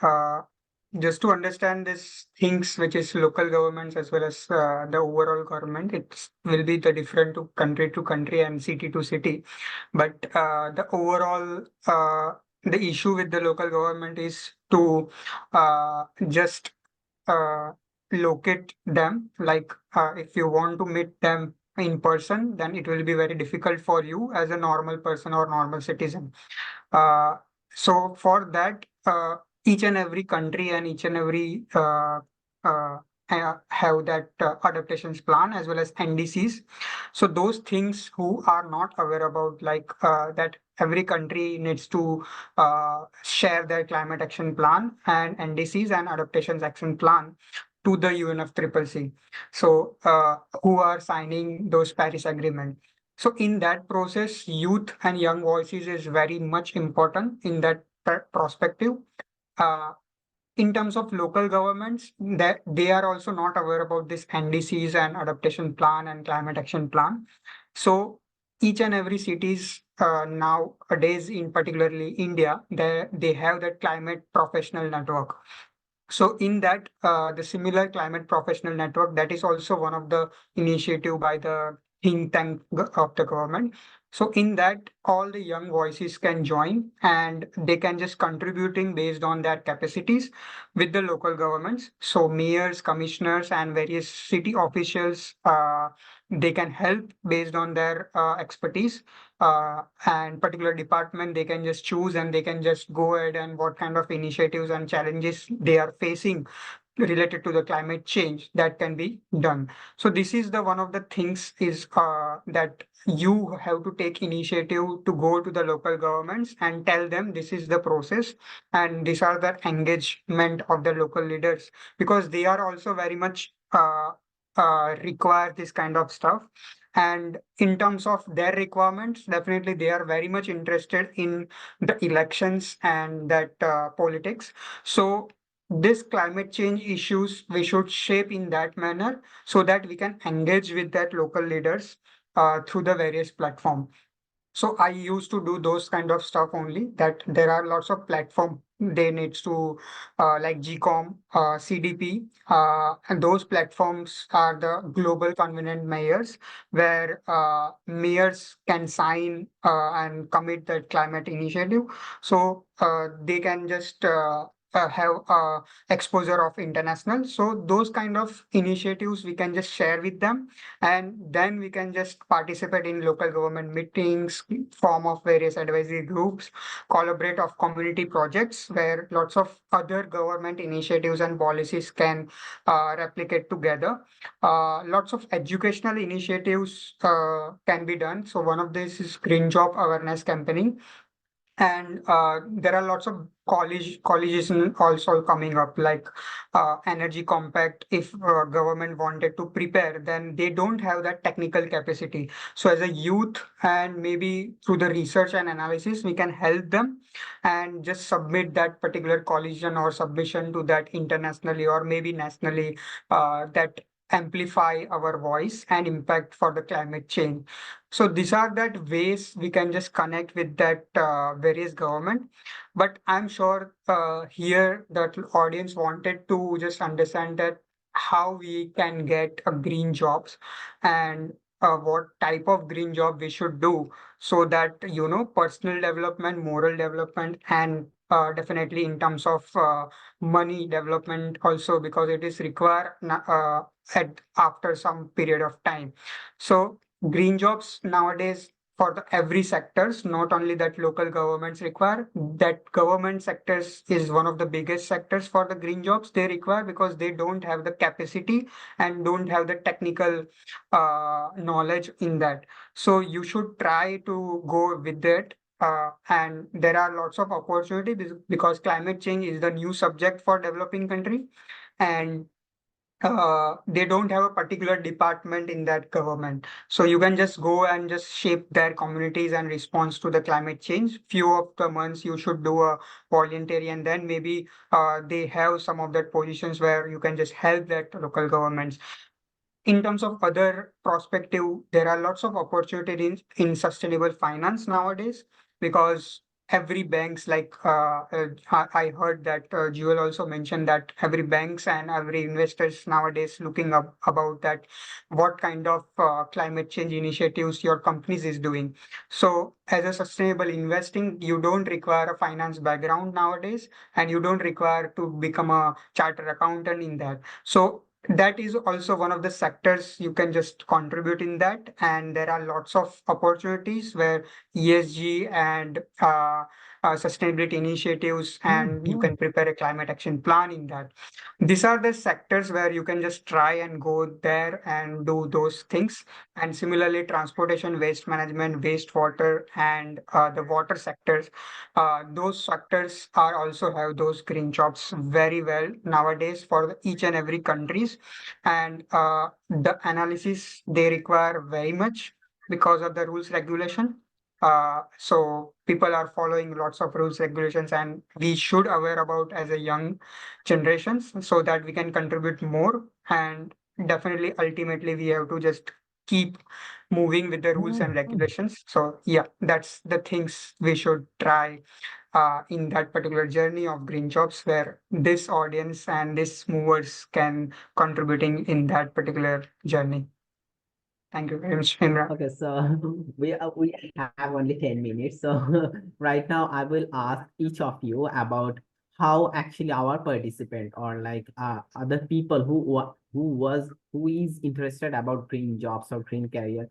Just to understand this things which is local governments as well as the overall government, it will be the different to country and city to city. But the overall the issue with the local government is to just uh, locate them. Like if you want to meet them in person, then it will be very difficult for you as a normal person or normal citizen. Uh, so for that, each and every country and each and every have that adaptations plan as well as NDCs. So those things who are not aware about like that every country needs to share their climate action plan and NDCs and adaptations action plan to the UNFCCC. So who are signing those Paris Agreement. So in that process, youth and young voices is very much important in that perspective. Uh, in terms of local governments, that they are also not aware about this NDCs and adaptation plan and climate action plan. So each and every cities nowadays, in particularly India, they have that climate professional network. So in that, the similar climate professional network, that is also one of the initiative by the think tank of the government. So in that, all the young voices can join and they can just contributing based on their capacities with the local governments. So mayors, commissioners, and various city officials, they can help based on their expertise and particular department they can just choose and they can just go ahead and what kind of initiatives and challenges they are facing related to the climate change that can be done. So this is the one of the things is that you have to take initiative to go to the local governments and tell them this is the process and these are the engagement of the local leaders, because they are also very much require this kind of stuff. And in terms of their requirements, definitely they are very much interested in the elections and that politics. So this climate change issues we should shape in that manner so that we can engage with that local leaders through the various platform. So I used to do those kind of stuff only, that there are lots of platform they needs to like GCOM, CDP, and those platforms are the global convenient mayors where mayors can sign and commit the climate initiative. So they can just have exposure of international. So those kind of initiatives we can just share with them, and then we can just participate in local government meetings, form of various advisory groups, collaborate of community projects where lots of other government initiatives and policies can replicate together. Lots of educational initiatives can be done. So one of this is green job awareness campaigning, and there are lots of colleges also coming up, like energy compact. If government wanted to prepare, then they don't have that technical capacity. So as a youth and maybe through the research and analysis, we can help them and just submit that particular collision or submission to that internationally or maybe nationally, that amplify our voice and impact for the climate change. So these are that ways we can just connect with that various government. But I'm sure here that audience wanted to just understand that how we can get a green jobs, and what type of green job we should do, so that personal development, moral development, and definitely in terms of money development also, because it is required at after some period of time. So green jobs nowadays for the every sectors, not only that local governments require, that government sectors is one of the biggest sectors for the green jobs they require, because they don't have the capacity and don't have the technical knowledge in that. So you should try to go with that. And there are lots of opportunity because climate change is the new subject for developing country, and they don't have a particular department in that government. So you can just go and just shape their communities and response to the climate change. Few of the months you should do a voluntary, and then maybe they have some of that positions where you can just help that local governments. In terms of other perspective, there are lots of opportunities in sustainable finance nowadays, because every banks like I heard that Jewel also mentioned that every banks and every investors nowadays looking up about that what kind of climate change initiatives your companies is doing. So as a sustainable investing, you don't require a finance background nowadays, and you don't require to become a chartered accountant in that. So that is also one of the sectors you can just contribute in that, and there are lots of opportunities where ESG and sustainability initiatives, and you can prepare a climate action plan in that. These are the sectors where you can just try and go there and do those things. And similarly, transportation, waste management, wastewater, and the water sectors, those sectors are also have those green jobs very well nowadays for each and every countries. And the analysis they require very much because of the rules regulation. So people are following lots of rules regulations, and we should aware about as a young generations so that we can contribute more. And definitely ultimately we have to just keep moving with the rules and regulations. So yeah, that's the things we should try in that particular journey of green jobs, where this audience and these movers can contributing in that particular journey. Thank you very much, Imran. Okay, so we have only 10 minutes. So right now I will ask each of you about how actually our participant or like other people who is interested about green jobs or green career,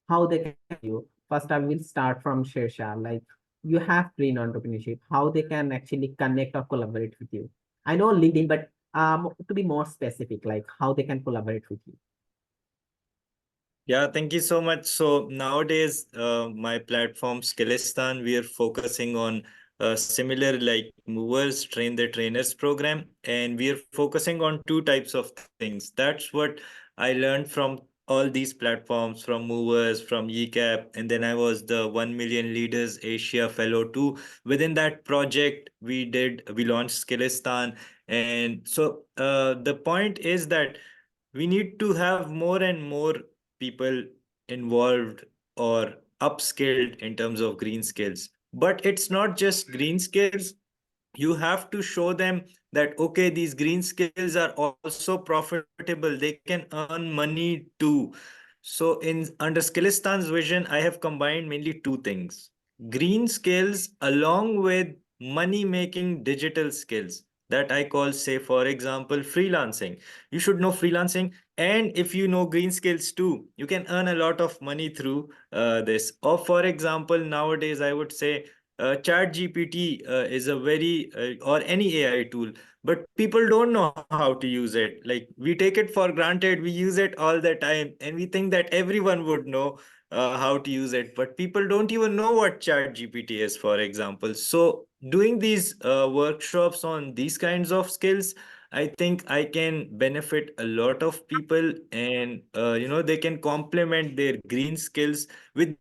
how they can you. First, I will start from Shersha. Like you have green entrepreneurship, how they can actually connect or collaborate with you. I know LinkedIn, but to be more specific, like how they can collaborate with you. Yeah, thank you so much. So nowadays, my platform Skillistan, we are focusing on similar like movers train the trainers program, and we are focusing on two types of things. That's what I learned from all these platforms, from movers, from ECAP, and then I was the 1 Million Leaders Asia Fellow too. Within that project, we launched Skillistan, and so the point is that we need to have more and more people involved or upskilled in terms of green skills. But it's not just green skills. You have to show them that okay, these green skills are also profitable, they can earn money too. So in under Skillistan's vision, I have combined mainly two things: green skills along with money making digital skills, that I call, say for example, freelancing. You should know freelancing, and if you know green skills too, you can earn a lot of money through this. Or for example, nowadays I would say chat gpt is a very or any AI tool, but people don't know how to use it. Like, we take it for granted, we use it all the time, and we think that everyone would know how to use it, but people don't even know what chat gpt is, for example. So doing these workshops on these kinds of skills, I think I can benefit a lot of people, and they can complement their green skills with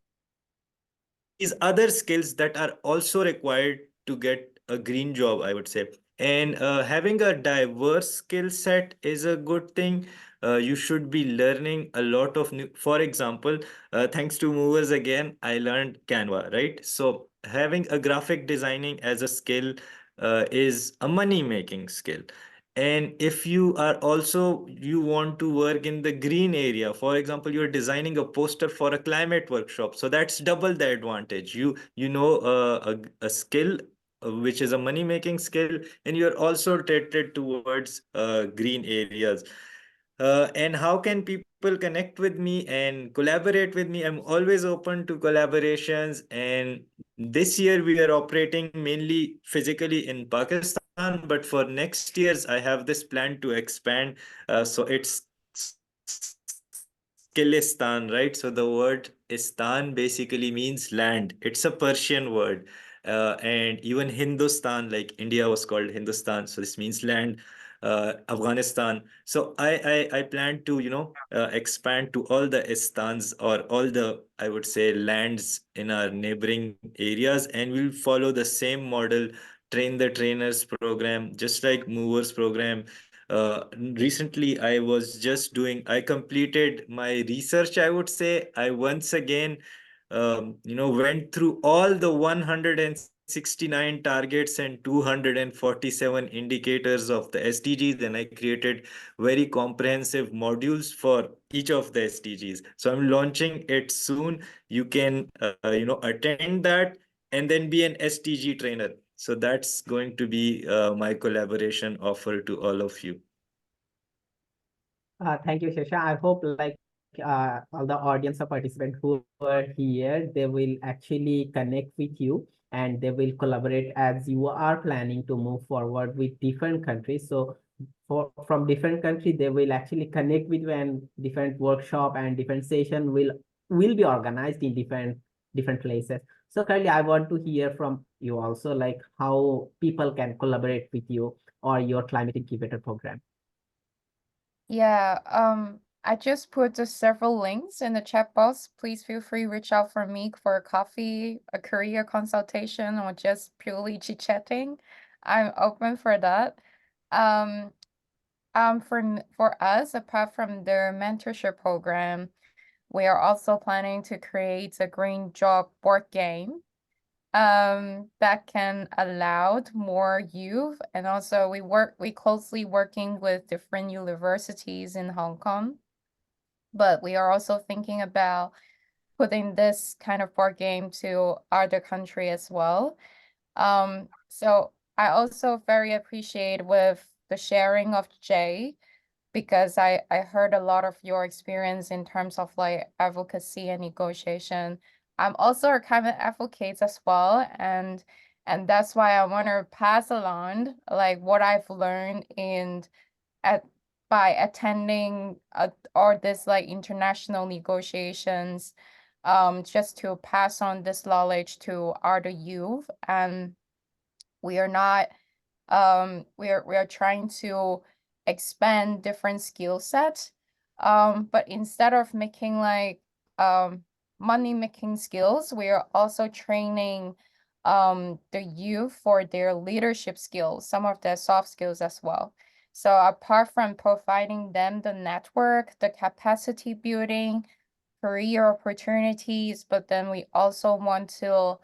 these other skills that are also required to get a green job, I would say. And having a diverse skill set is a good thing. You should be learning a lot of new. For example, thanks to movers again, I learned Canva, right? So having a graphic designing as a skill is a money making skill. And if you are also, you want to work in the green area, for example, you're designing a poster for a climate workshop, so that's double the advantage. You know a skill which is a money making skill, and you're also treated towards green areas. And how can people connect with me and collaborate with me? I'm always open to collaborations. And this year we are operating mainly physically in Pakistan, but for next years I have this plan to expand. So it's Skilistan, right? So the word Istan basically means land. It's a Persian word. And even Hindustan, like India was called Hindustan, so this means land. Afghanistan. So I plan to, expand to all the istans, or all the, I would say, lands in our neighboring areas, and we'll follow the same model, train the trainers program, just like movers program. Recently, I completed my research, I would say. I once again, went through all the 169 targets and 247 indicators of the SDGs, and I created very comprehensive modules for each of the SDGs. So I'm launching it soon. You can, attend that and then be an SDG trainer. So that's going to be my collaboration offer to all of you. Thank you, Shasha. I hope like all the audience or participants who are here, they will actually connect with you and they will collaborate as you are planning to move forward with different countries. So from different country, they will actually connect with you, and different workshop and different session will be organized in different places. So currently, I want to hear from you also, like how people can collaborate with you or your climate incubator program. Yeah, I just put the several links in the chat box. Please feel free to reach out for me for a coffee, a career consultation, or just purely chit-chatting. I'm open for that. Um, for us, apart from the mentorship program, we are also planning to create a green job board game that can allow more youth, and also we closely working with different universities in Hong Kong, but we are also thinking about putting this kind of board game to other country as well. So I also very appreciate with the sharing of Jay, because I heard a lot of your experience in terms of like advocacy and negotiation. I'm also a climate advocate as well, and And that's why I want to pass along like what I've learned by attending or this like international negotiations, just to pass on this knowledge to other youth. And we are not we are trying to expand different skill sets, but instead of making like money making skills, we are also training the youth for their leadership skills, some of their soft skills as well. So apart from providing them the network, the capacity building, career opportunities, but then we also want to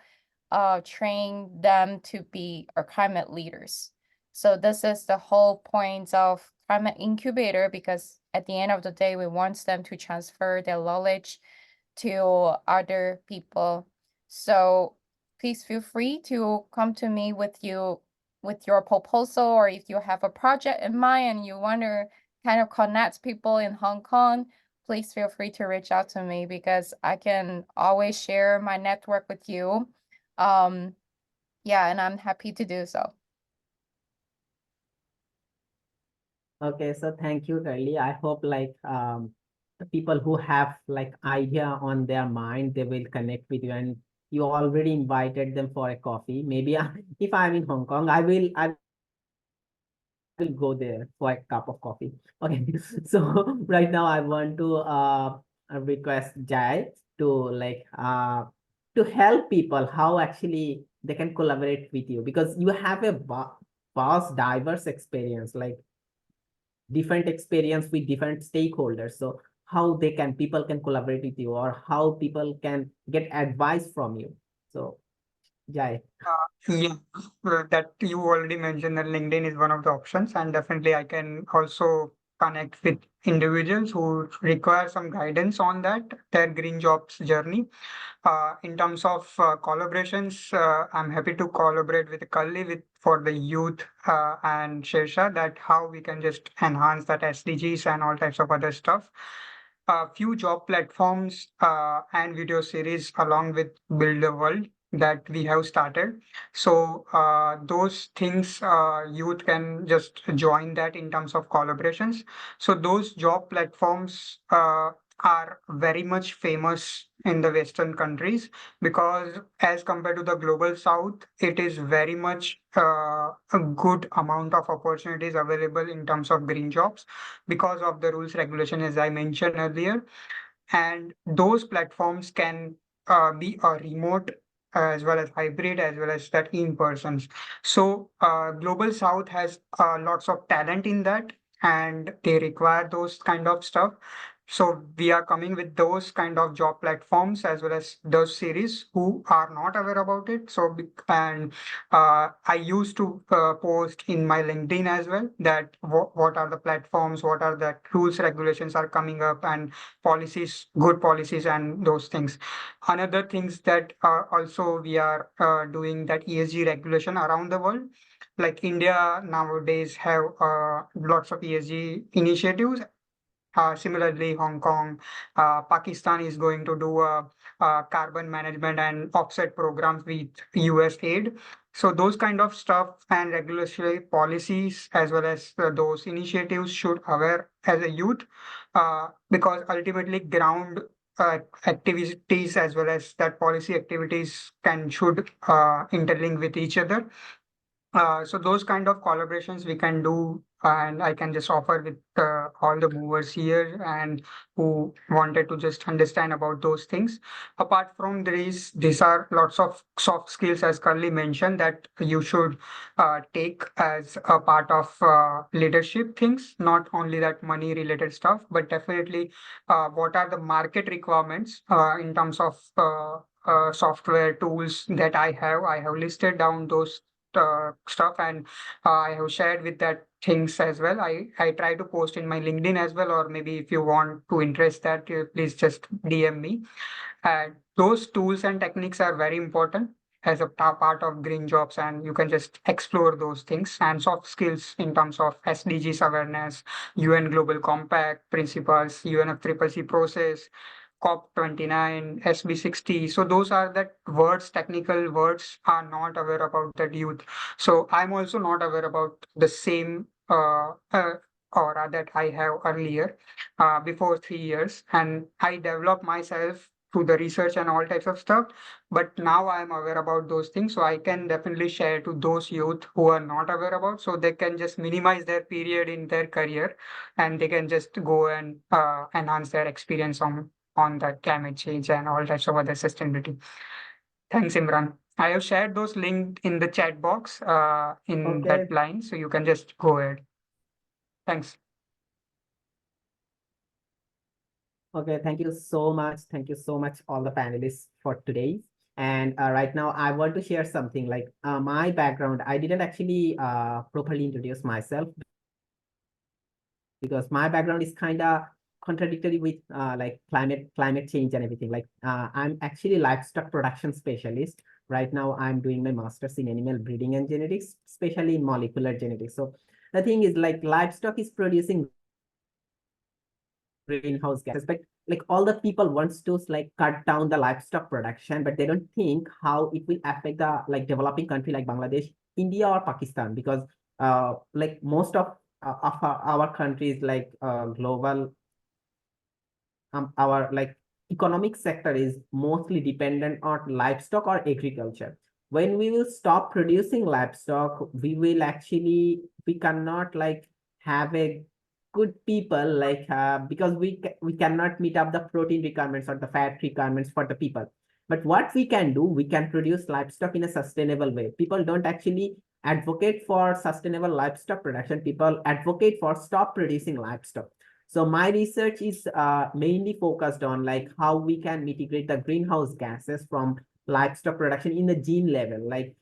train them to be our climate leaders. So this is the whole point of climate incubator, because at the end of the day, we want them to transfer their knowledge to other people. So please feel free to come to me with your proposal, or if you have a project in mind and you want to kind of connect people in Hong Kong, please feel free to reach out to me, because I can always share my network with you. Yeah, and I'm happy to do so. Okay, so thank you, Kylie. I hope like the people who have like idea on their mind, they will connect with you, and you already invited them for a coffee. Maybe if I'm in Hong Kong, I will go there for a cup of coffee. Okay, so right now I want to request Jai to like to help people how actually they can collaborate with you, because you have a vast diverse experience, like different experience with different stakeholders. So how people can collaborate with you, or how people can get advice from you. So Jai. Yeah, that you already mentioned that LinkedIn is one of the options, and definitely I can also connect with individuals who require some guidance on that, their green jobs journey. In terms of collaborations, I'm happy to collaborate with Kalli for the youth and Shesha, that how we can just enhance that SDGs and all types of other stuff. A few job platforms and video series along with Build the World that we have started. So those things youth can just join that in terms of collaborations. So those job platforms are very much famous in the Western countries, because as compared to the global South, it is very much a good amount of opportunities available in terms of green jobs because of the rules regulation, as I mentioned earlier. And those platforms can be a remote as well as hybrid as well as that in persons. So global South has lots of talent in that, and they require those kind of stuff. So we are coming with those kind of job platforms as well as those series who are not aware about it. So and I used to post in my LinkedIn as well that what are the platforms, what are the rules regulations are coming up, and policies, good policies, and those things. Another things that also we are doing that ESG regulation around the world. Like India nowadays have lots of ESG initiatives. Similarly, Hong Kong, Pakistan is going to do carbon management and offset programs with US aid. So those kind of stuff and regulatory policies as well as those initiatives should aware as a youth, because ultimately ground activities as well as that policy activities should interlink with each other. So those kind of collaborations we can do, and I can just offer with all the movers here and who wanted to just understand about those things. Apart from these are lots of soft skills, as Carly mentioned, that you should take as a part of leadership things, not only that money related stuff, but definitely what are the market requirements in terms of software tools that I have. I have listed down those stuff, and I have shared with that things as well. I try to post in my LinkedIn as well, or maybe if you want to interest that, please just DM me. And those tools and techniques are very important as a part of green jobs, and you can just explore those things. And soft skills in terms of SDGs awareness, UN Global Compact principles, UNFCCC process, COP29, SB60. So those are the words, technical words are not aware about that youth. So I'm also not aware about the same aura that I have earlier before 3 years. And I developed myself through the research and all types of stuff. But now I am aware about those things. So I can definitely share to those youth who are not aware about, so they can just minimize their period in their career and they can just go and enhance their experience on that climate change and all types of other sustainability. Thanks, Imran. I have shared those linked in the chat box in Okay. that line, so you can just go ahead. Thanks. Okay, thank you so much. Thank you so much, all the panelists for today. And right now, I want to share something like my background. I didn't actually properly introduce myself because my background is kind of contradictory with like climate change and everything. Like I'm actually livestock production specialist. Right now, I'm doing my master's in animal breeding and genetics, especially in molecular genetics. So the thing is, like, livestock is producing greenhouse gases, but like all the people wants to like cut down the livestock production, but they don't think how it will affect the like developing country like Bangladesh, India, or Pakistan, because like most of our countries like global our like economic sector is mostly dependent on livestock or agriculture. When we will stop producing livestock, we cannot like have a good people like because we cannot meet up the protein requirements or the fat requirements for the people. But what we can do, we can produce livestock in a sustainable way. People don't actually advocate for sustainable livestock production. People advocate for stop producing livestock. So my research is mainly focused on like how we can mitigate the greenhouse gases from livestock production in the gene level. Like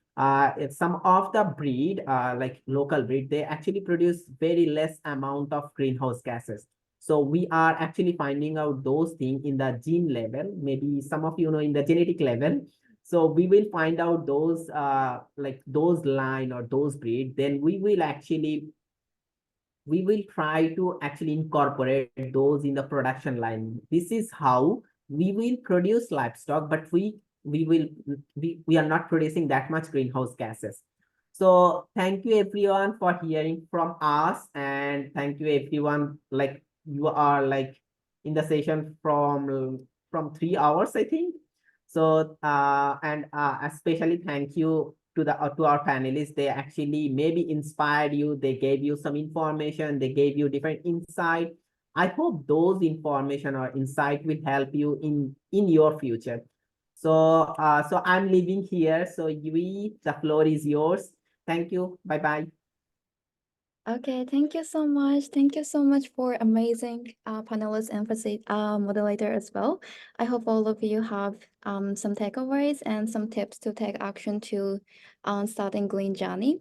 if some of the breed, like local breed, they actually produce very less amount of greenhouse gases. So we are actually finding out those things in the gene level. Maybe some of you know in the genetic level. So we will find out those like those line or those breed. Then we will try to actually incorporate those in the production line. This is how we will produce livestock, but we are not producing that much greenhouse gases. So thank you everyone for hearing from us, and thank you everyone, like you are like in the session from 3 hours, I think. So and especially thank you to our panelists. They actually maybe inspired you, they gave you some information, they gave you different insight. I hope those information or insight will help you in your future. So so I'm leaving here. So the floor is yours. Thank you. Bye bye. Okay, thank you so much. Thank you so much for amazing panelists and moderator as well. I hope all of you have some takeaways and some tips to take action to starting green journey.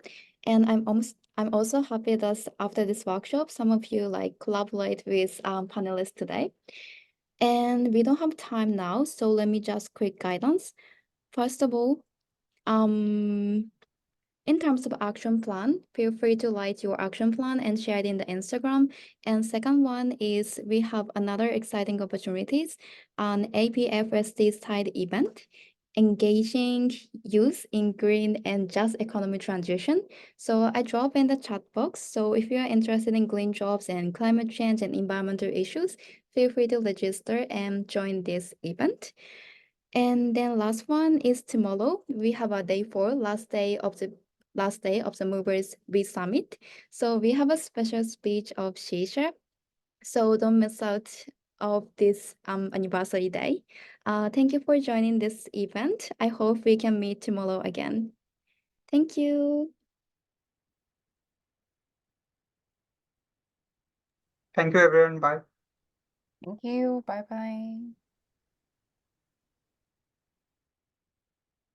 And I'm also happy that after this workshop, some of you like collaborate with panelists today. And we don't have time now, so let me just quick guidance. First of all, in terms of action plan, feel free to write your action plan and share it in the Instagram. And second one is we have another exciting opportunities on APFSD side event, engaging youth in green and just economy transition. So I drop in the chat box. So if you are interested in green jobs and climate change and environmental issues, feel free to register and join this event. And then last one is tomorrow. We have a day 4, last day of the Movers We Summit. So we have a special speech of Shisha. So don't miss out of this anniversary day. Thank you for joining this event. I hope we can meet tomorrow again. Thank you. Thank you, everyone. Bye. Thank you. Bye bye.